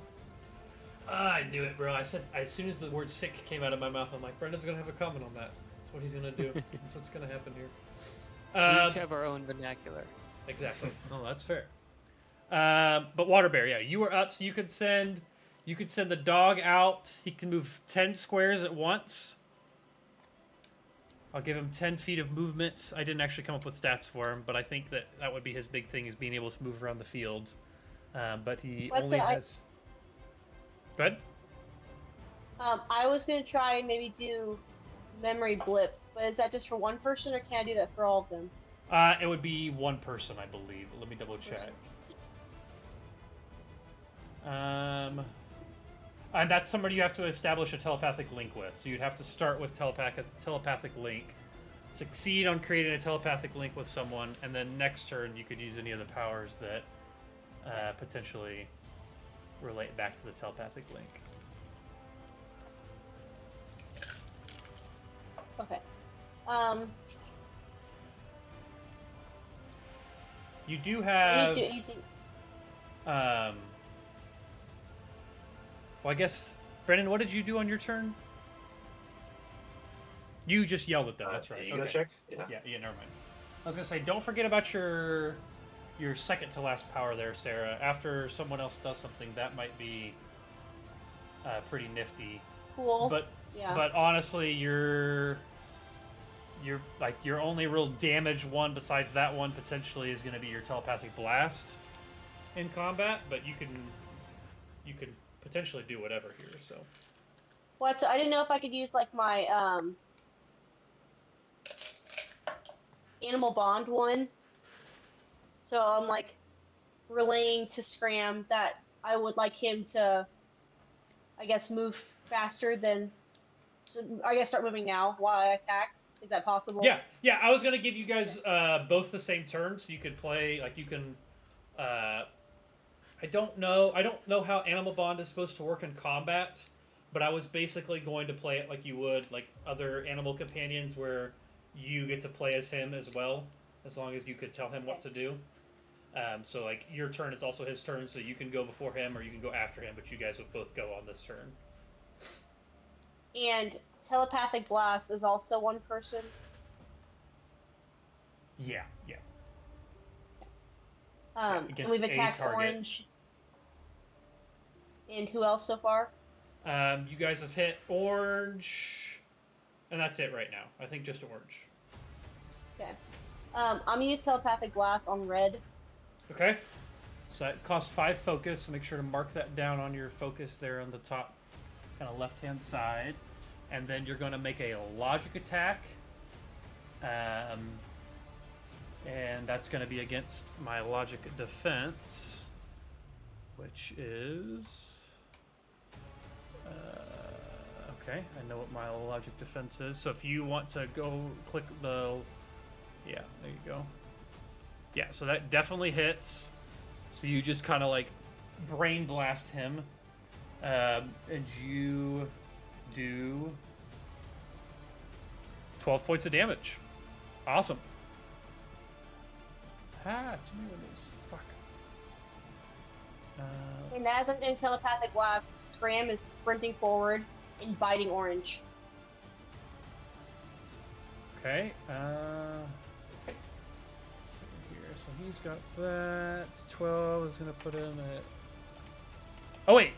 I knew it, bro. I said as soon as the word "sick" came out of my mouth, I'm like, Brendan's gonna have a comment on that. That's what he's gonna do. That's what's gonna happen here. We each have our own vernacular. Exactly. Oh, that's fair. But Water Bear, yeah, you were up, so you could send the dog out. He can move 10 squares at once. I'll give him 10 feet of movement. I didn't actually come up with stats for him, but I think that would be his big thing, is being able to move around the field. But he only has... Go ahead. I was going to try and maybe do memory blip, but is that just for one person, or can I do that for all of them? It would be one person, I believe. Let me double check. And that's somebody you have to establish a telepathic link with. So you'd have to start with telepathic link, succeed on creating a telepathic link with someone, and then next turn you could use any of the powers that potentially relate back to the telepathic link. Okay. You do have. You think... Well, I guess, Brennan, what did you do on your turn? You just yelled at them. That's right. You go check. Yeah. Yeah. Never mind. I was gonna say, don't forget about your second to last power there, Sarah. After someone else does something, that might be pretty nifty. Cool. But yeah. But honestly, your only real damage one besides that one potentially is going to be your telepathic blast in combat. But you can potentially do whatever here. So. What? So I didn't know if I could use like my animal bond one. So I'm like relaying to Scram that I would like him to, I guess, move faster than. So I guess start moving now while I attack. Is that possible? Yeah. I was gonna give you guys both the same turn, so you could play like you can. I don't know how Animal Bond is supposed to work in combat, but I was basically going to play it like you would like other animal companions, where you get to play as him as well, as long as you could tell him what to do. So like your turn is also his turn, so you can go before him or you can go after him, but you guys would both go on this turn. And telepathic blast is also one person. Yeah. And against we've a attacked target. Orange. And who else so far? You guys have hit Orange, and that's it right now. I think just Orange. Okay. I'm gonna use telepathic blast on Red. Okay. So that costs 5 focus, so make sure to mark that down on your focus there on the top kind of left-hand side. And then you're going to make a logic attack. And that's going to be against my logic defense, which is... okay, I know what my logic defense is. So if you want to go click the... Yeah, there you go. Yeah, so that definitely hits. So you just kind of like brain blast him. And you do 12 points of damage. Awesome. Too many windows. Fuck. And as I'm doing telepathic blast, Scram is sprinting forward and biting Orange. Okay. So he's got that. 12 is going to put him at... Oh, wait.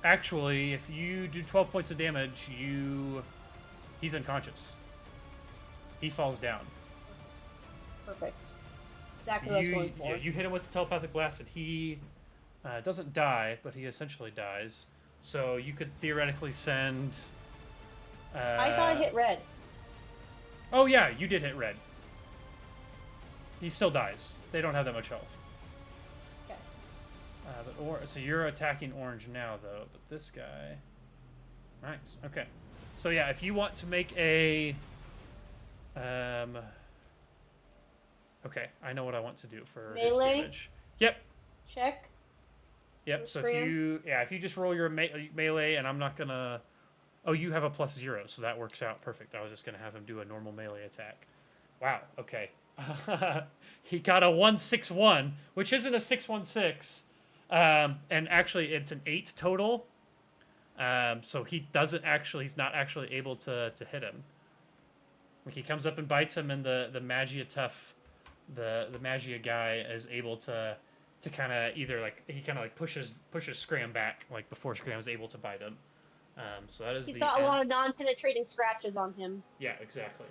Actually, if you do 12 points of damage, he's unconscious. He falls down. Perfect. Exactly So what I was going for. you hit him with the telepathic blast, and he doesn't die, but he essentially dies. So you could theoretically send... I thought I hit Red. Oh, yeah, you did hit Red. He still dies. They don't have that much health. Okay. So you're attacking Orange now, though. But this guy... Nice. Okay. So yeah, if you want to make a... Okay, I know what I want to do for Melee? his damage. Yep. Check. Yep, so if you just roll your melee, and I'm not gonna... Oh, you have a +0, so that works out perfect. I was just gonna have him do a normal melee attack. Wow, okay. He got a 161, which isn't a 616. And actually, it's an 8 total. So he's not actually able to hit him. Like, he comes up and bites him, and the Magia the Magia guy is able to kind of either like he kind of like pushes Scram back like before Scram's able to bite him. So that is He's the got end. a lot of non-penetrating scratches on him. Yeah, exactly.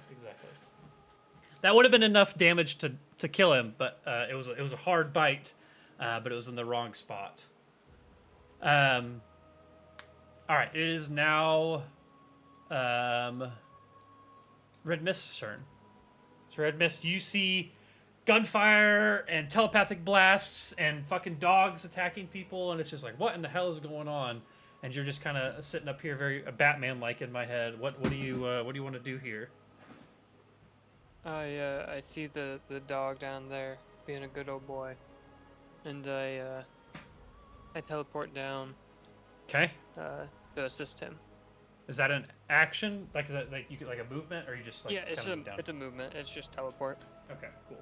That would have been enough damage to kill him, but it was a hard bite, but it was in the wrong spot. All right, it is now Red Mist's turn. So Red Mist, you see gunfire and telepathic blasts and fucking dogs attacking people, and it's just like, what in the hell is going on? And you're just kind of sitting up here, very Batman-like in my head. What do you want to do here? I see the dog down there being a good old boy, and I teleport down Okay. to assist him. Is that an action, like you could, like a movement, or you just like Yeah, it's kinda move down? it's a movement. It's just teleport. Okay, cool.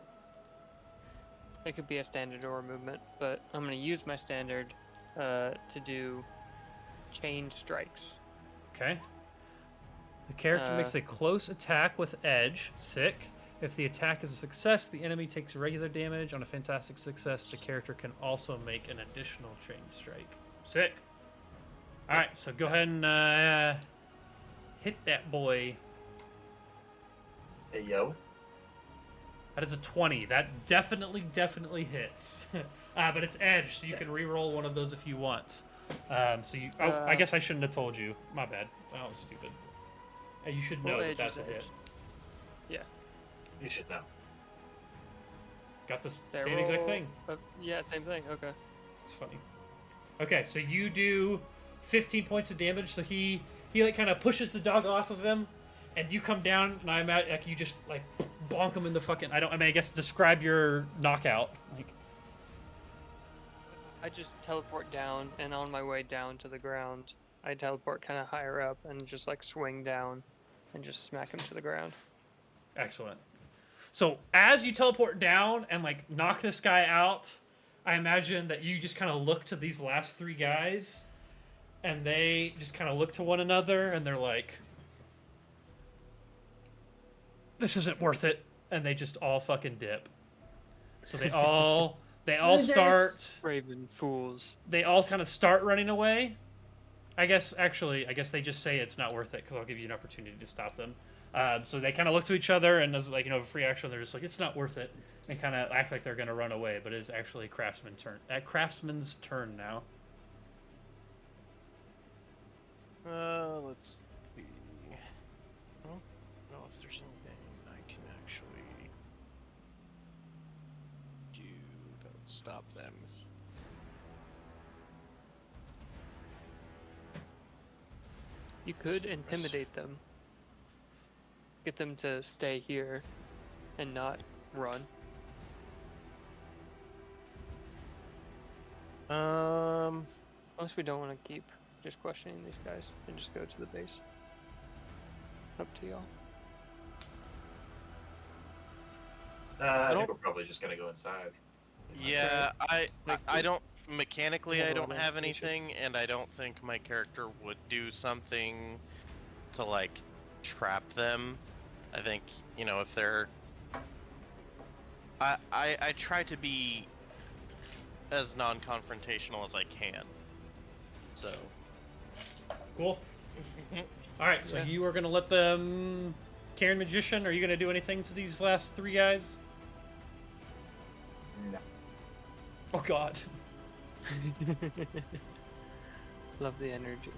It could be a standard or a movement, but I'm gonna use my standard to do chain strikes. Okay. The character makes a close attack with edge. Sick. If the attack is a success, the enemy takes regular damage. On a fantastic success, the character can also make an additional chain strike. Sick. All right, so go ahead and hit that boy. Hey, yo. That is a 20. That definitely hits. But it's edge, so you can re-roll one of those if you want. So you. Oh, I guess I shouldn't have told you. My bad. That was stupid. You should know Well, that edge that's is a hit. edge. Yeah. You should know. Got the They same exact roll- thing. Yeah, same thing. Okay. It's funny. Okay, so you do 15 points of damage. So he like kind of pushes the dog off of him, and you come down, and I'm at like you just like bonk him in the fucking. I guess describe your knockout. Like, I just teleport down, and on my way down to the ground, I teleport kind of higher up and just like swing down, and just smack him to the ground. excellent. So as you teleport down and like knock this guy out, I imagine that you just kind of look to these last three guys, and they just kind of look to one another, and they're like, "This isn't worth it," and they just all fucking dip. So they all Losers. start. Raven fools. They all kind of start running away. I guess they just say it's not worth it because I'll give you an opportunity to stop them. So they kind of look to each other, and as like a free action, they're just like, it's not worth it, and kind of act like they're gonna run away. But it's actually Craftsman's turn now. Let's see. I don't know if there's anything I can actually do that would stop them. You could intimidate them. Get them to stay here and not run. Unless we don't want to keep just questioning these guys and just go to the base. Up to y'all. I think we're probably just gonna go inside. Yeah, I don't mechanically I Level don't of have nature. anything, and I don't think my character would do something to like trap them. I think if they're I try to be as non-confrontational as I can. So Cool. All right, so Yeah. you are gonna let them. Karen Magician, are you gonna do anything to these last three guys? No. Oh God. Love the energy.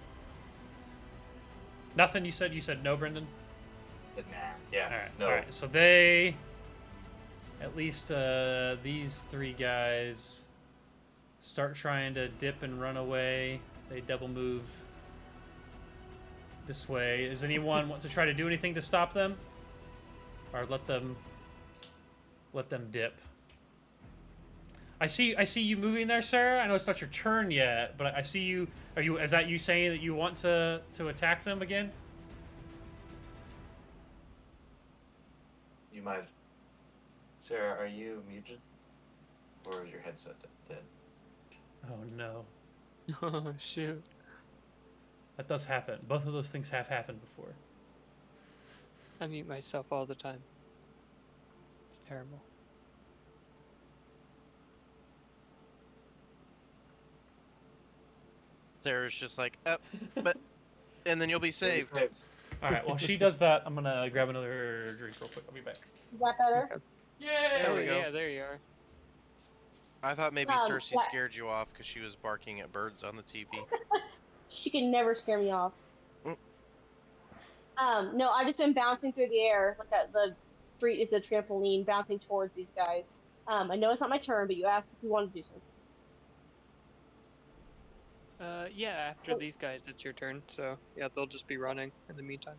Nothing. You said no, Brendan. But nah. Yeah. All right. No. All right. So they, at least these three guys, start trying to dip and run away. They double move this way. Does anyone want to try to do anything to stop them, or let them dip? I see you moving there, Sarah. I know it's not your turn yet, but I see you. Is that you saying that you want to attack them again? You might. Sarah, are you muted? Or is your headset dead? Oh no. Oh shoot. That does happen. Both of those things have happened before. I mute myself all the time. It's terrible. Sarah's just like, but, and then you'll be saved. All right. While she does that, I'm gonna grab another drink real quick. I'll be back. Is that better? Yay! There we go. Yeah, there you are. I thought maybe Cersei yeah. scared you off because she was barking at birds on the TV. She can never scare me off. Mm. No, I've just been bouncing through the air, like the street is a trampoline bouncing towards these guys. I know it's not my turn, but you asked if we wanted to do something. Yeah, after Oh. these guys, it's your turn. So yeah, they'll just be running in the meantime.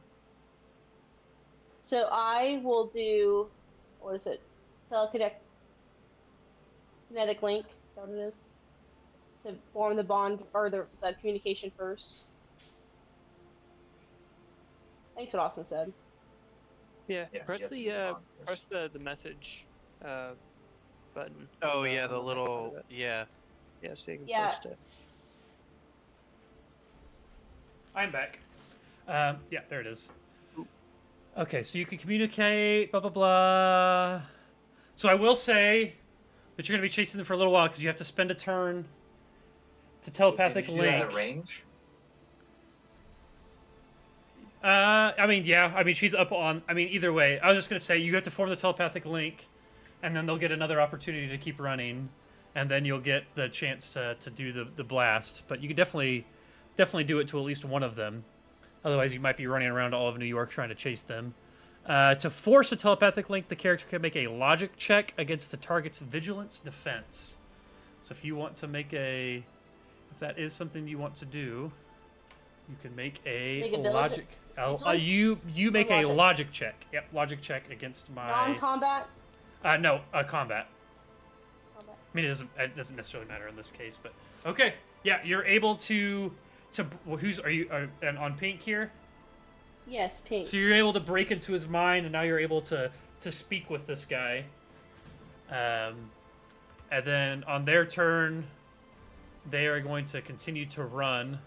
So I will do, what is it? Kinetic link. Is that what it is? To form the bond or the communication first. Thanks what Austin said. Yeah, Yeah, press you have to the do the bond press first. the message button. Oh on yeah, the on left side of little it. yeah. Yeah, so you can Yeah. post it. I'm back. Yeah, there it is. Okay, so you can communicate, blah, blah, blah. So I will say that you're going to be chasing them for a little while because you have to spend a turn to telepathic Can you do that link. at range? I mean, yeah. I mean, she's up on... I mean, either way. I was just going to say, you have to form the telepathic link, and then they'll get another opportunity to keep running, and then you'll get the chance to do the blast. But you can definitely do it to at least one of them. Otherwise, you might be running around all of New York trying to chase them. To force a telepathic link, the character can make a logic check against the target's vigilance defense. So if you want to make a... If that is something you want to do, you can make a Make a logic... vigilance? you make a logic? logic check. Yep, logic check against my... Non-combat. No, combat. Combat. I mean, it doesn't necessarily matter in this case, but... Okay, yeah, you're able to... Are you on pink here? Yes, pink. So you're able to break into his mind, and now you're able to speak with this guy. And then on their turn, they are going to continue to run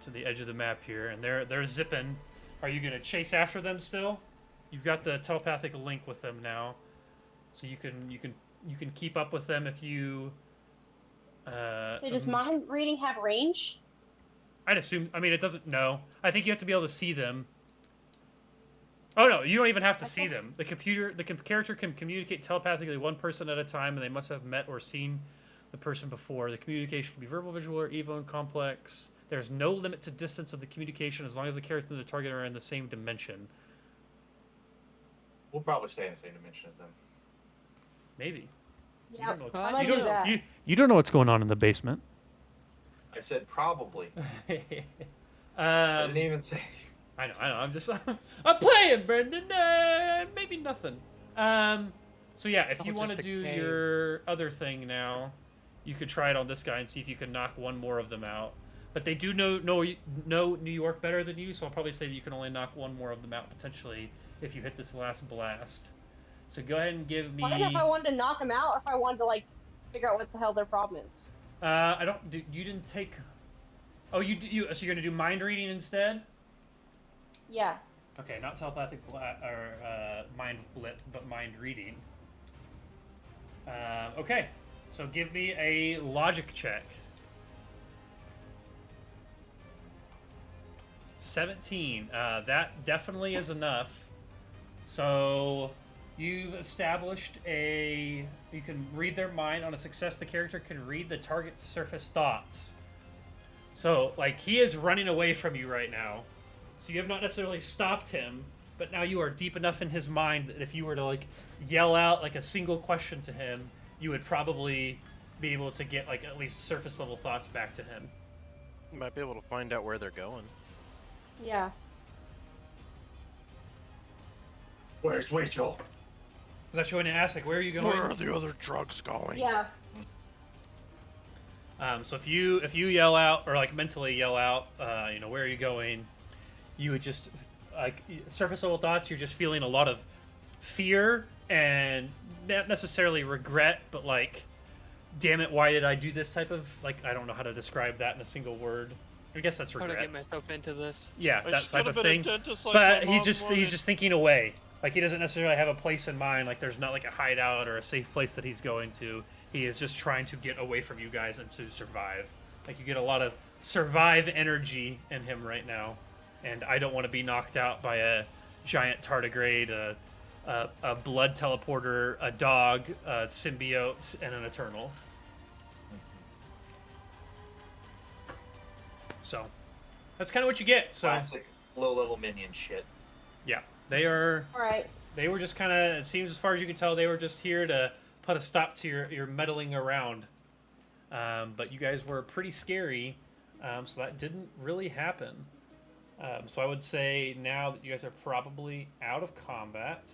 to the edge of the map here, and they're zipping. Are you going to chase after them still? You've got the telepathic link with them now, so you can keep up with them if you. So does mind reading have range? I'd assume. I mean, it doesn't. No, I think you have to be able to see them. Oh no, you don't even have to see them. The character can communicate telepathically one person at a time, and they must have met or seen the person before. The communication can be verbal, visual, or even complex. There's no limit to distance of the communication as long as the character and the target are in the same dimension. We'll probably stay in the same dimension as them. Maybe. Yeah, You don't know I what's- might you do don't- that. You don't know what's going on in the basement. I said probably. I um, didn't even say. I know. I'm just, I'm playing, Brendan. Maybe nothing. So yeah, if you Oh, want to just a do K. your other thing now, you could try it on this guy and see if you can knock one more of them out. But they do know New York better than you, so I'll probably say that you can only knock one more of them out potentially if you hit this last blast. So go ahead and give me. I don't know if I wanted to knock them out or if I wanted to like figure out what the hell their problem is. I don't. You didn't take. Oh, you so you're gonna do mind reading instead? Yeah. Okay, not telepathic or mind blip, but mind reading. Okay, so give me a logic check. 17. That definitely is enough. So you've established you can read their mind. On a success, the character can read the target's surface thoughts. So, like, he is running away from you right now. So you have not necessarily stopped him, but now you are deep enough in his mind that if you were to, like, yell out, like, a single question to him, you would probably be able to get, like, at least surface-level thoughts back to him. You might be able to find out where they're going. Yeah. Where's Rachel? Is that you want to ask, like, where are you going? Where are the other drugs going? Yeah. So if you yell out, or, like, mentally yell out, where are you going, you would just, like, surface-level thoughts, you're just feeling a lot of fear and not necessarily regret, but, like, damn it, why did I do this type of, like, I don't know how to describe that in a single word. I guess that's How to regret. get myself into this? Yeah, I that just type could of have been thing. a dentist like But my he's mom just wanted. thinking away. Like, he doesn't necessarily have a place in mind. Like, there's not like a hideout or a safe place that he's going to. He is just trying to get away from you guys and to survive. Like, you get a lot of survive energy in him right now. And I don't want to be knocked out by a giant tardigrade, a blood teleporter, a dog, a symbiote, and an eternal. So, that's kind of what you get. So, Classic low-level minion shit. yeah. They are. All right. They were just kind of. It seems, as far as you can tell, they were just here to put a stop to your meddling around. But you guys were pretty scary, so that didn't really happen. So I would say now that you guys are probably out of combat.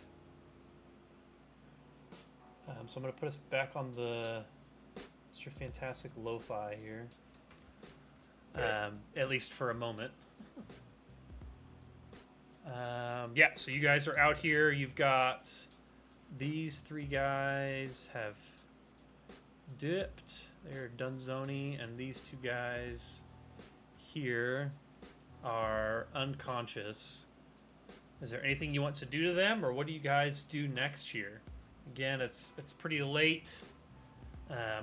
So I'm going to put us back on the Mr. Fantastic Lo-Fi here. At least for a moment. Yeah, so you guys are out here. You've got these three guys have dipped. They're Dunzoni, and these two guys here are unconscious. Is there anything you want to do to them, or what do you guys do next here? Again, it's pretty late.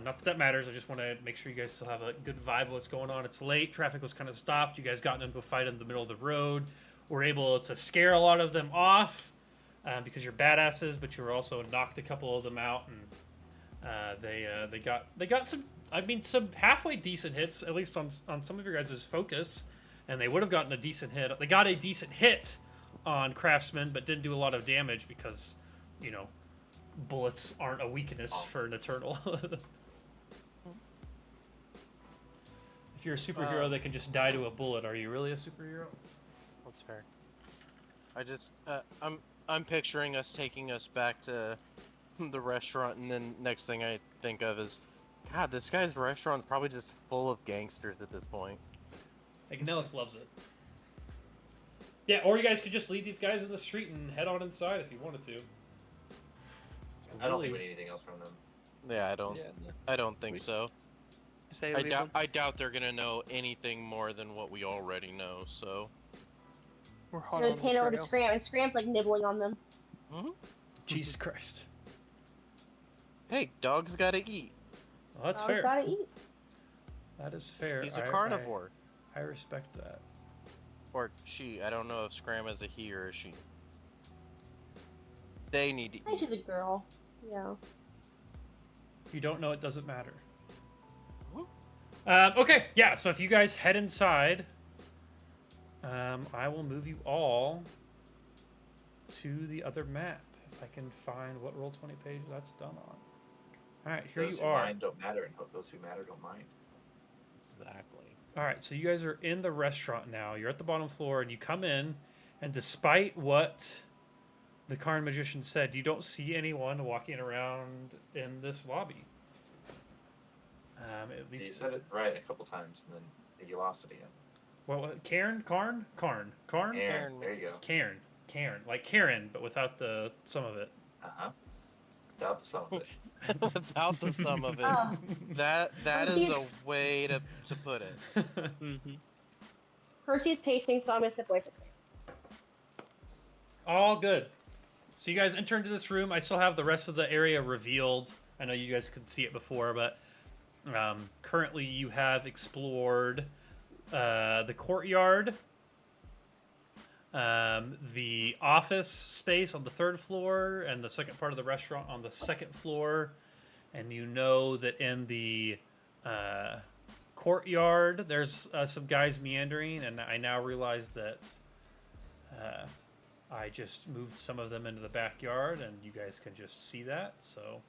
Not that matters. I just want to make sure you guys still have a good vibe of what's going on. It's late. Traffic was kind of stopped. You guys got into a fight in the middle of the road. Were able to scare a lot of them off because you're badasses, but you were also knocked a couple of them out, and they got some. I mean, some halfway decent hits, at least on some of your guys' focus, and they would have gotten a decent hit. They got a decent hit on Craftsman, but didn't do a lot of damage because, you know, bullets aren't a weakness for an Eternal. If you're a superhero that can just die to a bullet, are you really a superhero? That's fair. I just, I'm picturing us taking us back to the restaurant, and then next thing I think of is, God, this guy's restaurant's probably just full of gangsters at this point. Like, Nellis loves it. Yeah, or you guys could just lead these guys in the street and head on inside if you wanted to. I don't think we need anything else from them. Yeah, I don't think so. Say I doubt they're gonna know anything more than what we already know. So we're hot Then on pan the over to trail. Scram, and Scram's like nibbling on them. Jesus Christ. Hey, dogs gotta eat. Well, that's Dogs fair. gotta eat. That is fair. He's a carnivore. I respect that. Or she. I don't know if Scram is a he or a she. They need to I think eat. she's a girl. Yeah. If you don't know, it doesn't matter. Okay, yeah, so if you guys head inside, I will move you all to the other map. If I can find what Roll20 page that's done on. Alright, here Those you who are. mind don't matter, and those who matter don't mind. Exactly. Alright, so you guys are in the restaurant now. You're at the bottom floor, and you come in, and despite what the Karn Magician said, you don't see anyone walking around in this lobby. At See, you least, said it right a couple times, and then you lost it again. well, Karn, Aaron, there you go. Karen, like Karen, but without the some of it. Without the sum of it. Without the sum of it. Oh. That is a way to put it. Percy's pacing, so I'm gonna step away for a second. All good. So you guys enter into this room. I still have the rest of the area revealed. I know you guys could see it before, but currently you have explored the courtyard, the office space on the 3rd floor, and the second part of the restaurant on the 2nd floor. And you know that in the courtyard there's some guys meandering, and I now realize that I just moved some of them into the backyard, and you guys can just see that. So,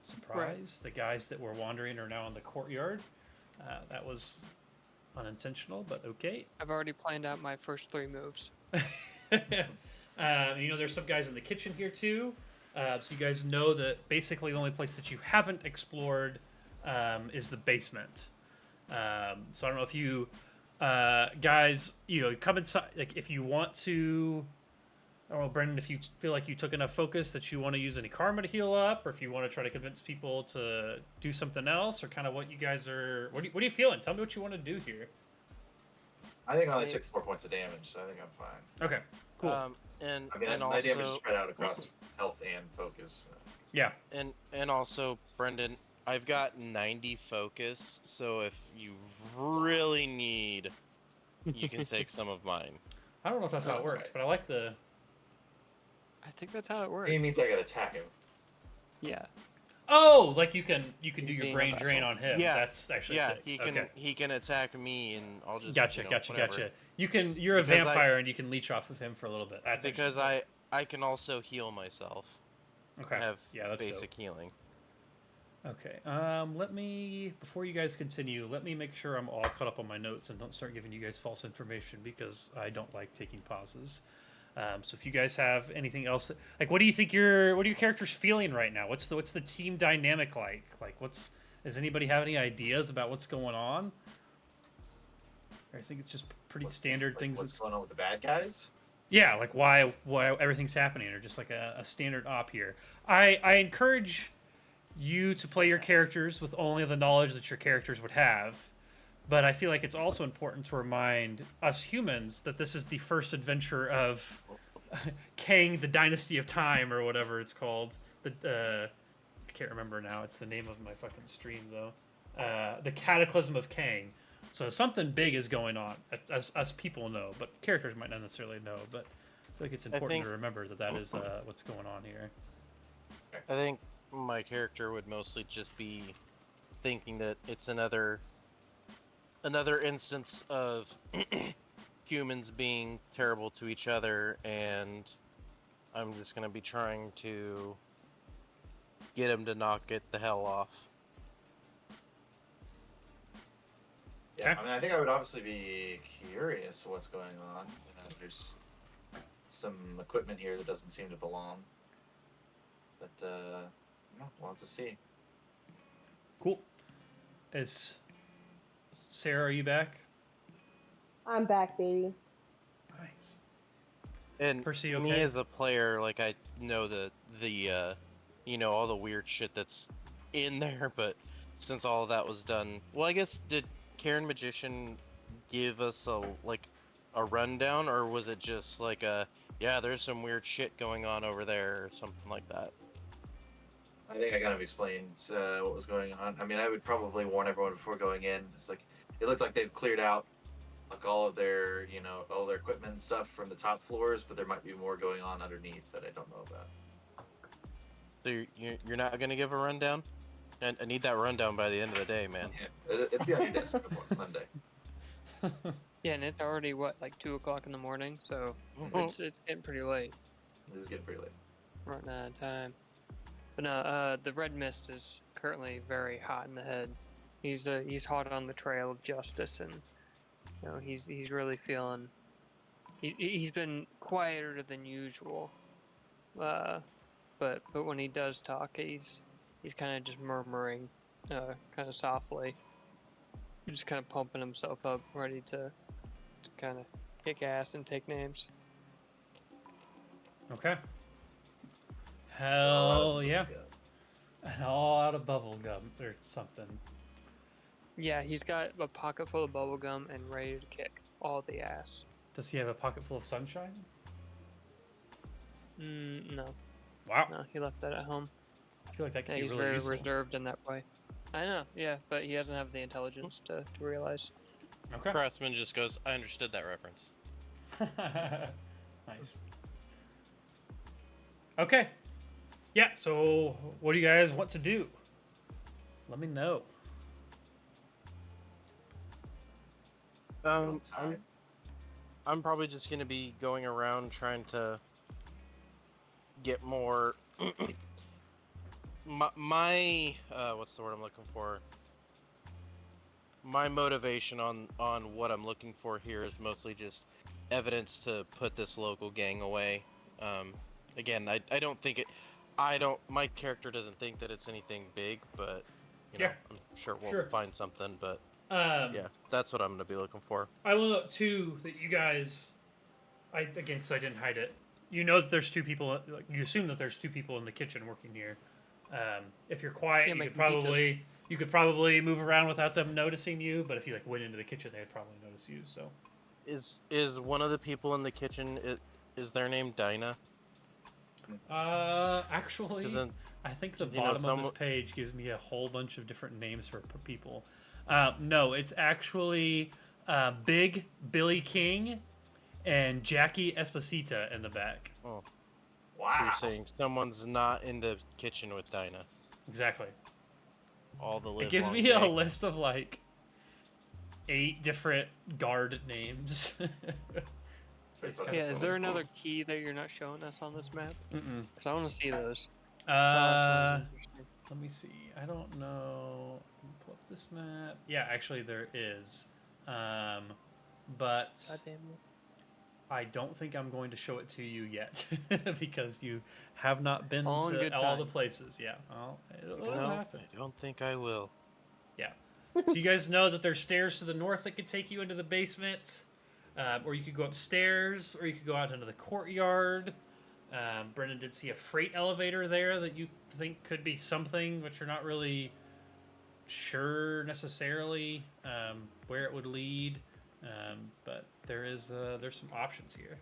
surprise, the guys that were wandering are now in the courtyard. That was unintentional, but okay. I've already planned out my first 3 moves. You know, there's some guys in the kitchen here too. So you guys know that basically the only place that you haven't explored is the basement. So I don't know if you guys, you know, come inside. Like, if you want to, I don't know, Brendan, if you feel like you took enough focus that you want to use any karma to heal up, or if you want to try to convince people to do something else, or kind of what you guys are. What are you feeling? Tell me what you want to do here. I think I only took 4 points of damage, so I think I'm fine. Okay, cool. And I mean, and my damage is also, spread out across health and focus. Yeah. and also, Brendan, I've got 90 focus, so if you really need, you can take some of mine. I don't know if that's how it works, but I like the. I think that's how it works. He means I gotta attack him. Yeah. Oh, like you can do your Being a brain drain vessel. on him. Yeah. That's actually Yeah, sick. Okay. he can attack me, and I'll just Gotcha, you know, gotcha, whatever. gotcha. You're a Because vampire and you can leech off of him for a little bit. That's actually Because sick. I can also heal myself. Okay. I have Yeah, that's basic dope. healing. Okay. Let me before you guys continue, let me make sure I'm all caught up on my notes and don't start giving you guys false information because I don't like taking pauses. So if you guys have anything else, like, what do you think what are your characters feeling right now? What's the team dynamic like? Like, does anybody have any ideas about what's going on? I think it's just pretty standard things. What's going on with the bad guys? Yeah, like why everything's happening, or just like a standard op here. I encourage you to play your characters with only the knowledge that your characters would have. But I feel like it's also important to remind us humans that this is the first adventure of Kang, the Dynasty of Time, or whatever it's called. I can't remember now. It's the name of my fucking stream, though. The Cataclysm of Kang. So something big is going on, as us people know, but characters might not necessarily know. But I feel like it's important to remember that is what's going on here. I think my character would mostly just be thinking that it's another instance of humans being terrible to each other, and I'm just gonna be trying to get him to knock it the hell off. Yeah, Okay. I mean, I think I would obviously be curious what's going on. There's some equipment here that doesn't seem to belong. But, we'll have to see. Cool. Sarah, are you back? I'm back, baby. Nice. And Percy, me okay? as a player, like, I know the you know, all the weird shit that's in there, but since all of that was done, well, I guess, did Karen Magician give us a rundown, or was it just like yeah, there's some weird shit going on over there, or something like that? I think I kind of explained what was going on. I mean, I would probably warn everyone before going in. It's like, it looked like they've cleared out like all of their, all their equipment and stuff from the top floors, but there might be more going on underneath that I don't know about. So you're not gonna give a rundown? I need that rundown by the end of the day, man. Yeah, it'll be on your desk before Monday. Yeah, and it's already like 2 o'clock in the morning, so it's getting pretty late. This is getting pretty late. Running out of time. But no, the red mist is currently very hot in the head. He's hot on the trail of justice, and he's really feeling. He's been quieter than usual, but when he does talk, he's kind of just murmuring, kind of softly, just kind of pumping himself up, ready to kind of kick ass and take names. Okay. Hell yeah. And all out of bubble gum or something. Yeah, he's got a pocket full of bubble gum and ready to kick all the ass. Does he have a pocket full of sunshine? No. Wow. No, he left that at home. I feel like that could Yeah, be he's really very useful. reserved in that way. I know, yeah, but he doesn't have the intelligence to realize. Okay. Craftsman just goes, I understood that reference. Nice. Okay. Yeah, so what do you guys want to do? Let me know. I'm probably just gonna be going around trying to get more. my what's the word I'm looking for? My motivation on what I'm looking for here is mostly just evidence to put this local gang away. Again, I don't think it. My character doesn't think that it's anything big, but Yeah. I'm sure we'll find something. But yeah, that's what I'm gonna be looking for. I will note too that you guys, since I didn't hide it, you know that there's two people. You assume that there's two people in the kitchen working here. If you're quiet, Yeah, you making could probably move around without them noticing you. But if you went into the kitchen, they'd probably notice you. So Is one of the people in the kitchen? Is their name Dinah? Actually, Then, I think the you know, bottom of this page gives me a whole bunch of different names for people. No, it's actually Big Billy King and Jackie Esposita in the back. oh, Wow. you're saying someone's not in the kitchen with Dinah. Exactly. All the It gives me a list of like 8 different guard names. It's funny. kind Yeah, of is funny. there another key that you're not showing us on this map? Mm-mm. Because I want to see those. Oh, that sounds Uh, interesting. let me see. I don't know. Let me pull up this map. Yeah, actually there is. But Goddamn. I don't think I'm going to show it to you yet because you have not been All in to good all the time. places. Yeah, well, it'll Well, happen. I don't think I will. Yeah. So you guys know that there's stairs to the north that could take you into the basement, or you could go upstairs, or you could go out into the courtyard. Brendan did see a freight elevator there that you think could be something, but you're not really sure necessarily where it would lead. But there's some options here.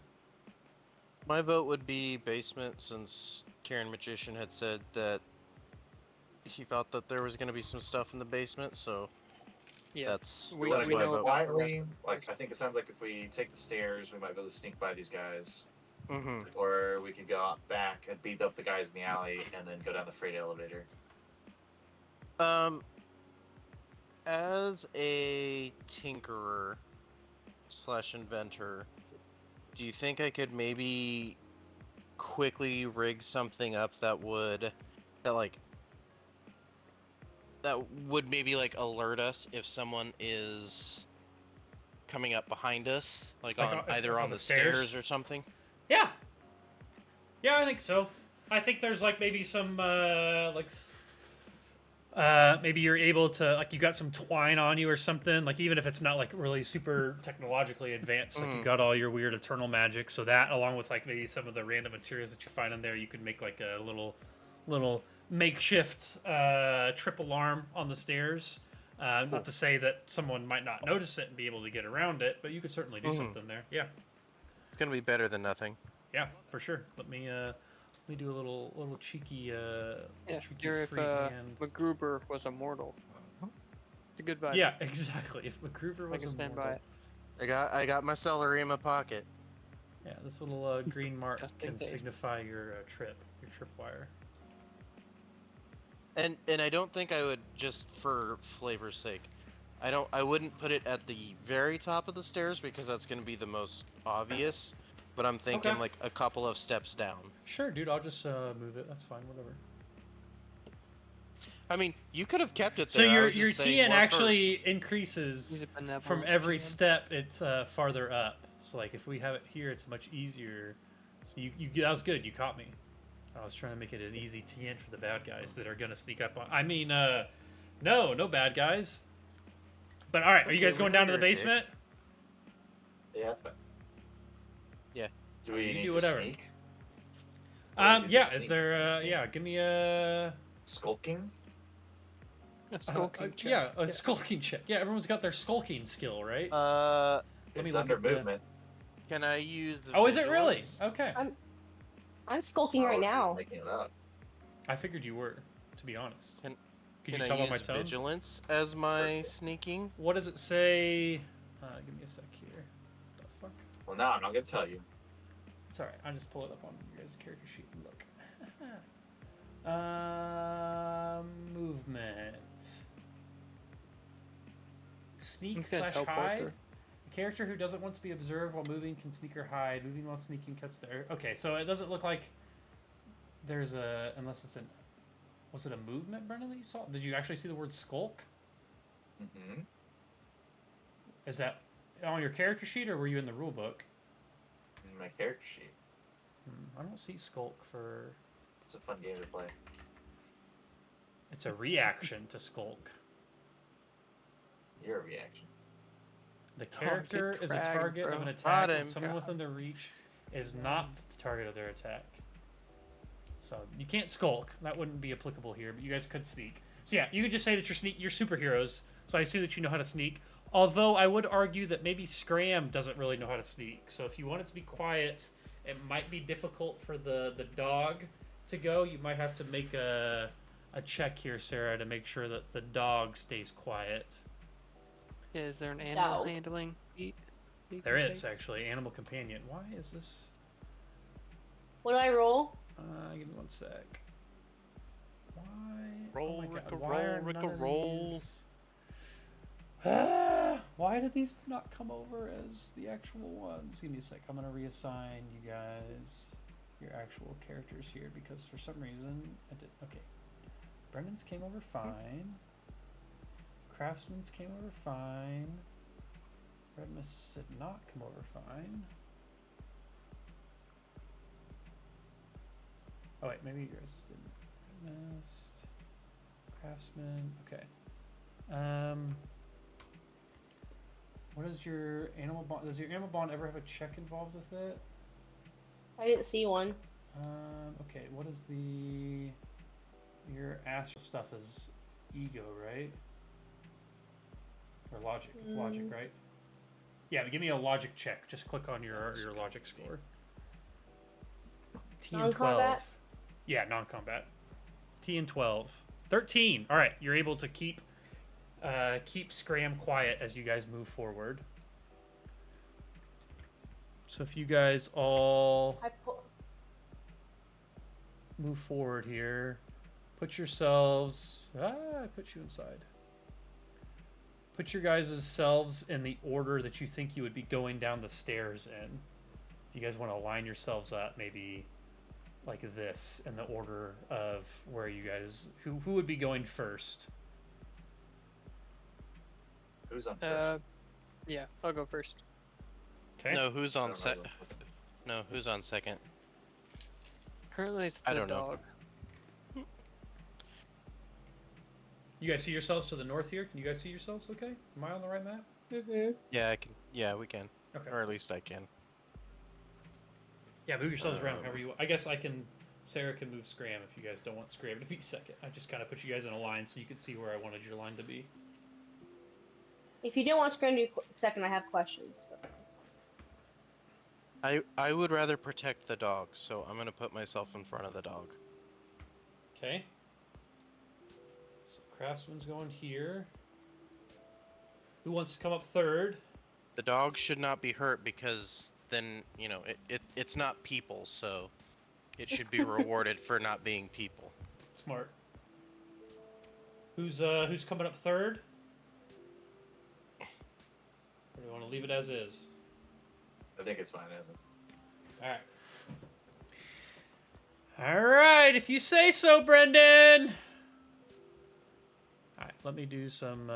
My vote would be basement, since Karen Magician had said that he thought that there was going to be some stuff in the basement, so yeah. that's We- that's we my know vote. about the rest Quietly, of the like place. I think it sounds like if we take the stairs, we might be able to sneak by these guys, Hmm. or we could go out back and beat up the guys in the alley, and then go down the freight elevator. As a tinkerer / inventor, do you think I could maybe quickly rig something up that would maybe like alert us if someone is coming up behind us, like Like on on- either like on the stairs or something? Yeah. Yeah, I think so. I think there's like maybe some maybe you're able to like you got some twine on you or something, like even if it's not like really super technologically advanced, like you got all your weird eternal magic, so that along with like maybe some of the random materials that you find in there, you could make like a little makeshift trip alarm on the stairs. Not to say that someone might not notice it and be able to get around it, but you could certainly do something there. Yeah. It's gonna be better than nothing. Yeah, for sure. Let me do a little cheeky Yeah, cheeky you're if freehand. MacGruber was immortal. It's a good vibe. Yeah, exactly. If MacGruber I was can stand by immortal. it. I got my celery in my pocket. Yeah, this little green mark Just in can case. signify your tripwire. And I don't think I would, just for flavor's sake, I wouldn't put it at the very top of the stairs because that's gonna be the most obvious. But I'm thinking Okay. like a couple of steps down. Sure, dude. I'll just move it. That's fine. Whatever. I mean, you could have kept it So there. I your was just saying TN more actually He's increases a benevolent from every GM. step. It's farther up. So like if we have it here, it's much easier. So you that was good. You caught me. I was trying to make it an easy TN for the bad guys that are gonna sneak up on. I mean, no bad guys. But all right, are you Okay, guys going down to the you're a dick. basement? Yeah, that's fine. Yeah. Do we You need do to whatever. sneak? Or do we Yeah. just Is sneak? there? Sneak? Yeah. Give me a. Skulking? A skulking check. Yeah, a Yes. skulking check. Yeah, everyone's got their skulking skill, right? Uh, Let me It's look under at the- movement. can I use the Oh, is it really? vigilance? Okay. I'm skulking Oh, right we're just now. Making it up. I figured you were, to be honest. Can- Could Can you I tell by use my tone? vigilance as my sneaking? What does it say? Give me a sec here. The fuck? Well, now I'm not gonna tell you. It's alright. I'll just pull it up on your guys' character sheet and look. Movement. Sneak I'm gonna / teleport hide. through. A character who doesn't want to be observed while moving can sneak or hide. Moving while sneaking cuts the air. Okay, so it doesn't look like there's a... Unless it's an... Was it a movement, Brennan, that you saw? Did you actually see the word skulk? Mm-hmm. Is that on your character sheet, or were you in the rule book? In my character sheet. I don't see skulk for... It's a fun game to play. It's a reaction to skulk. Your reaction. The get character is a dragged, target of bro. an attack, Got him. and someone within their reach is not the target of their attack. So you can't skulk. That wouldn't be applicable here, but you guys could sneak. So yeah, you could just say that you're superheroes. So I assume that you know how to sneak. Although I would argue that maybe Scram doesn't really know how to sneak. So if you want it to be quiet, it might be difficult for the dog to go. You might have to make a check here, Sarah, to make sure that the dog stays quiet. Yeah, is there an animal No. handling feat? you There can is take? actually animal companion. Why is this? What do I roll? Give me one sec. Roll, oh my Ricka, God, why are roll, Ricka, none of roll. these- why did these not come over as the actual ones? Give me a sec. I'm gonna reassign you guys your actual characters here because for some reason I did. Okay, Brendan's came over fine. Craftsman's came over fine. Red Mist did not come over fine. Oh wait, maybe yours didn't. Red Mist, Craftsman. Okay. What is your animal bond? Does your animal bond ever have a check involved with it? I didn't see one. Okay. What is the your astral stuff is ego, right? Or logic? It's logic, right? Yeah, give me a logic check. Just click on your logic score. T and 12. Non-combat? Yeah, non-combat. T and 12. 13. All right, you're able to keep Scram quiet as you guys move forward. So if you guys all move forward here, put yourselves. I put you inside. Put your guys' selves in the order that you think you would be going down the stairs in. If you guys want to line yourselves up, maybe like this in the order of where you guys who would be going first. Who's on first? Yeah, I'll go first. Okay. No, who's I on don't set? know. No, who's on second? Currently, it's I the don't know. dog. You guys see yourselves to the north here? Can you guys see yourselves okay? Am I on the right map? Mm-hmm. Yeah, I can. Yeah, we can. Okay. Or at least I can. Yeah, move yourselves around however you want. I guess I can. Sarah can move Scram if you guys don't want Scram to be second. I just kind of put you guys in a line so you could see where I wanted your line to be. If you didn't want Scram to be second, I have questions. But that's fine. I would rather protect the dog, so I'm gonna put myself in front of the dog. Okay. So Craftsman's going here. Who wants to come up third? The dog should not be hurt because then it's not people, so it should be rewarded for not being people. Smart. Who's coming up third? Or do you want to leave it as is? I think it's fine as is. Alright. Alright, if you say so, Brendan! Alright, let me do some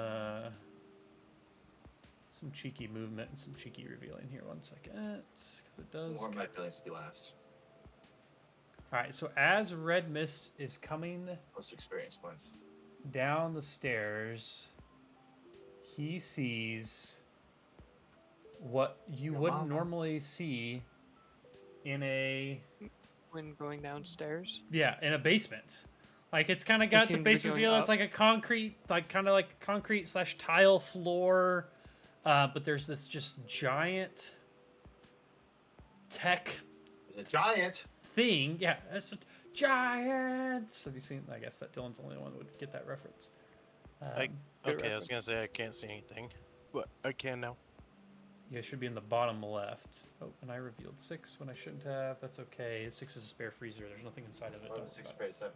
cheeky movement and some cheeky revealing here. 1 second. Because it does. More of my feelings to be last. Alright, so as Red Mist is coming Most experience points. down the stairs, he sees what you Your wouldn't mama. normally see in a When going downstairs. in a basement. Like it's kind of We got the seem to be basement going feel. It's up. like a concrete, like kind of like concrete / tile floor, but there's this just giant tech It's a giant. thing. Yeah, it's a giant. Have you seen? I guess that Dylan's the only one that would get that reference. Good Okay, I was reference. gonna say I can't see anything, but I can now. You guys should be in the bottom left. Oh, and I revealed 6 when I shouldn't have. That's okay. 6 is a spare freezer. There's nothing inside of it. Oh, Don't 6 worry for 7.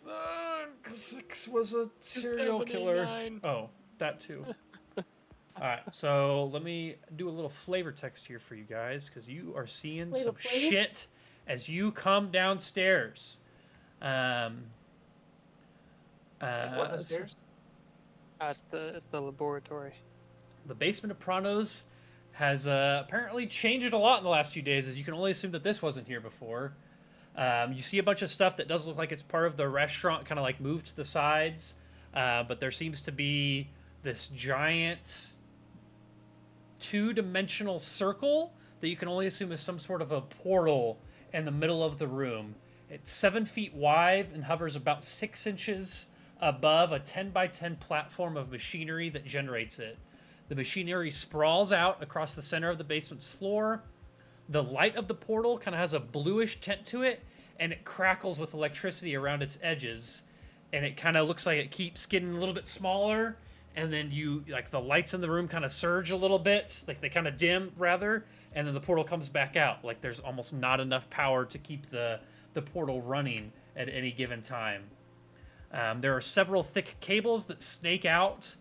about it. 6 was a serial killer. 789. Oh, that too. Alright, so let me do a little flavor text here for you guys, because you are seeing some Flavor? shit as you come downstairs. What So- upstairs? It's the laboratory. the basement of Pranos has apparently changed a lot in the last few days, as you can only assume that this wasn't here before. You see a bunch of stuff that does look like it's part of the restaurant, kind of like moved to the sides, but there seems to be this giant two-dimensional circle that you can only assume is some sort of a portal in the middle of the room. It's 7 feet wide and hovers about 6 inches above a 10 by 10 platform of machinery that generates it. The machinery sprawls out across the center of the basement's floor. The light of the portal kind of has a bluish tint to it, and it crackles with electricity around its edges. And it kind of looks like it keeps getting a little bit smaller, and then the lights in the room kind of surge a little bit, like they kind of dim rather, and then the portal comes back out. Like there's almost not enough power to keep the portal running at any given time. There are several thick cables that snake out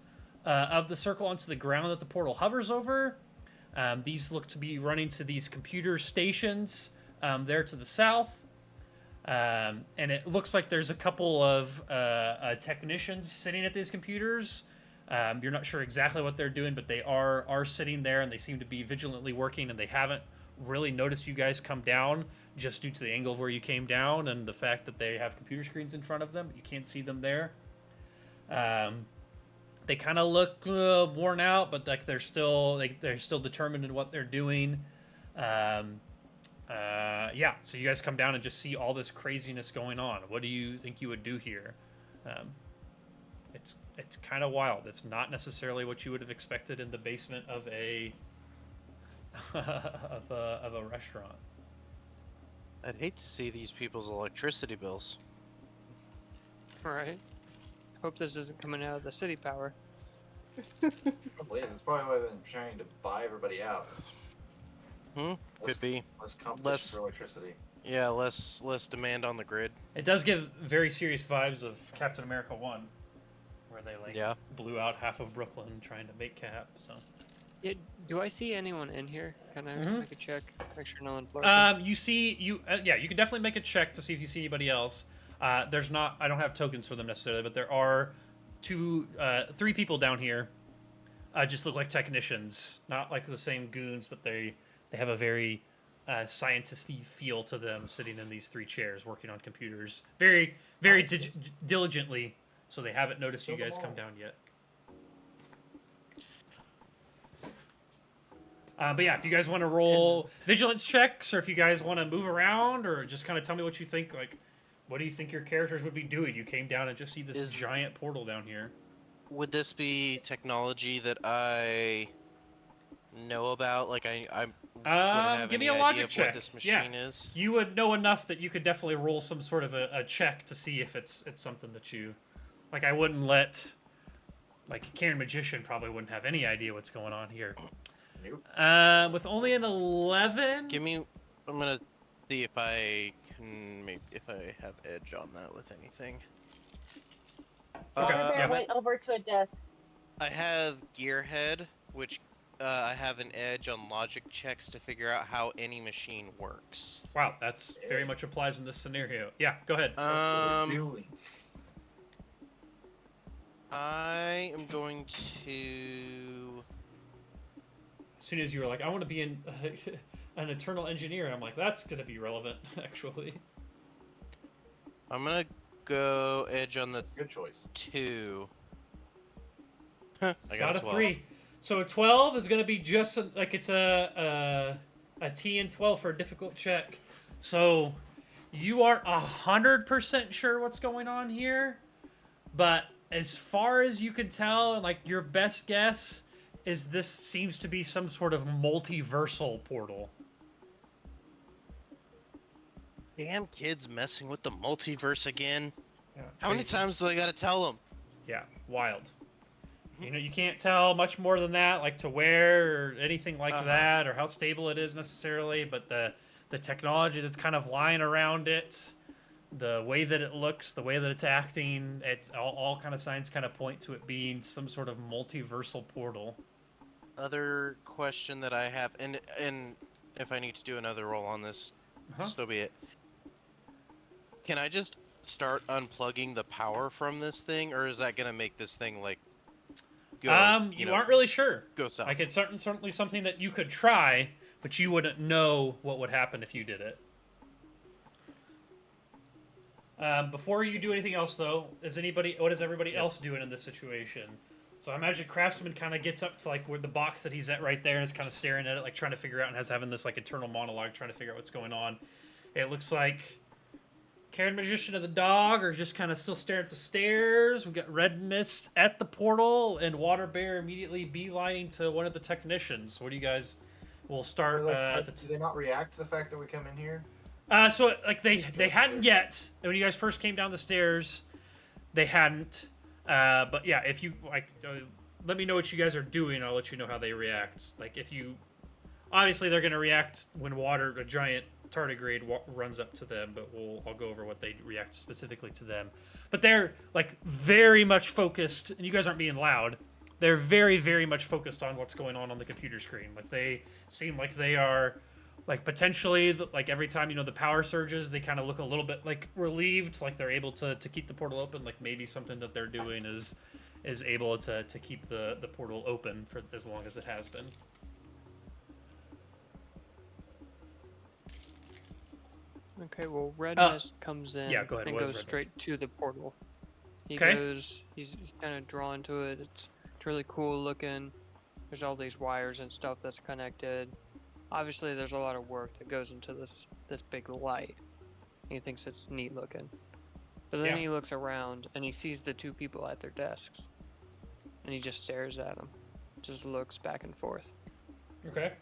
of the circle onto the ground that the portal hovers over. These look to be running to these computer stations there to the south. And it looks like there's a couple of technicians sitting at these computers. You're not sure exactly what they're doing, but they are sitting there, and they seem to be vigilantly working, and they haven't really noticed you guys come down just due to the angle of where you came down and the fact that they have computer screens in front of them. You can't see them there. They kind of look worn out, but like they're still determined in what they're doing. Yeah, so you guys come down and just see all this craziness going on. What do you think you would do here? It's kind of wild. It's not necessarily what you would have expected in the basement of a of a restaurant. I'd hate to see these people's electricity bills. Right. Hope this isn't coming out of the city power. Probably. That's probably why they're trying to buy everybody out. Could be. Less competition Less- for electricity. Yeah, less demand on the grid. It does give very serious vibes of Captain America 1, where they blew out half of Brooklyn trying to make Cap. So Yeah, do I see anyone in here? Can I Mhm. make a check? Make sure no one's lurking. you can definitely make a check to see if you see anybody else. There's not. I don't have tokens for them necessarily, but there are three people down here. Just look like technicians, not like the same goons, but they have a very scientisty feel to them, sitting in these three chairs, working on computers, very diligently. So they haven't noticed you guys come down yet. But yeah, if you guys want to roll vigilance checks, or if you guys want to move around, or just kind of tell me what you think, like, what do you think your characters would be doing? You came down and just see this giant portal down here. Would this be technology that I know about? Like I wouldn't have give me any a logic idea of check. what this machine is. You would know enough that you could definitely roll some sort of a check to see if it's something that you like. I wouldn't let Karen Magician probably wouldn't have any idea what's going on here. Nope. With only an 11. I'm gonna see if I can if I have edge on that with anything. Okay. I went over to a desk. I have Gearhead, which I have an edge on logic checks to figure out how any machine works. Wow, that's very much applies in this scenario. Yeah, go ahead. I am going to. As soon as you were like, I want to be an eternal engineer, and I'm like, that's gonna be relevant, actually. I'm gonna go edge on the Good choice. 2. It's not a 3. So a 12 is gonna be just like it's a T and 12 for a difficult check. So you are 100% sure what's going on here, but as far as you can tell, like your best guess is this seems to be some sort of multiversal portal. Damn kids messing with the multiverse again. Yeah, How many crazy. times do I gotta tell them? Yeah, wild. You know, you can't tell much more than that, like to where or anything like that, or how stable it is necessarily. But the technology that's kind of lying around it, the way that it looks, the way that it's acting, it's all kind of signs kind of point to it being some sort of multiversal portal. Other question that I have, and if I need to do another roll on this, so be it. Can I just start unplugging the power from this thing, or is that gonna make this thing like go? You aren't really sure. Go south. Like it's certainly something that you could try, but you wouldn't know what would happen if you did it. Before you do anything else, though, what is everybody else doing in this situation? So I imagine Craftsman kind of gets up to like where the box that he's at right there and is kind of staring at it, like trying to figure out and having this like internal monologue, trying to figure out what's going on. It looks like Karen Magician and the dog are just kind of still staring at the stairs. We got Red Mist at the portal, and Water Bear immediately beelining to one of the technicians. What do you guys? We'll start. Do they not react to the fact that we come in here? So like they hadn't yet. When you guys first came down the stairs, they hadn't. But yeah, if you like, let me know what you guys are doing. I'll let you know how they react. Like if you, obviously they're gonna react when a giant tardigrade runs up to them, but I'll go over what they react specifically to them. But they're like very much focused, and you guys aren't being loud. They're very, very much focused on what's going on the computer screen. Like they seem like they are, like potentially, like every time the power surges, they kind of look a little bit like relieved, like they're able to keep the portal open. Like maybe something that they're doing is able to keep the portal open for as long as it has been. Okay, well, Red Mist comes in yeah, go ahead. and What is goes Red straight to the portal. He Okay. goes, he's kind of drawn to it. It's really cool looking. There's all these wires and stuff that's connected. Obviously, there's a lot of work that goes into this big light. And he thinks it's neat looking. But then Yeah. he looks around and he sees the two people at their desks. And he just stares at them. Just looks back and forth. Okay.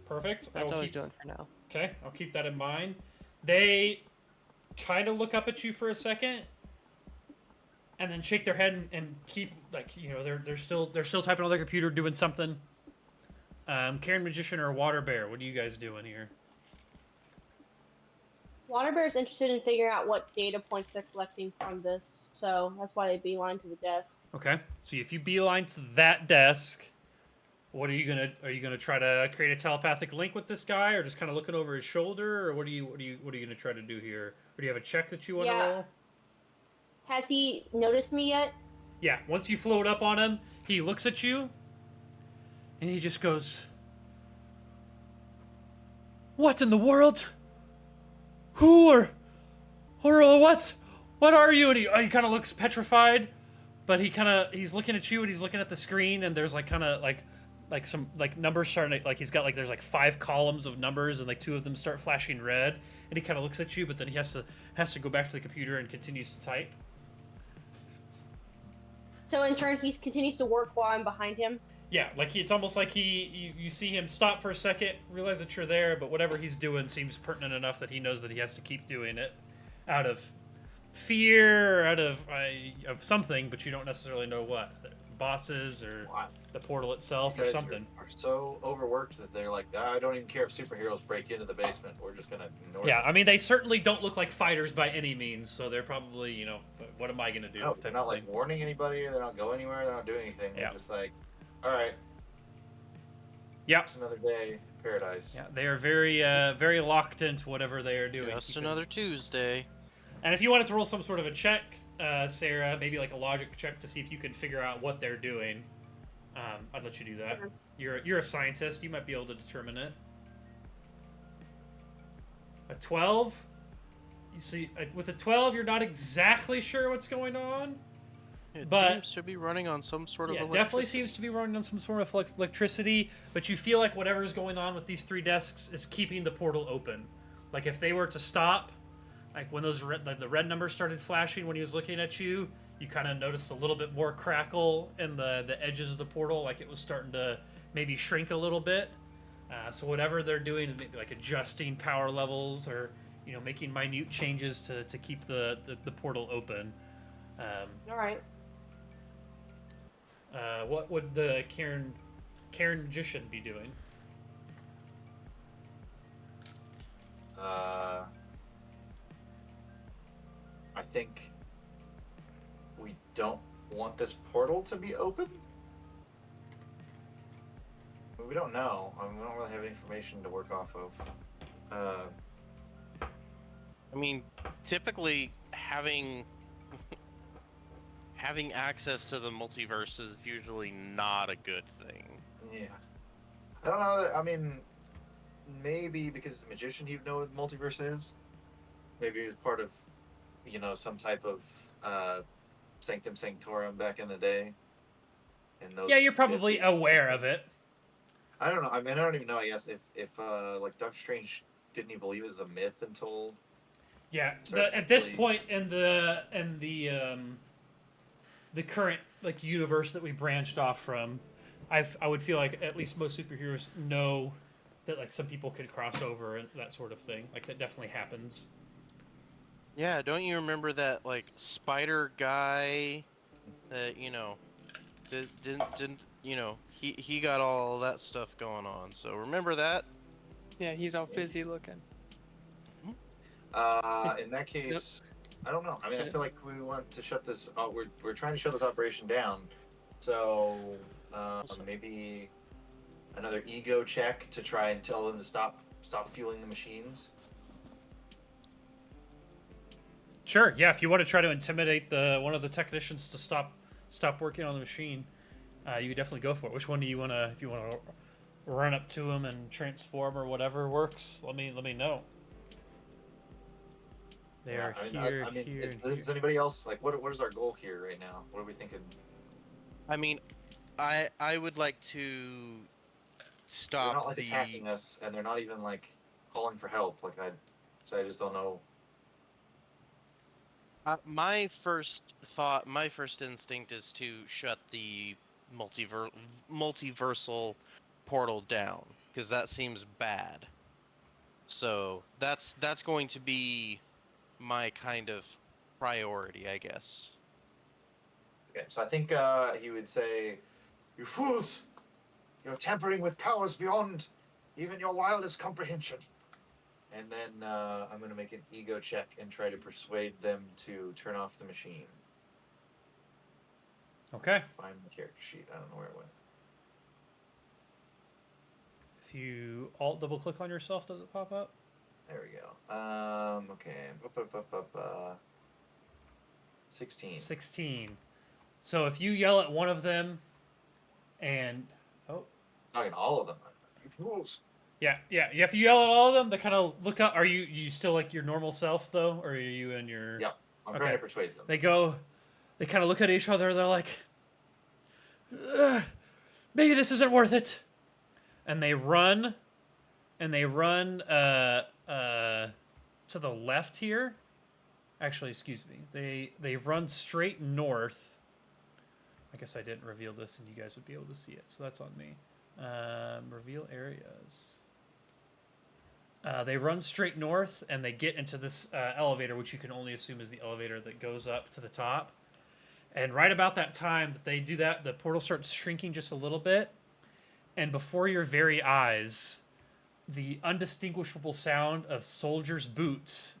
Perfect. That's all he's doing for now. Okay, I'll keep that in mind. They kind of look up at you for a second, and then shake their head and keep they're still typing on their computer doing something. Karen Magician or Water Bear, what are you guys doing here? Water Bear's interested in figuring out what data points they're collecting from this, so that's why they beeline to the desk. Okay, so if you beeline to that desk, what are you gonna try to create a telepathic link with this guy, or just kind of looking over his shoulder, or what are you gonna try to do here? Or do you have a check that you want to roll? Has he noticed me yet? Yeah, once you float up on him, he looks at you, and he just goes, "What in the world? Who or what are you?" And he kind of looks petrified, but he's looking at you, and he's looking at the screen, and there's like some numbers starting to, he's got there's 5 columns of numbers, and 2 of them start flashing red, and he kind of looks at you, but then he has to go back to the computer and continues to type. So in turn, he continues to work while I'm behind him. Yeah, it's almost like you see him stop for a second, realize that you're there, but whatever he's doing seems pertinent enough that he knows that he has to keep doing it out of fear, out of something, but you don't necessarily know what. Bosses or the portal itself or something. Are so overworked that they're like, I don't even care if superheroes break into the basement. We're just gonna ignore Yeah, them. I mean, they certainly don't look like fighters by any means, so they're probably, what am I gonna do? No, they're not warning anybody. They're not going anywhere. They're not doing anything. Yeah. They're just like, all right. Yep. It's another day, paradise. Yeah, they are very, very locked into whatever they are doing. Just another Tuesday. And if you wanted to roll some sort of a check, Sarah, maybe a logic check to see if you can figure out what they're doing, I'd let you do that. You're a scientist. You might be able to determine it. A 12? You see, with a 12, you're not exactly sure what's going on. It But seems to be running on some sort of yeah, electricity. definitely seems to be running on some sort of electricity, but you feel like whatever is going on with these 3 desks is keeping the portal open. Like if they were to stop, when those the red numbers started flashing when he was looking at you, you kind of noticed a little bit more crackle in the edges of the portal, like it was starting to maybe shrink a little bit. So whatever they're doing is maybe adjusting power levels or making minute changes to keep the portal open. All right. What would the Karen Magician be doing? I think we don't want this portal to be open. We don't know. I mean, we don't really have any information to work off of. I mean, typically having access to the multiverse is usually not a good thing. Yeah. I don't know. I mean, maybe because he's a magician, he'd know what the multiverse is. Maybe he was part of, some type of Sanctum Sanctorum back in the day. And those Yeah, you're probably aware of it. I don't know. I mean, I don't even know. I guess if Doctor Strange didn't even believe it was a myth until. Yeah, Sorry, at this actually- point in the current universe that we branched off from, I would feel like at least most superheroes know that some people could cross over and that sort of thing. That definitely happens. Yeah, don't you remember that spider guy that didn't he got all that stuff going on. So remember that? Yeah, he's all fizzy looking. In that case, I don't know. I mean, I feel like we want to shut this. We're trying to shut this operation down. So maybe another ego check to try and tell them to stop fueling the machines. Sure. Yeah. If you want to try to intimidate one of the technicians to stop working on the machine, you could definitely go for it. Which one do you want to? If you want to run up to him and transform or whatever works, let me know. They are here. Is anybody else like what is our goal here right now? What are we thinking? I mean, I would like to stop They're not like attacking us, and they're not even like calling for help. So I just don't know. My first instinct is to shut the multiversal portal down because that seems bad. So that's going to be my kind of priority, I guess. Okay, so I think he would say, "You fools! You're tampering with powers beyond even your wildest comprehension." And then I'm going to make an ego check and try to persuade them to turn off the machine. Okay. Find the character sheet. I don't know where it went. If you alt double click on yourself, does it pop up? There we go. Okay. 16. 16. So if you yell at one of them, and Talking to all of them. You fools. yeah. If you yell at all of them, they kind of look up. Are you still like your normal self though, or are you in your? Yep. I'm trying to persuade them. They kind of look at each other. They're like, maybe this isn't worth it, and they run, to the left here. Actually, excuse me. They run straight north. I guess I didn't reveal this, and you guys would be able to see it, so that's on me. Reveal areas. They run straight north, and they get into this elevator, which you can only assume is the elevator that goes up to the top. And right about that time that they do that, the portal starts shrinking just a little bit, and before your very eyes, the undistinguishable sound of soldiers' boots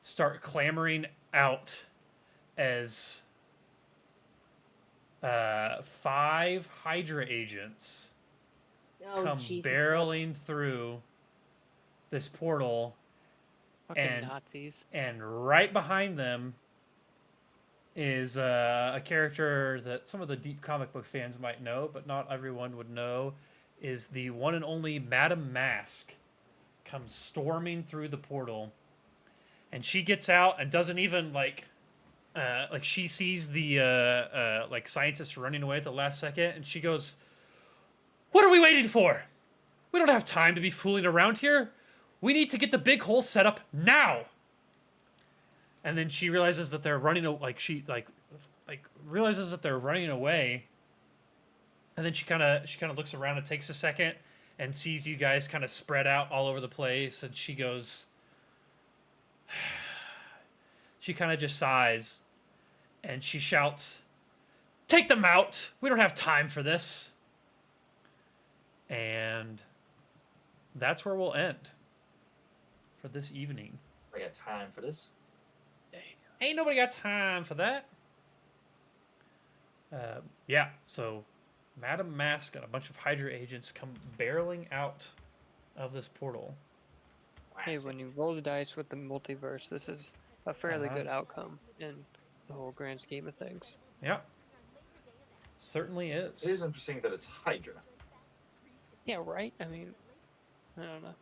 start clamoring out as 5 Hydra agents come barreling through this portal, Fucking Nazis. and right behind them is a character that some of the deep comic book fans might know, but not everyone would know, is the one and only Madame Mask. Comes storming through the portal, and she gets out and doesn't even like she sees the like scientists running away at the last second, and she goes, "What are we waiting for? We don't have time to be fooling around here. We need to get the big hole set up now." And then she realizes that they're running realizes that they're running away. And then she kind of looks around and takes a second and sees you guys kind of spread out all over the place, and she goes, she kind of just sighs, and she shouts, "Take them out! We don't have time for this." And that's where we'll end for this evening. I got time for this. Ain't nobody got time for that. Yeah, so Madame Mask and a bunch of Hydra agents come barreling out of this portal. Hey, when you roll the dice with the multiverse, this is a fairly good outcome in the whole grand scheme of things. Yeah. Certainly is. It is interesting that it's Hydra. Yeah, right? I mean, I don't know.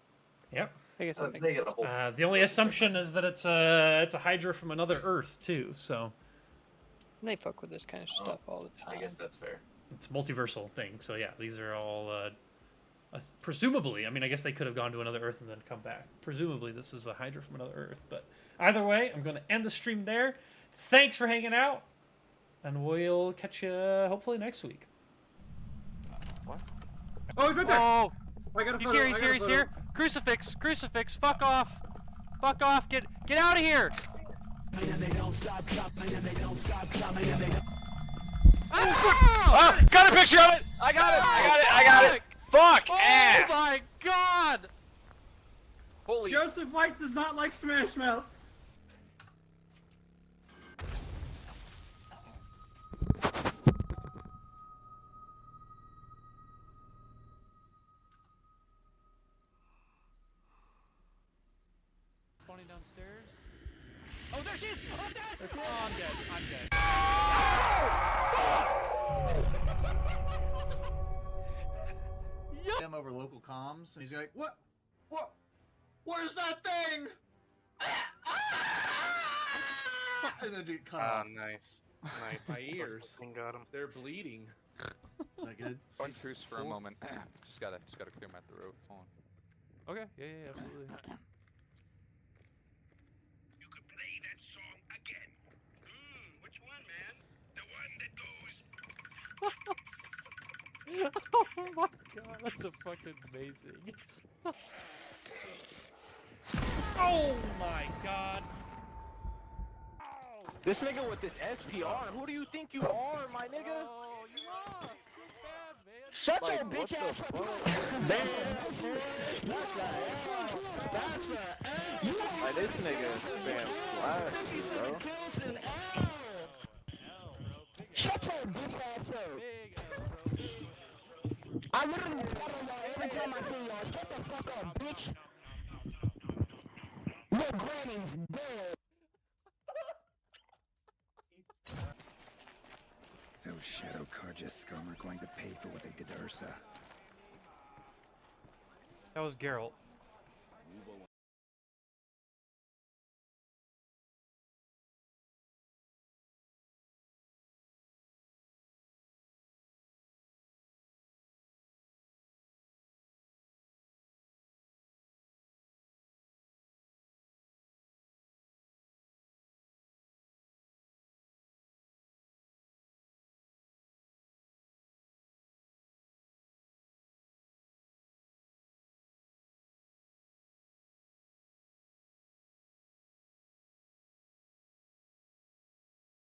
Yep. I guess that makes They get a sense. whole. The only assumption is that it's a Hydra from another Earth too. So They fuck with this kind of stuff all the time. I guess that's fair. it's a multiversal thing. So yeah, these are all presumably. I mean, I guess they could have gone to another Earth and then come back. Presumably, this is a Hydra from another Earth. But either way, I'm going to end the stream there. Thanks for hanging out, and we'll catch you hopefully next week. What? Oh, he's right there. Oh, I got a he's photo, here, he's I got here, a he's photo. here. Crucifix, crucifix, fuck off. Fuck off, get out of here. Ah! Got a picture of it! I got it! Fuck Fuck oh ass! my god! Holy. Joseph White does not like Smash Mouth. Spawning downstairs. Oh, there she is! I'm dead! Oh, I'm dead. I'm dead. Him over local comms, and he's like, "What? What is that thing?" And then he cut off. Nice. Nice. My ears. Fucking got him. They're bleeding. Is that good? Untruce for a moment. just gotta clear my throat. Hold on. Okay. Yeah. Absolutely. You could play that song again. Which one, man? The one that goes. Oh my god, that's a fucking amazing. Oh my god. This nigga with this SPR, who do you think you are, my nigga? Oh, you lost. That's bad, man. Shut your bitch ass up. That's a L. Like, this nigga is spam flash, bro. Shut your bitch ass up. Big L, bro. I literally follow y'all every time I see y'all. Shut the fuck up, bitch. Your granny's dead. Those Shadow Carja scum are going to pay for what they did to Ursa. That was Geralt.